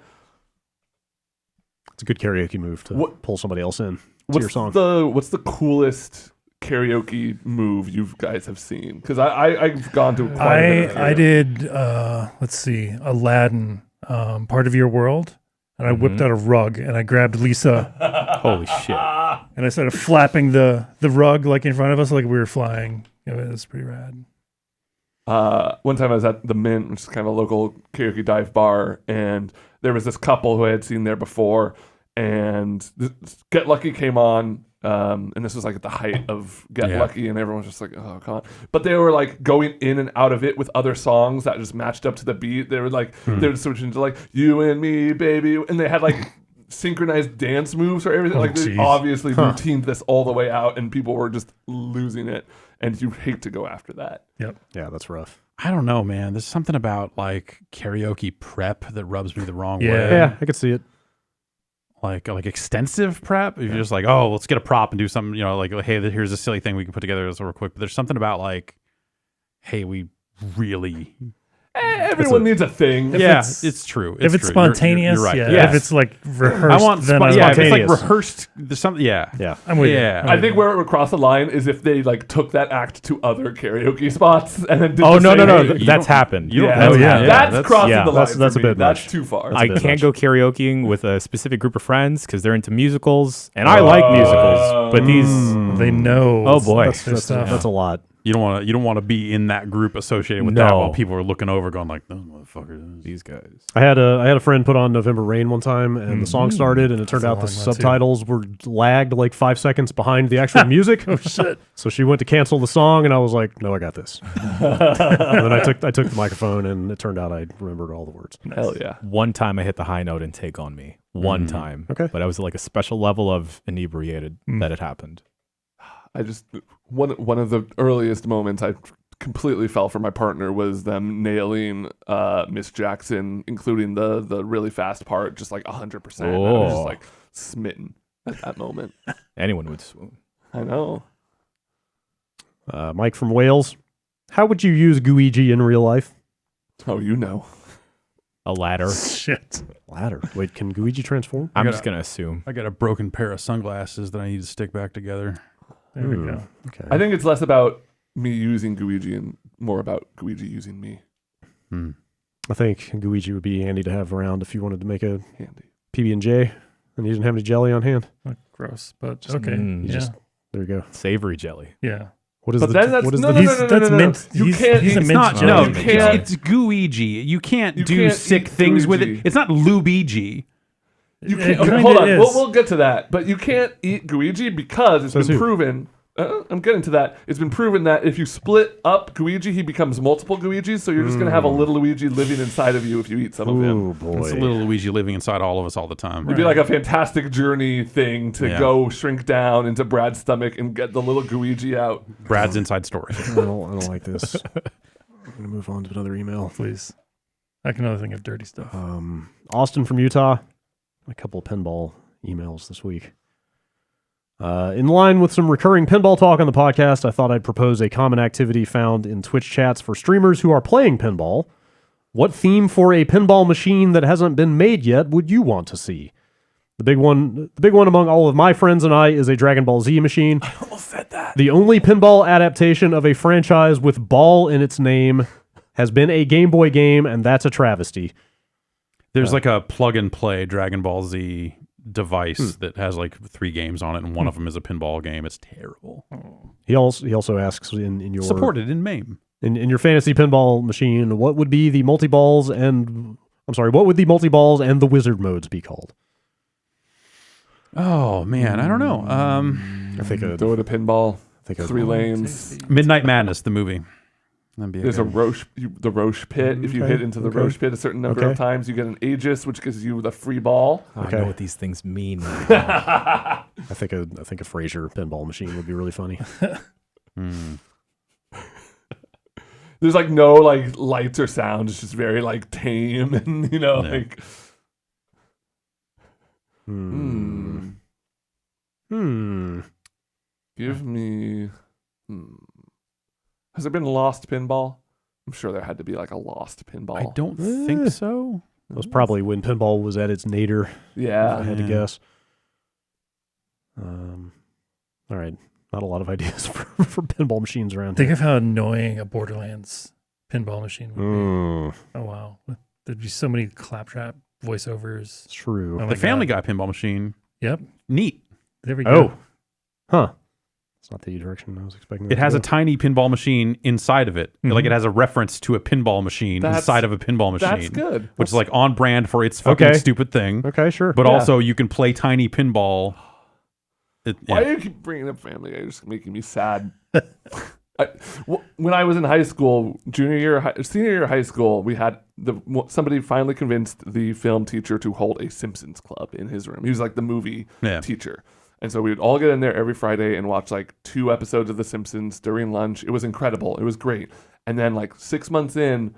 It's a good karaoke move to What- pull somebody else in to your song. What's the coolest karaoke move you guys have seen? Because I've gone to quite a bit. I did. Let's see, Aladdin, Part of Your World, and I whipped out a rug and I grabbed Lisa Holy shit. and I started flapping the rug like in front of us like we were flying. It was pretty rad. One time I was at the Mint, which is kind of a local karaoke dive bar, and there was this couple who I had seen there before, and Get Lucky came on, and this was like at the height of Get Lucky, and everyone was just like, oh, come on. But they were like going in and out of it with other songs that just matched up to the beat. They were like, they were switching to like, You and Me, Baby, and they had like synchronized dance moves or everything. Like they obviously routined this all the way out, and people were just losing it. And you hate to go after that. Yep. Yeah, that's rough. I don't know, man. There's something about like karaoke prep that rubs me the wrong way. Yeah, I could see it. Like extensive prep. If you're just like, oh, let's get a prop and do something, like, hey, here's a silly thing we can put together real quick. But there's something about like, hey, we really. Everyone needs a thing. It's true. If it's spontaneous, you're right. Yeah. If it's like rehearsed, I want then if it's like spontaneous. rehearsed, there's something. Yeah. I'm with you. I think where it would cross the line is if they like took that act to other karaoke spots and then did Oh, the no, same no, no. thing. That's happened. You don't Yeah, know that's that. crossing the line. That's for a me. bit That's much. too far. I can't go karaokeing with a specific group of friends because they're into musicals, and I like musicals, but these. They know. Oh, boy. That's their stuff. That's a lot. You don't want to be in that group associated with that No. while people are looking over, going like, "Oh, motherfucker, These guys. I had a friend put on November Rain one time, and the song started, and it turned out the That's a long one, too. subtitles were lagged like 5 seconds behind the actual music. Oh shit! So she went to cancel the song, and I was like, "No, I got this." And then I took the microphone, and it turned out I remembered all the words. Hell yeah. One time I hit the high note and Take On Me. One time. Okay. But I was like a special level of inebriated that it happened. I just one of the earliest moments I completely fell for my partner was them nailing Miss Jackson, including the really fast part, just like 100%. I was just Oh. like smitten at that moment. Anyone would swoon. I know. Mike from Wales, how would you use Guiji in real life? Oh, you know. A ladder. Shit. Ladder. Wait, can Guiji transform? I'm gotta- just going to assume. I got a broken pair of sunglasses that I need to stick back together." There we go. Okay. I think it's less about me using Guiji and more about Guiji using me. I think Guiji would be handy to have around if you wanted to make a Handy. PB&J and you didn't have any jelly on hand. Gross, but okay. mm, Yeah. There you go. Savory jelly. Yeah. What is But the then that's what is no, the no, no, no, that's no, no. mint. You He's- can't. he's a it's mint not. jelly. No, You you can't- can't. It's gooigi. You can't You do can't sick eat things with gooigi. it. It's not lubigi. You It can't. Okay, kinda hold on. is. We'll get to that. But you can't eat Guiji because it's Says been who? proven. I'm getting to that. It's been proven that if you split up Guiji, he becomes multiple Guijis. So you're just going to have a little Luigi living inside of you if you eat some of him. Oh boy. It's a little Luigi living inside all of us all the time. It'd be like a fantastic journey thing to Yeah. go shrink down into Brad's stomach and get the little Guiji out. Brad's inside story. I don't like this. I'm gonna move on to another email. Please. I can only think of dirty stuff. Austin from Utah. A couple of pinball emails this week. In line with some recurring pinball talk on the podcast, I thought I'd propose a common activity found in Twitch chats for streamers who are playing pinball. What theme for a pinball machine that hasn't been made yet would you want to see? The big one among all of my friends and I is a Dragon Ball Z machine. I almost said that. The only pinball adaptation of a franchise with ball in its name has been a Game Boy game, and that's a travesty. There's like a plug and play Dragon Ball Z device that has like 3 games on it, and one of them is a pinball game. It's terrible. He also asks in your Supported in MAME. in your fantasy pinball machine, what would be the multi-balls and what would the multi-balls and the wizard modes be called? Oh man, I don't know. I think Throw it a pinball. I think 3 lanes. Midnight Madness, the movie. That'd be There's a good Roche, the Roche pit. If you Okay, hit into the okay. Roche pit a certain number of times, you get an Aegis, which gives you the free ball. I Okay. know what these things mean. I think a Frasier pinball machine would be really funny. There's like no like lights or sound. It's just very like tame and like. Give me. Has there been Lost Pinball? I'm sure there had to be like a Lost Pinball. I don't think so. That was probably when pinball was at its nadir. If I Yeah. had to Yeah. guess. All right. Not a lot of ideas for pinball machines around Think here. of how annoying a Borderlands pinball machine would be. Oh, wow. There'd be so many claptrap voiceovers. True. Oh my The Family God. Guy pinball machine. Yep. Neat. There we go. Oh. Huh. It's not the direction I was expecting. It has a tiny pinball machine inside of it. Like it has a reference to a pinball machine inside of a pinball machine. That's good. Which is like on brand for its fucking stupid thing. Okay, sure. But also you can play tiny pinball. Why do you keep bringing up Family Guy? You're just making me sad. When I was in high school, senior year of high school, we had somebody finally convinced the film teacher to hold a Simpsons club in his room. He was like the movie teacher. And so we would all get in there every Friday and watch like 2 episodes of The Simpsons during lunch. It was incredible. It was great. And then like 6 months in,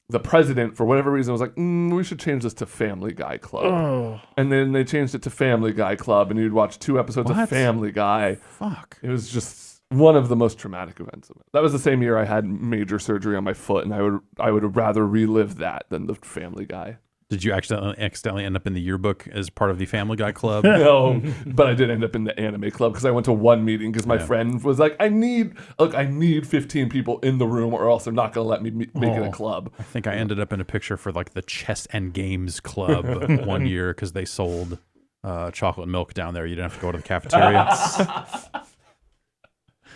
the president, for whatever reason, was like, we should change this to Family Guy Club. Oh. And then they changed it to Family Guy Club, and you'd watch 2 episodes of Family Guy. Fuck. It was just one of the most traumatic events of it. That was the same year I had major surgery on my foot, and I would rather relive that than the Family Guy. Did you accidentally end up in the yearbook as part of the Family Guy Club? No, but I did end up in the anime club because I went to one meeting because my friend was like, I need 15 people in the room or else they're not going to let me make it a club. I think I ended up in a picture for like the Chess and Games Club one year because they sold chocolate milk down there. You didn't have to go to the cafeteria.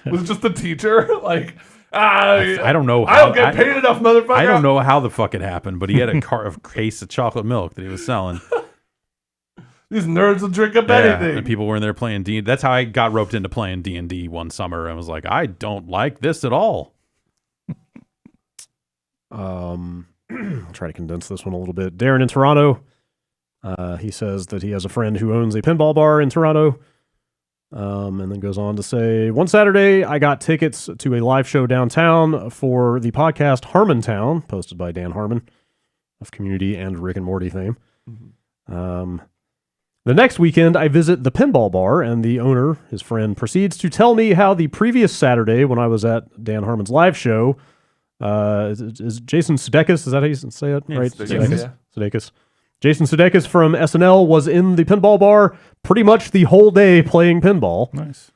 Was it just the teacher? Like, I don't know. I don't get paid enough, motherfucker. I don't know how the fuck it happened, but he had a case of chocolate milk that he was selling. These nerds will drink up anything. And people were in there playing D&D. That's how I got roped into playing D&D one summer. I was like, I don't like this at all. I'll try to condense this one a little bit. Darren in Toronto, he says that he has a friend who owns a pinball bar in Toronto, and then goes on to say, one Saturday I got tickets to a live show downtown for the podcast Harmontown, posted by Dan Harmon of Community and Rick and Morty fame. The next weekend I visit the pinball bar, and the owner, his friend, proceeds to tell me how the previous Saturday when I was at Dan Harmon's live show, is Jason Sudeikis, is that how you say it? Right? Sudeikis. Jason Sudeikis from SNL was in the pinball bar pretty much the whole day playing pinball. Nice.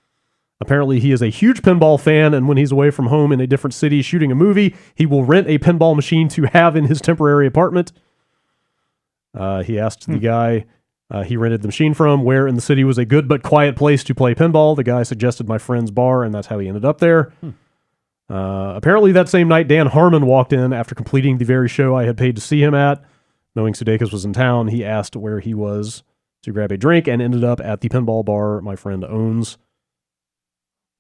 Apparently he is a huge pinball fan, and when he's away from home in a different city shooting a movie, he will rent a pinball machine to have in his temporary apartment. He asked the guy he rented the machine from where in the city was a good but quiet place to play pinball. The guy suggested my friend's bar, and that's how he ended up there. Apparently that same night, Dan Harmon walked in after completing the very show I had paid to see him at. Knowing Sudeikis was in town, he asked where he was to grab a drink and ended up at the pinball bar my friend owns.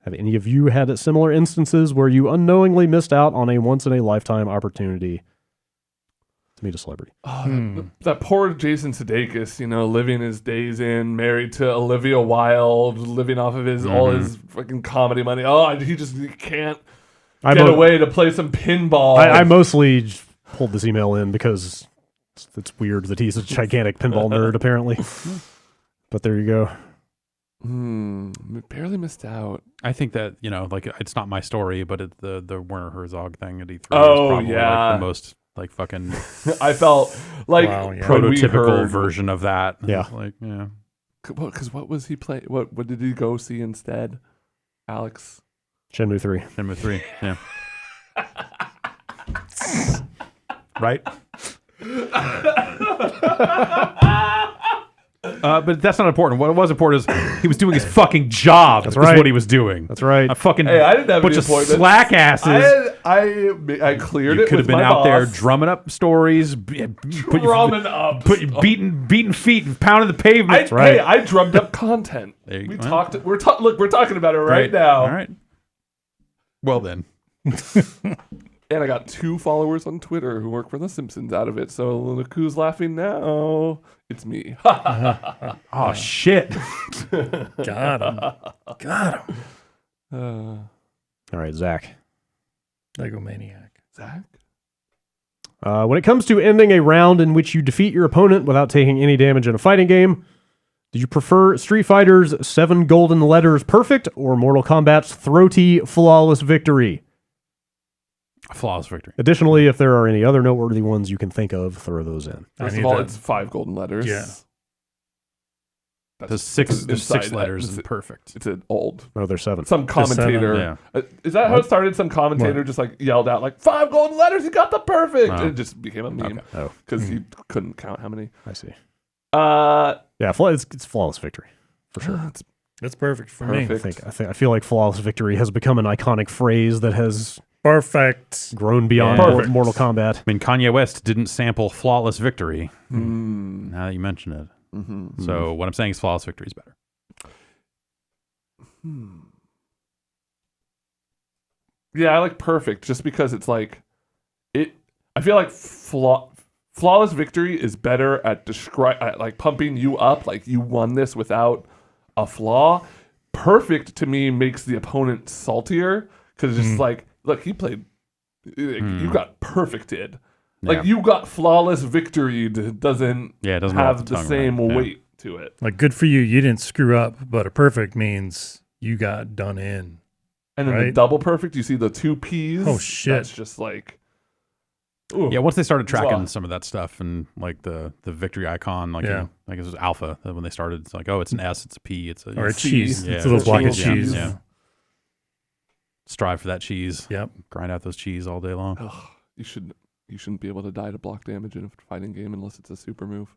Have any of you had similar instances where you unknowingly missed out on a once-in-a-lifetime opportunity to meet a celebrity? That poor Jason Sudeikis, living his days in, married to Olivia Wilde, living off of all his fucking comedy money. He can't get away to play some pinball. I mostly pulled this email in because it's weird that he's a gigantic pinball nerd, apparently. But there you go. Barely missed out. I think that, it's not my story, but the Werner Herzog thing at E3 is probably like the most fucking I felt like prototypical version of that. Yeah. Because what was he playing? What did he go see instead? Alex? Shenmue 3. Shenmue 3, yeah. Right? But that's not important. What was important is he was doing his fucking job. That's right. What he was doing. That's right. A fucking I didn't have bunch any of appointments. slack asses. I cleared You it. could have with been my out there boss. drumming up stories, beating feet, pounding the pavement. right. Hey, I drummed up content. There you We go. talked. We're talking about it right now. All right. Well then, And I got 2 followers on Twitter who work for The Simpsons out of it. So look who's laughing now. It's me. oh shit. Got him. All right, Zach. Lego Maniac. Zach? When it comes to ending a round in which you defeat your opponent without taking any damage in a fighting game, do you prefer Street Fighter's 7 golden letters perfect or Mortal Kombat's throaty flawless victory? Flawless victory. Additionally, if there are any other noteworthy ones you can think of, throw those in. First need of all, that. it's 5 golden letters. Yeah. There's six letters and perfect. It's an old. No, there's 7. Some commentator. Is that how it started? Some commentator just like yelled out like 5 golden letters. You got the perfect. And it just became a meme because he couldn't count how many. I see. Yeah, it's flawless victory for sure. That's perfect for me. I feel like flawless victory has become an iconic phrase that has perfect grown beyond Mortal Kombat. I mean, Kanye West didn't sample flawless victory. Now that you mention it. So what I'm saying is flawless victory is better. Yeah, I like perfect just because it's like it. I feel like flawless victory is better at like pumping you up, like you won this without a flaw. Perfect to me makes the opponent saltier because it's just like, look, he played. You got perfected. Like you got flawless victory doesn't have the same weight to it. Like good for you, you didn't screw up, but a perfect means you got done in. And then the double perfect, you see the 2 P's. Oh shit! That's just like. Ooh, yeah, once they started tracking some of that stuff and like the victory icon, like it was alpha when they started. It's like, oh, it's an S, it's a P, it's a cheese. Yeah, it's a little block of cheese. Yeah. Strive for that cheese. Yep. Grind out those cheese all day long. You shouldn't be able to die to block damage in a fighting game unless it's a super move.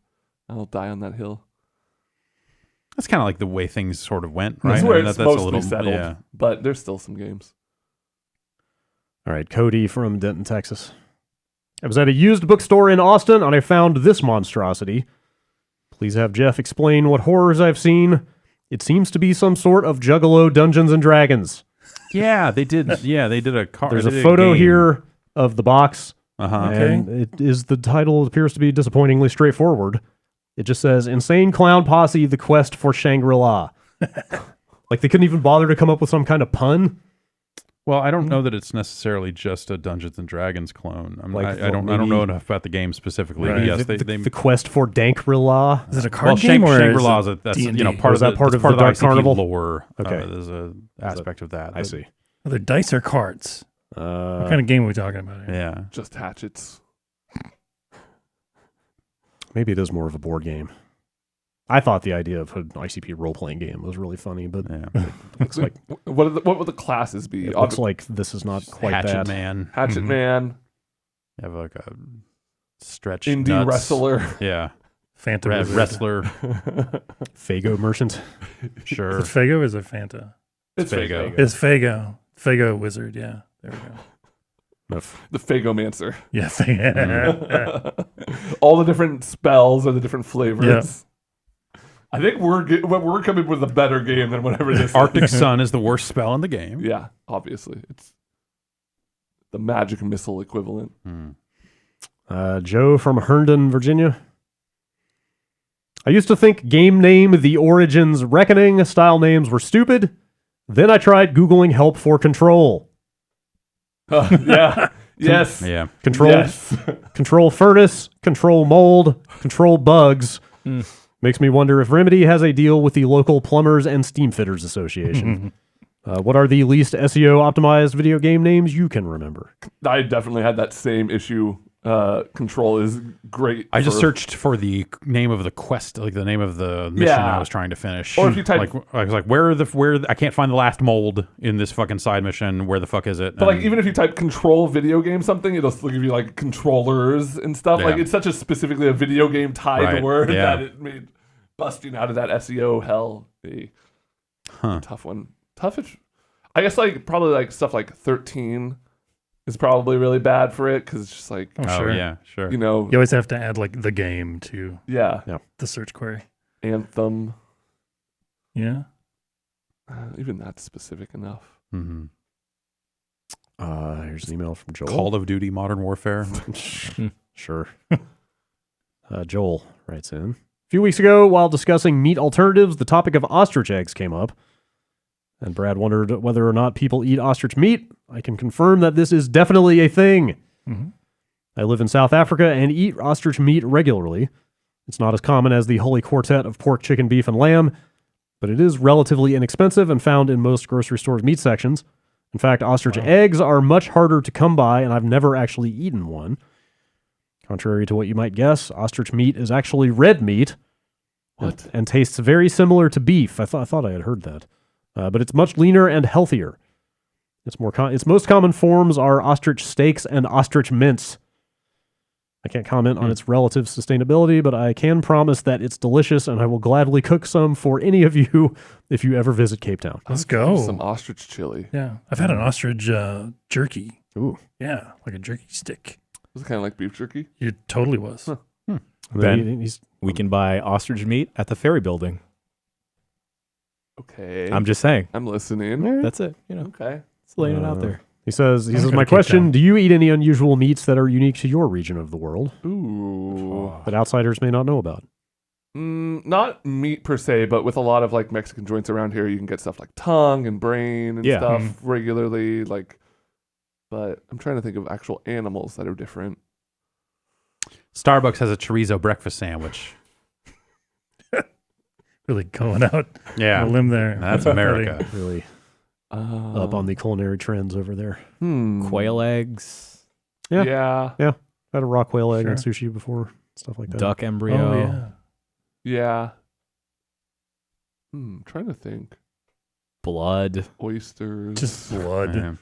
I'll die on that hill. That's kind of like the way things sort of went, right? That's where it's mostly a little settled. But there's still some games. All right, Cody from Denton, Texas. I was at a used bookstore in Austin, and I found this monstrosity. Please have Jeff explain what horrors I've seen. It seems to be some sort of Juggalo Dungeons and Dragons. Yeah, they did. Yeah, they did a car. There's a photo here of the box, Okay. and it is the title appears to be disappointingly straightforward. It just says "Insane Clown Posse: The Quest for Shangri-La." Like they couldn't even bother to come up with some kind of pun. Well, I don't know that it's necessarily just a Dungeons and Dragons clone. I don't know enough about the game specifically. Right. But yes, the quest for Dankri-La. Is it a card game or Shangri-La is it that's D&D? part of that part of the the Dark ICP Carnival lore. Okay. There's a aspect of that. I see. Are there dice or cards? What kind of game are we talking about here? Yeah. Just hatchets. Maybe it is more of a board game. I thought the idea of an ICP role-playing game was really funny, but it looks like What would the classes be? it looks like this is not quite Hatchet that. Man. Hatchet Man, You have like a stretch indie nuts. wrestler. Yeah. Fanta Wizard. Wrestler. Fago Merchant. Sure. Is it Fago or is it Fanta? It's Fago. It's Fago. Fago Wizard, yeah. There we go. The Fagomancer. Yeah, Fago. All the different spells are the different flavors. Yeah. I think we're coming with a better game than whatever this Arctic is. Sun is the worst spell in the game. Yeah, obviously. It's the magic missile equivalent. Joe from Herndon, Virginia. I used to think game name The Origins Reckoning style names were stupid. Then I tried Googling help for Control. Yeah. Yes. Yeah. Control, Yes. Control Furnace, Control Mold, Control Bugs. Makes me wonder if Remedy has a deal with the local Plumbers and Steam Fitters Association. What are the least SEO optimized video game names you can remember? I definitely had that same issue. Control is great. I just searched for the name of the quest, like the name of the mission I was trying to finish. Or if you type, I was like, where I can't find the last mold in this fucking side mission. Where the fuck is it? but like even if you type Control video game something, it'll still give you like controllers and stuff. Like it's such a specifically a video game tied word that it made busting out of that SEO hell a tough one. I guess like probably like stuff like 13 is probably really bad for it because it's just like sure. Yeah, sure. you know, You always have to add like the game to yeah. the search query. Anthem, Yeah. even that's specific enough. Mm-hmm. Here's an email from Joel. Call of Duty Modern Warfare. Sure. Joel writes in. A few weeks ago, while discussing meat alternatives, the topic of ostrich eggs came up. And Brad wondered whether or not people eat ostrich meat. I can confirm that this is definitely a thing. Mm-hmm. I live in South Africa and eat ostrich meat regularly. It's not as common as the holy quartet of pork, chicken, beef, and lamb, but it is relatively inexpensive and found in most grocery stores' meat sections. In fact, ostrich eggs are much harder to come by, and I've never actually eaten one. Contrary to what you might guess, ostrich meat is actually red meat. What? And tastes very similar to beef. I thought I had heard that. But it's much leaner and healthier. Its most common forms are ostrich steaks and ostrich mince. I can't comment on its relative sustainability, but I can promise that it's delicious, and I will gladly cook some for any of you if you ever visit Cape Town. Let's go. Some ostrich chili. Yeah. I've had an ostrich jerky. Ooh. Yeah, like a jerky stick. Was it kind of like beef jerky? It totally was. Ben, we can buy ostrich meat at the ferry building. Okay. I'm just saying. I'm listening. That's it. Okay. It's laying it out there. He says, gonna my Cape question, Town. do you eat any unusual meats that are unique to your region of the world Ooh. that outsiders may not know about? Not meat per se, but with a lot of like Mexican joints around here, you can get stuff like tongue and brain and Yeah. stuff regularly. But I'm trying to think of actual animals that are different. Starbucks has a chorizo breakfast sandwich. Really going out Yeah. on a limb there. That's America. Really up on the culinary trends over there. Quail eggs, Yeah. Yeah. Had a raw quail egg on Sure. sushi before, stuff like that. duck embryo, Oh, yeah. Yeah. Trying to think. blood, Oysters. Just blood. Yeah.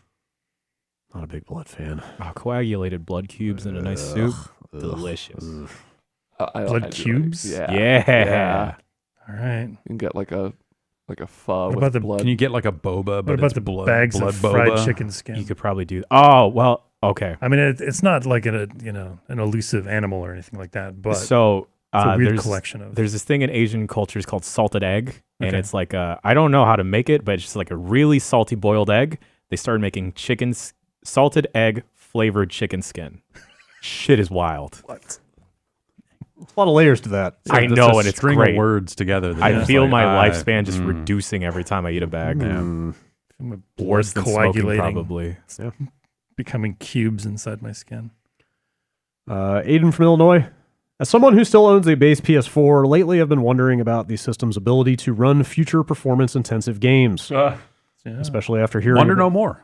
Not a big blood fan. coagulated blood cubes in a nice soup. Delicious. Blood do cubes? Yeah. Yeah. All right. You can get like a pho What with about the- blood. Can you get like a boba? What But about it's the blood, bags blood of fried boba? chicken skin? You could probably do. Oh well, okay. I mean, it's not like an elusive animal or anything like that, but So it's a weird there's collection of. there's this thing in Asian cultures called salted egg, and Okay. it's like I don't know how to make it, but it's just like a really salty boiled egg. They started making salted egg flavored chicken skin. Shit is wild. What? A lot of layers to that. I It's know, a and it's string great. of words together. that I you're just feel like, my ah, lifespan just reducing every time I eat a bag. Blood Worse than smoking, coagulating, probably. becoming cubes inside my skin. Aiden from Illinois. As someone who still owns a base PS4, lately I've been wondering about the system's ability to run future performance-intensive games, Yeah. especially after hearing Wonder about, no more.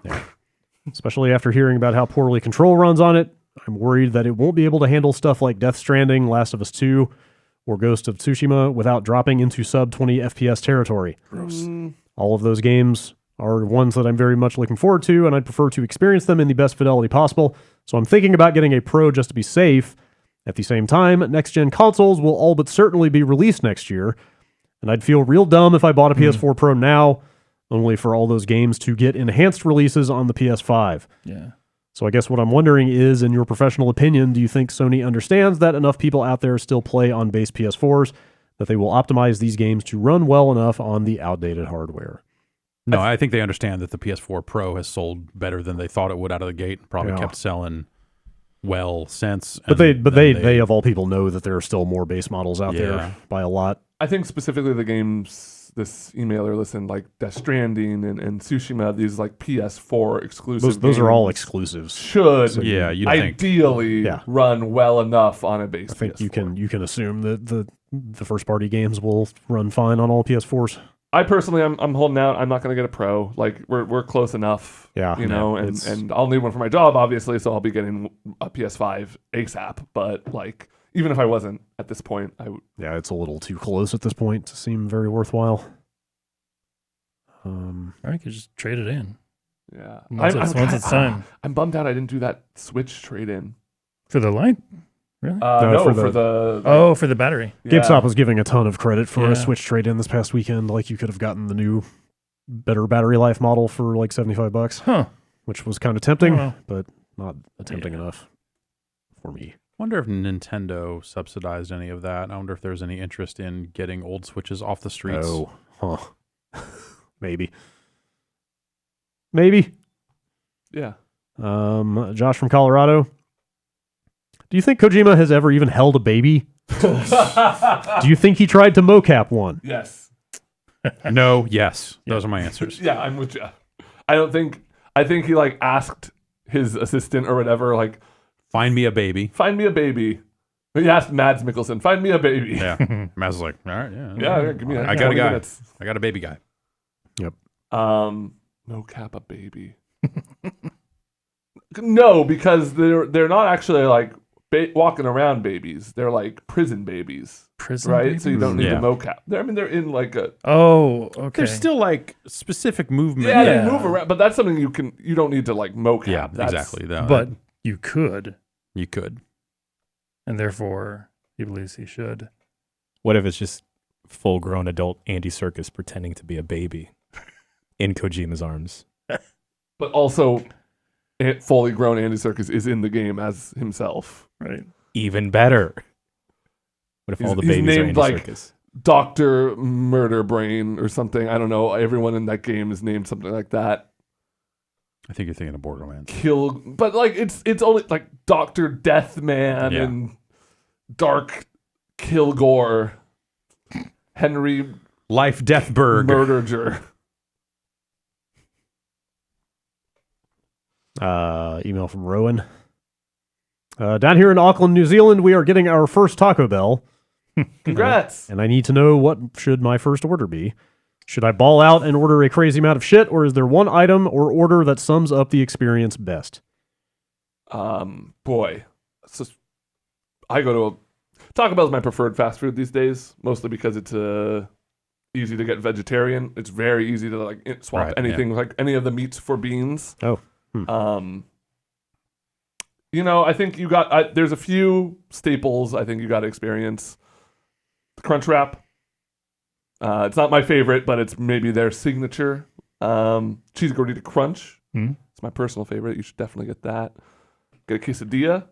especially after hearing about how poorly Control runs on it. I'm worried that it won't be able to handle stuff like Death Stranding, Last of Us 2, or Ghost of Tsushima without dropping into sub-20 FPS territory. All of those games are ones that I'm very much looking forward to, and I'd prefer to experience them in the best fidelity possible. So I'm thinking about getting a Pro just to be safe. At the same time, next-gen consoles will all but certainly be released next year, and I'd feel real dumb if I bought a PS4 Pro now, only for all those games to get enhanced releases on the PS5. Yeah. So I guess what I'm wondering is, in your professional opinion, do you think Sony understands that enough people out there still play on base PS4s that they will optimize these games to run well enough on the outdated hardware? No, I think they understand that the PS4 Pro has sold better than they thought it would out of the gate. Probably Yeah. kept selling well since. But and they of all people know that there are still more base models out Yeah. there by a lot. I think specifically the games this emailer listened, like Death Stranding and Tsushima, these like PS4 exclusive Those are all games exclusives. should Yeah, you'd think. ideally Yeah. run well enough on a base I think PS4. you can assume that the first party games will run fine on all PS4s. I personally, I'm holding out. I'm not going to get a Pro. Like we're close enough. Yeah, you know, yeah, and I'll need one for my job, obviously. So I'll be getting a PS5 ASAP. But like, even if I wasn't at this point, Yeah, it's a little too close at this point to seem very worthwhile. Or you could just trade it in. yeah. Once it's time. I'm bummed out. I didn't do that Switch trade in. For the light? Really? No, for for the- the For the battery. yeah. GameStop was giving a ton of credit for Yeah. a Switch trade-in this past weekend. Like, you could have gotten the new, better battery life model for like $75, Huh. which was kind of tempting, Oh, well. but not tempting enough for me. Wonder if Nintendo subsidized any of that. I wonder if there's any interest in getting old Switches off the streets. Oh, huh. Maybe. Yeah. Josh from Colorado. Do you think Kojima has ever even held a baby? Do you think he tried to mocap one? Yes. No, yes. Those are my answers. Yeah, I'm with you. I think he like asked his assistant or whatever, like, Find me a baby. find me a baby. He asked Mads Mikkelsen, find me a baby. Yeah. Matt's like, all right, yeah. Yeah, give me I got a 20 guy. minutes. I got a baby guy. No cap a baby. No, because they're not actually like walking around babies. They're like prison babies. prison. right? So you don't need Yeah. the mocap. They're in like a Oh, okay. There's still like specific movement. they move around, but that's something you don't need to like mocap. Yeah, That's- exactly. No, but you could, you could. and therefore he believes he should. What if it's just full-grown adult Andy Serkis pretending to be a baby in Kojima's arms? But also, fully grown Andy Serkis is in the game as himself. Right. Even better. What if all the He's babies are named, Andy like, Serkis? Dr. Murder Brain or something. I don't know. Everyone in that game is named something like that. I think you're thinking of Borderlands. But like it's only like Dr. Deathman Yeah. and Dark Kilgore, Henry Life Deathberg. Murderger. Email from Rowan. Down here in Auckland, New Zealand, we are getting our first Taco Bell, Congrats. and I need to know what should my first order be. Should I ball out and order a crazy amount of shit, or is there one item or order that sums up the experience best? Boy, it's just, I go to Taco Bell's my preferred fast food these days, mostly because it's easy to get vegetarian. It's very easy to like swap Right, anything like any of the meats for beans. Oh. I think you got there's a few staples I think you got to experience. The Crunch Wrap. It's not my favorite, but it's maybe their signature. Cheese Gordita Crunch. It's my personal favorite. You should definitely get that. Get a quesadilla.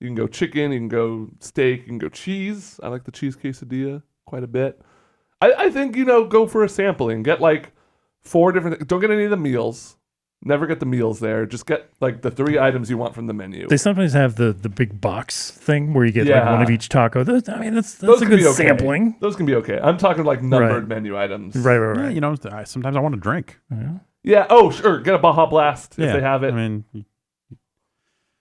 You can go chicken, you can go steak, you can go cheese. I like the cheese quesadilla quite a bit. I think, go for a sampling. Get like 4 different things. Don't get any of the meals. Never get the meals there. Just get like the 3 items you want from the menu. They sometimes have the big box thing where you get like Yeah. one of each taco. That's Those a can good be okay. sampling. Those can be okay. I'm talking like numbered Right. menu items. Right. Yeah, sometimes I want to drink. Yeah. Oh, sure. Get a Baja Blast if Yeah, they have it. I mean,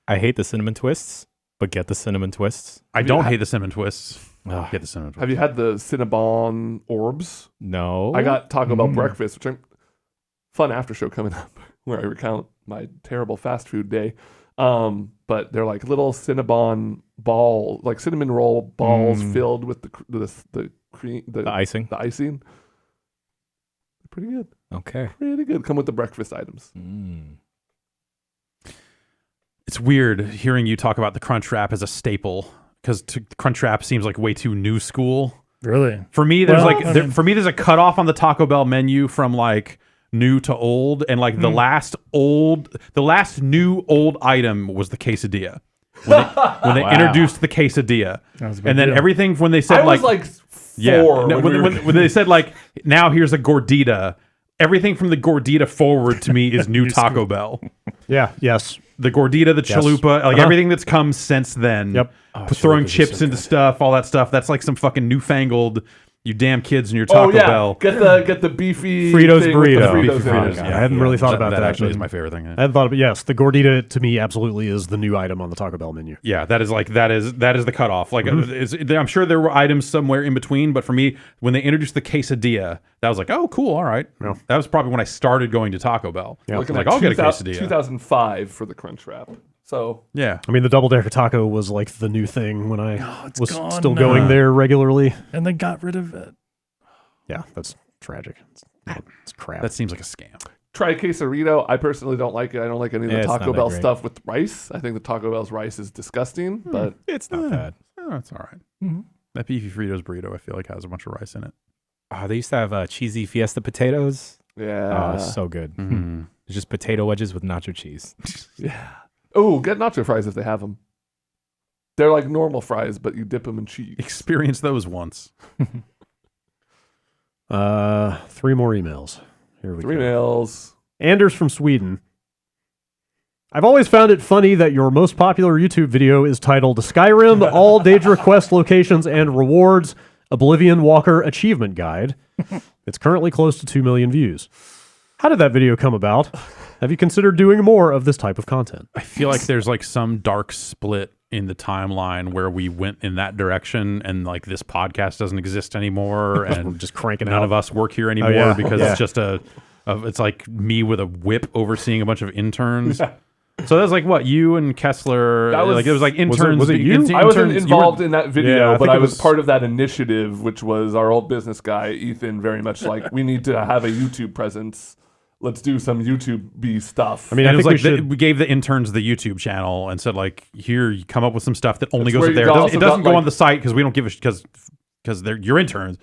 I hate the cinnamon twists, but get the cinnamon twists. I don't hate the cinnamon twists. Ugh. Get the cinnamon twists. Have you had the Cinnabon orbs? No. I got Taco Bell breakfast, which I'm fun after show coming up where I recount my terrible fast food day. But they're like little Cinnabon ball, like cinnamon roll balls filled with the cream, the icing. the icing. Pretty good. Okay. Pretty good. Come with the breakfast items. It's weird hearing you talk about the Crunch Wrap as a staple because Crunch Wrap seems like way too new school. Really? For me, there's Well, there's a cutoff on the Taco Bell menu from like new to old, and like the last new old item was the quesadilla. When they introduced the quesadilla, That was a big and then deal. everything when they said I was like 4 no, when we were- when they said like now here's a gordita, everything from the gordita forward to me is new Taco Bell. Yeah, yes. The gordita, the Yes. chalupa, like everything that's come since then. Yep. Throwing chalupas are chips so into good. stuff, all that stuff. That's like some fucking newfangled. You damn kids in your Oh Taco yeah, Bell. get the beefy Fritos thing with the burrito. Fritos Beefy in Fritos, it. I hadn't really thought about that, actually actually. is my favorite thing. I hadn't thought of it. Yes, the gordita to me absolutely is the new item on the Taco Bell menu. Yeah, that is the cutoff. Like, I'm sure there were items somewhere in between, but for me, when they introduced the quesadilla, that was like, oh, cool, all right. Yeah. That was probably when I started going to Taco Bell. Yeah. Looking Like, at I'll get a 2000 quesadilla. 2005 for the Crunch Wrap. So Yeah, I mean, the double decker taco was like the new thing when I it's was gone still now. going there regularly. And they got rid of it. Yeah, that's tragic. It's crap. that seems like a scam. try quesarito. I personally don't like it. I don't like any of the It's Taco not that Bell great. stuff with rice. I think the Taco Bell's rice is disgusting. But It's not bad. Oh, it's all right. That beefy Fritos burrito, I feel like, has a bunch of rice in it. Oh, they used to have cheesy Fiesta potatoes. yeah, Oh, so good. Mm-hmm. It's just potato wedges with nacho cheese. yeah. Oh, get nacho fries if they have them. They're like normal fries, but you dip them in cheese. Experience those once. 3 more emails. Here we 3 go. nails. Anders from Sweden. I've always found it funny that your most popular YouTube video is titled Skyrim, All Daedra Quest Locations and Rewards, Oblivion Walker Achievement Guide. It's currently close to 2 million views. How did that video come about? Have you considered doing more of this type of content? I feel like there's like some dark split in the timeline where we went in that direction, and like this podcast doesn't exist anymore, and Just cranking none out. of us work here anymore yeah. because Yeah. it's just it's like me with a whip overseeing a bunch of interns. So that was like what you and Kessler. That was- like it was like interns. was it you? I wasn't interns- involved you in that video, Yeah, I but think I it was was- part of that initiative, which was our old business guy, Ethan, very much like, we need to have a YouTube presence. Let's do some YouTube-y stuff. I mean, And I it was think like we gave the interns the YouTube channel and said like, here, you come up with some stuff that only That's goes where up you there. It also doesn't got, go on like- the site because we don't give a because they're your interns.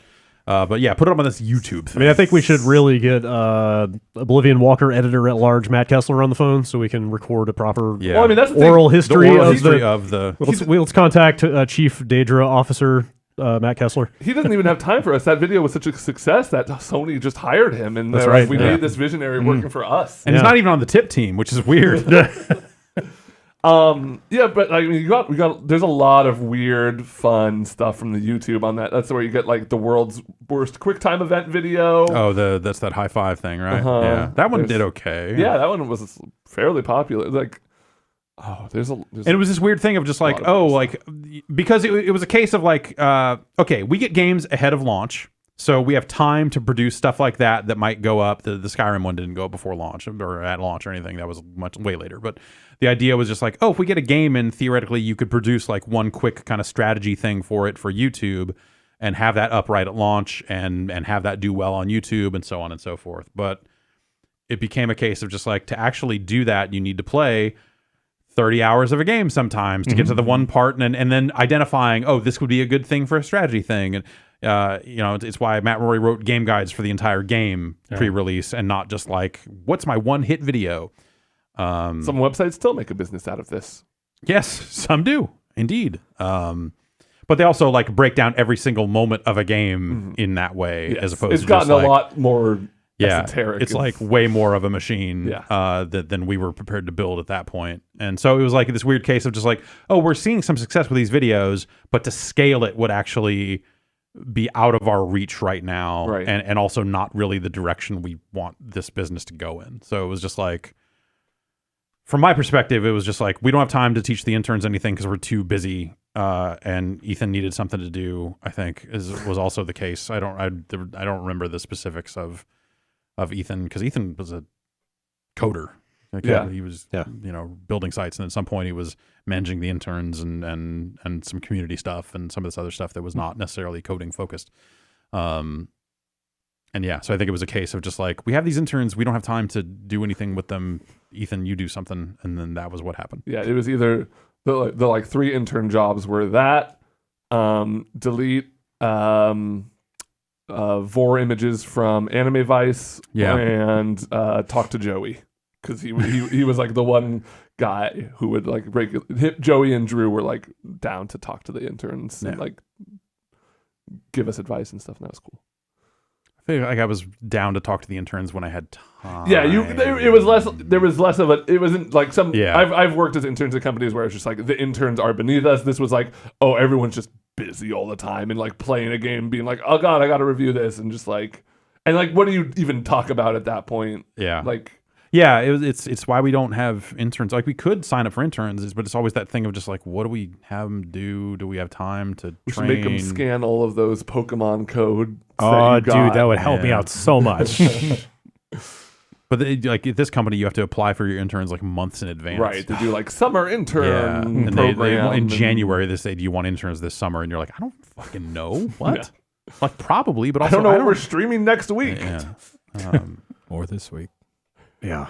But yeah, put it up on this YouTube thing. I mean, I think we should really get Oblivion Walker editor at large Matt Kessler on the phone so we can record a proper Yeah. well, I mean, that's the thing. oral the history, oral of, history the, of the. Let's contact Chief Daedra Officer Matt Kessler. He doesn't even have time for us. That video was such a success that Sony just hired him, and That's they're right, like, we yeah. made this visionary working for us. And he's not even on the tip team, which is weird. Yeah, but I mean, we got. There's a lot of weird, fun stuff from the YouTube on that. That's where you get like the world's worst QuickTime event video. Oh, that's that high five thing, right? Uh-huh. Yeah, that one There's- did okay. Yeah, that one was fairly popular. Like, there's And it was this weird thing of just like, lot of oh, stuff. like because it was a case of like, okay, we get games ahead of launch, so we have time to produce stuff like that might go up. The Skyrim one didn't go up before launch or at launch or anything. That was much way later. But the idea was just like, oh, if we get a game and theoretically you could produce like one quick kind of strategy thing for it for YouTube and have that up right at launch and have that do well on YouTube and so on and so forth. But it became a case of just like, to actually do that, you need to play 30 hours of a game sometimes to get to the one part and then identifying, oh, this would be a good thing for a strategy thing. And, it's why Matt Rory wrote game guides for the entire game pre-release and not just like, what's my one hit video? some websites still make a business out of this. Yes, some do indeed. But they also like break down every single moment of a game in that way, Yes. as opposed it's to gotten just like, a lot more esoteric. It's like way more of a machine Yeah. than we were prepared to build at that point. And so it was like this weird case of just like, oh, we're seeing some success with these videos, but to scale it would actually be out of our reach right now. Right. And also not really the direction we want this business to go in. So it was just like, from my perspective, it was just like, we don't have time to teach the interns anything because we're too busy. And Ethan needed something to do, I think, was also the case. I don't remember the specifics of Ethan, because Ethan was a coder. Like, he was building sites, and at some point he was managing the interns and some community stuff and some of this other stuff that was not necessarily coding focused. And yeah, so I think it was a case of just like, we have these interns, we don't have time to do anything with them. Ethan, you do something, and then that was what happened. Yeah, it was either the like 3 intern jobs were that, delete vor images from Anime Vice, and talk to Joey, because he was like the one guy who would like Joey and Drew were like down to talk to the interns and like give us advice and stuff, and that was cool. I feel like I was down to talk to the interns when I had time. Yeah, it was less. There was less of a. It wasn't like some. Yeah. I've worked as interns at companies where it's just like the interns are beneath us. This was like, oh, everyone's just busy all the time and like playing a game, being like, oh god, I got to review this, and just like, and like, what do you even talk about at that point? Yeah, like. Yeah, it's why we don't have interns. Like, we could sign up for interns, but it's always that thing of just like, what do we have them do? Do we have time to We should train? make them scan all of those Pokemon codes. Oh, dude, that would help me out so much. But like at this company, you have to apply for your interns like months in advance. Right, to do like summer intern and program. in January they say, do you want interns this summer? And you're like, I don't fucking know. What? Like, probably, but also I don't know what we're streaming next week. Yeah. Or this week. Yeah.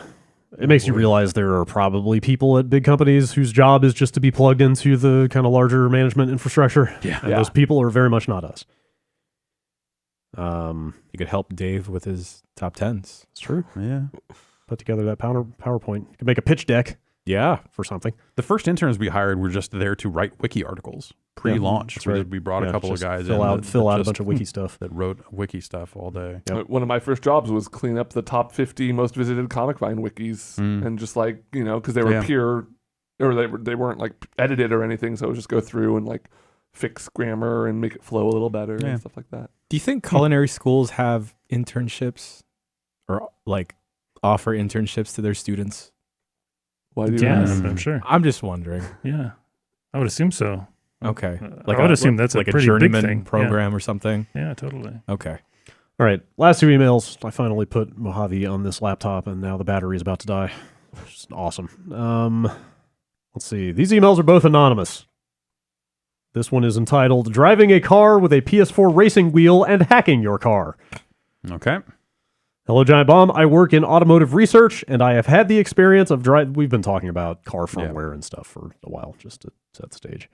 It makes you realize there are probably people at big companies whose job is just to be plugged into the kind of larger management infrastructure. Yeah. And those people are very much not us. You could help Dave with his top 10s. It's true. Yeah. Put together that PowerPoint. You could make a pitch deck Yeah. for something. The first interns we hired were just there to write wiki articles pre-launch. that's right. We brought a couple of guys fill in out a that bunch of wiki stuff. that wrote wiki stuff all day. One of my first jobs was clean up the top 50 most visited Comic Vine wikis, and just like, because they were peer, or they weren't like edited or anything, so it would just go through and like fix grammar and make it flow a little better and stuff like that. Do you think culinary schools have internships or like offer internships to their students? Why do you Yeah, ask? I'm sure. I'm just wondering. Yeah, I would assume so. Okay. I would assume that's like a a pretty journeyman big thing. program or something. Yeah, totally. Okay. All right. Last 2 emails. I finally put Mojave on this laptop, and now the battery is about to die. which is awesome. Let's see. These emails are both anonymous. This one is entitled "Driving a Car with a PS4 Racing Wheel and Hacking Your Car." Okay. Hello, Giant Bomb. I work in automotive research, and I have had the experience of We've been talking about car firmware and stuff for a while, just to set the stage.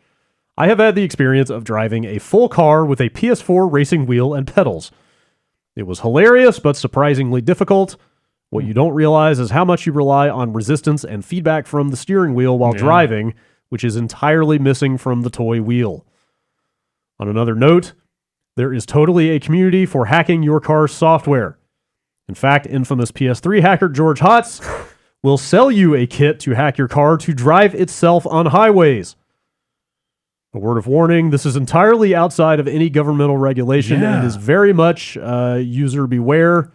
I have had the experience of driving a full car with a PS4 racing wheel and pedals. It was hilarious, but surprisingly difficult. What you don't realize is how much you rely on resistance and feedback from the steering wheel while driving, which is entirely missing from the toy wheel. On another note, there is totally a community for hacking your car's software. In fact, infamous PS3 hacker George Hotz will sell you a kit to hack your car to drive itself on highways. A word of warning, this is entirely outside of any governmental regulation and is very much user beware.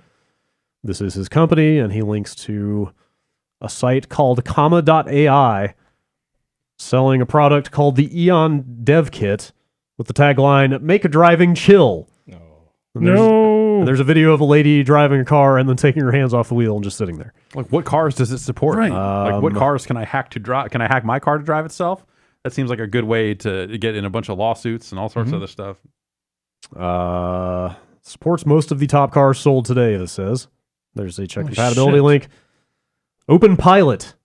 This is his company, and he links to a site called comma.ai selling a product called the Eon Dev Kit with the tagline, "Make a driving chill." And there's a video of a lady driving a car and then taking her hands off the wheel and just sitting there. Like, what cars does it support? Right. Like, what cars can I hack to drive? Can I hack my car to drive itself? That seems like a good way to get in a bunch of lawsuits and all sorts of other stuff. Supports most of the top cars sold today, this says. There's a check compatibility link. Open Pilot.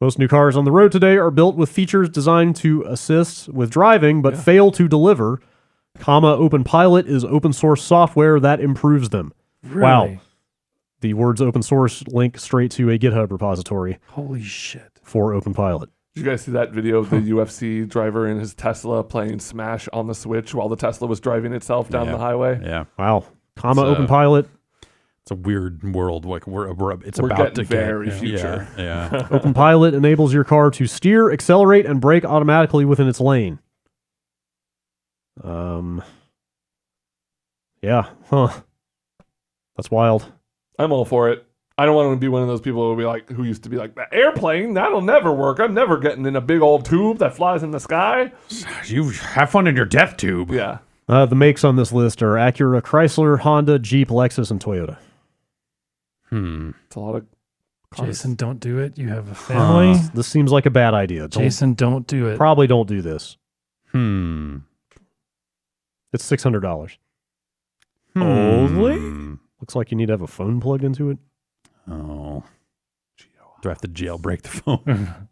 Most new cars on the road today are built with features designed to assist with driving, but fail to deliver. Open Pilot is open source software that improves them. Really? Wow. The words open source link straight to a GitHub repository. Holy shit. For Open Pilot. Did you guys see that video of the UFC driver in his Tesla playing Smash on the Switch while the Tesla was driving itself down the highway? Yeah. Wow. Open Pilot. It's a weird world. Like we're about getting to very get future. Yeah. Open Pilot enables your car to steer, accelerate, and brake automatically within its lane. Yeah. Huh. That's wild. I'm all for it. I don't want to be one of those people who used to be like, "The airplane, that'll never work. I'm never getting in a big old tube that flies in the sky." You have fun in your death tube. Yeah. The makes on this list are Acura, Chrysler, Honda, Jeep, Lexus, and Toyota. It's a lot of cars. Jason, don't do it. You have a family. This seems like a bad idea. Jason, don't do it. Probably don't do this. It's $600. Only? Looks like you need to have a phone plugged into it. Oh. Do I have to jailbreak the phone?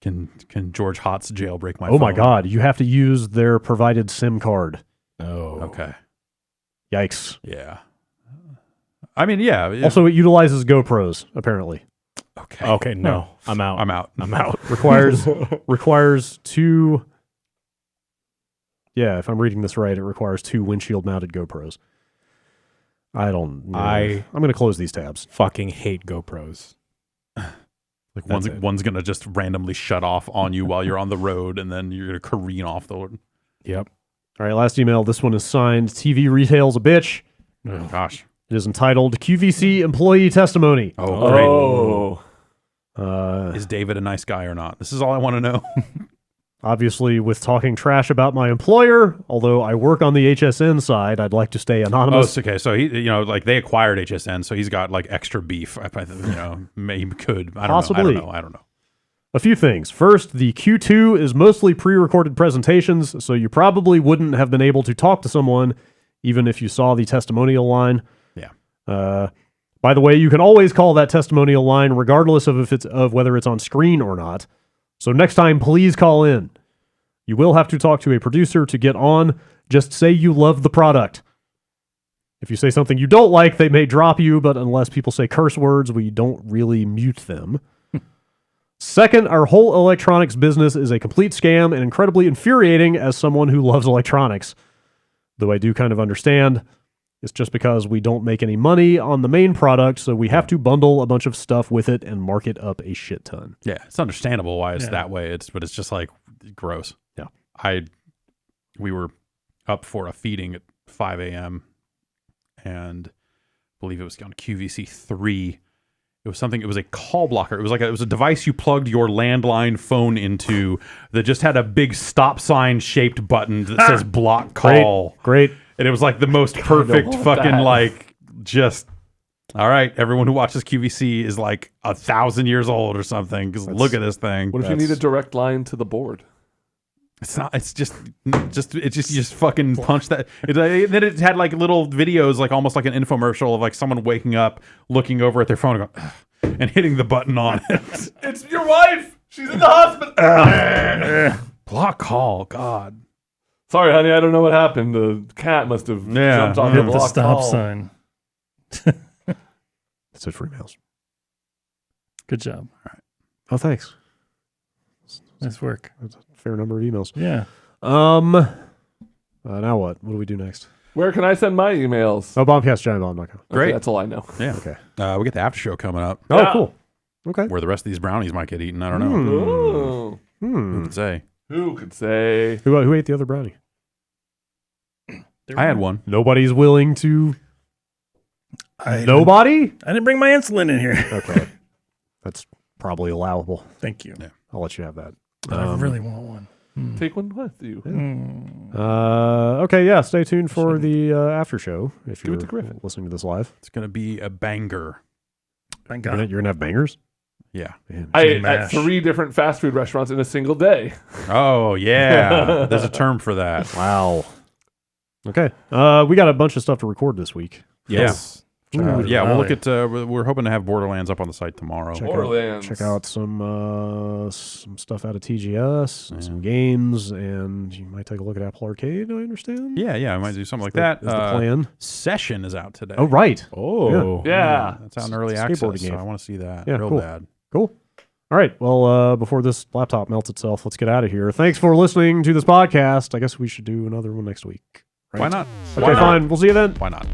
Can George Hotz jailbreak my phone? Oh my God. You have to use their provided SIM card. Oh. Okay. Yikes. Yeah. I mean, yeah. Also, it utilizes GoPros, apparently. Okay. Okay, no. I'm out. I'm out. I'm out. Requires two... Yeah, if I'm reading this right, it requires 2 windshield-mounted GoPros. I don't know. I'm going to close these tabs. Fucking hate GoPros. Like one's going to just randomly shut off on you while you're on the road, and then you're going to careen off the road. Yep. All right, last email. This one is signed TV Retail's a Bitch. Oh, gosh. It is entitled QVC Employee Testimony. Oh, great. Is David a nice guy or not? This is all I want to know. Obviously, with talking trash about my employer, although I work on the HSN side, I'd like to stay anonymous. Oh, okay. So he, they acquired HSN, so he's got like extra beef. Maybe could. Possibly. I don't know. A few things. First, the Q2 is mostly pre-recorded presentations, so you probably wouldn't have been able to talk to someone even if you saw the testimonial line. Yeah. By the way, you can always call that testimonial line regardless of whether it's on screen or not. So next time, please call in. You will have to talk to a producer to get on. Just say you love the product. If you say something you don't like, they may drop you, but unless people say curse words, we don't really mute them. Second, our whole electronics business is a complete scam and incredibly infuriating as someone who loves electronics. Though I do kind of understand. It's just because we don't make any money on the main product, so we have to bundle a bunch of stuff with it and mark it up a shit ton. Yeah, it's understandable why it's that way. But it's just like gross. Yeah. We were up for a feeding at 5 a.m. and I believe it was on QVC 3. It was a call blocker. It was a device you plugged your landline phone into that just had a big stop sign shaped button that says block call. Great. And it was like the most perfect fucking just All right, everyone who watches QVC is like 1,000 years old or something. Because look at this thing. What if you need a direct line to the board? It's not. It's just you just fucking punch that. Then it had like little videos, like almost like an infomercial of like someone waking up, looking over at their phone, and, going, and hitting the button on it. It's your wife. She's in the hospital. Block call. God. Sorry, honey. I don't know what happened. The cat must have jumped on the Hit the block stop call. sign. That's it for emails. Good job. Oh, thanks. Nice work. That's a fair number of emails. Yeah. Now what? What do we do next? Where can I send my emails? Oh, Bombcast, giantbomb.com. Great. Okay, that's all I know. Yeah. Okay. We get the after show coming up, Oh, Yeah. cool. Okay. where the rest of these brownies might get eaten. I don't know. Ooh. Who can say? Who could say? Who ate the other brownie? I had one. Nobody's willing to. I Nobody? didn't bring my insulin in here. Okay. That's probably allowable. Thank you. Yeah. I'll let you have that. I really want one. Take one with you. Okay, yeah. Stay tuned for the after show if Give it you're to Griffin. listening to this live. It's gonna be a banger. Thank You're God. gonna have bangers? Yeah. Man, I ate at Mash. 3 different fast food restaurants in a single day. Oh yeah. There's a term for that. wow. Okay. We got a bunch of stuff to record this week. Yes. Yeah. We'll look at. We're hoping to have Borderlands up on the site tomorrow. Borderlands. Check out some stuff out of TGS, and some games, and you might take a look at Apple Arcade, I understand. Yeah. I might do something like that. Is the plan. Session is out today. Oh, right. Oh. Yeah. That's out in early It's a access. skateboarding So game. I want to see that. Yeah, real cool. bad. Cool. All right. Well, before this laptop melts itself, let's get out of here. Thanks for listening to this podcast. I guess we should do another one next week. Right? Why not? Okay, fine. We'll see you then. Why not?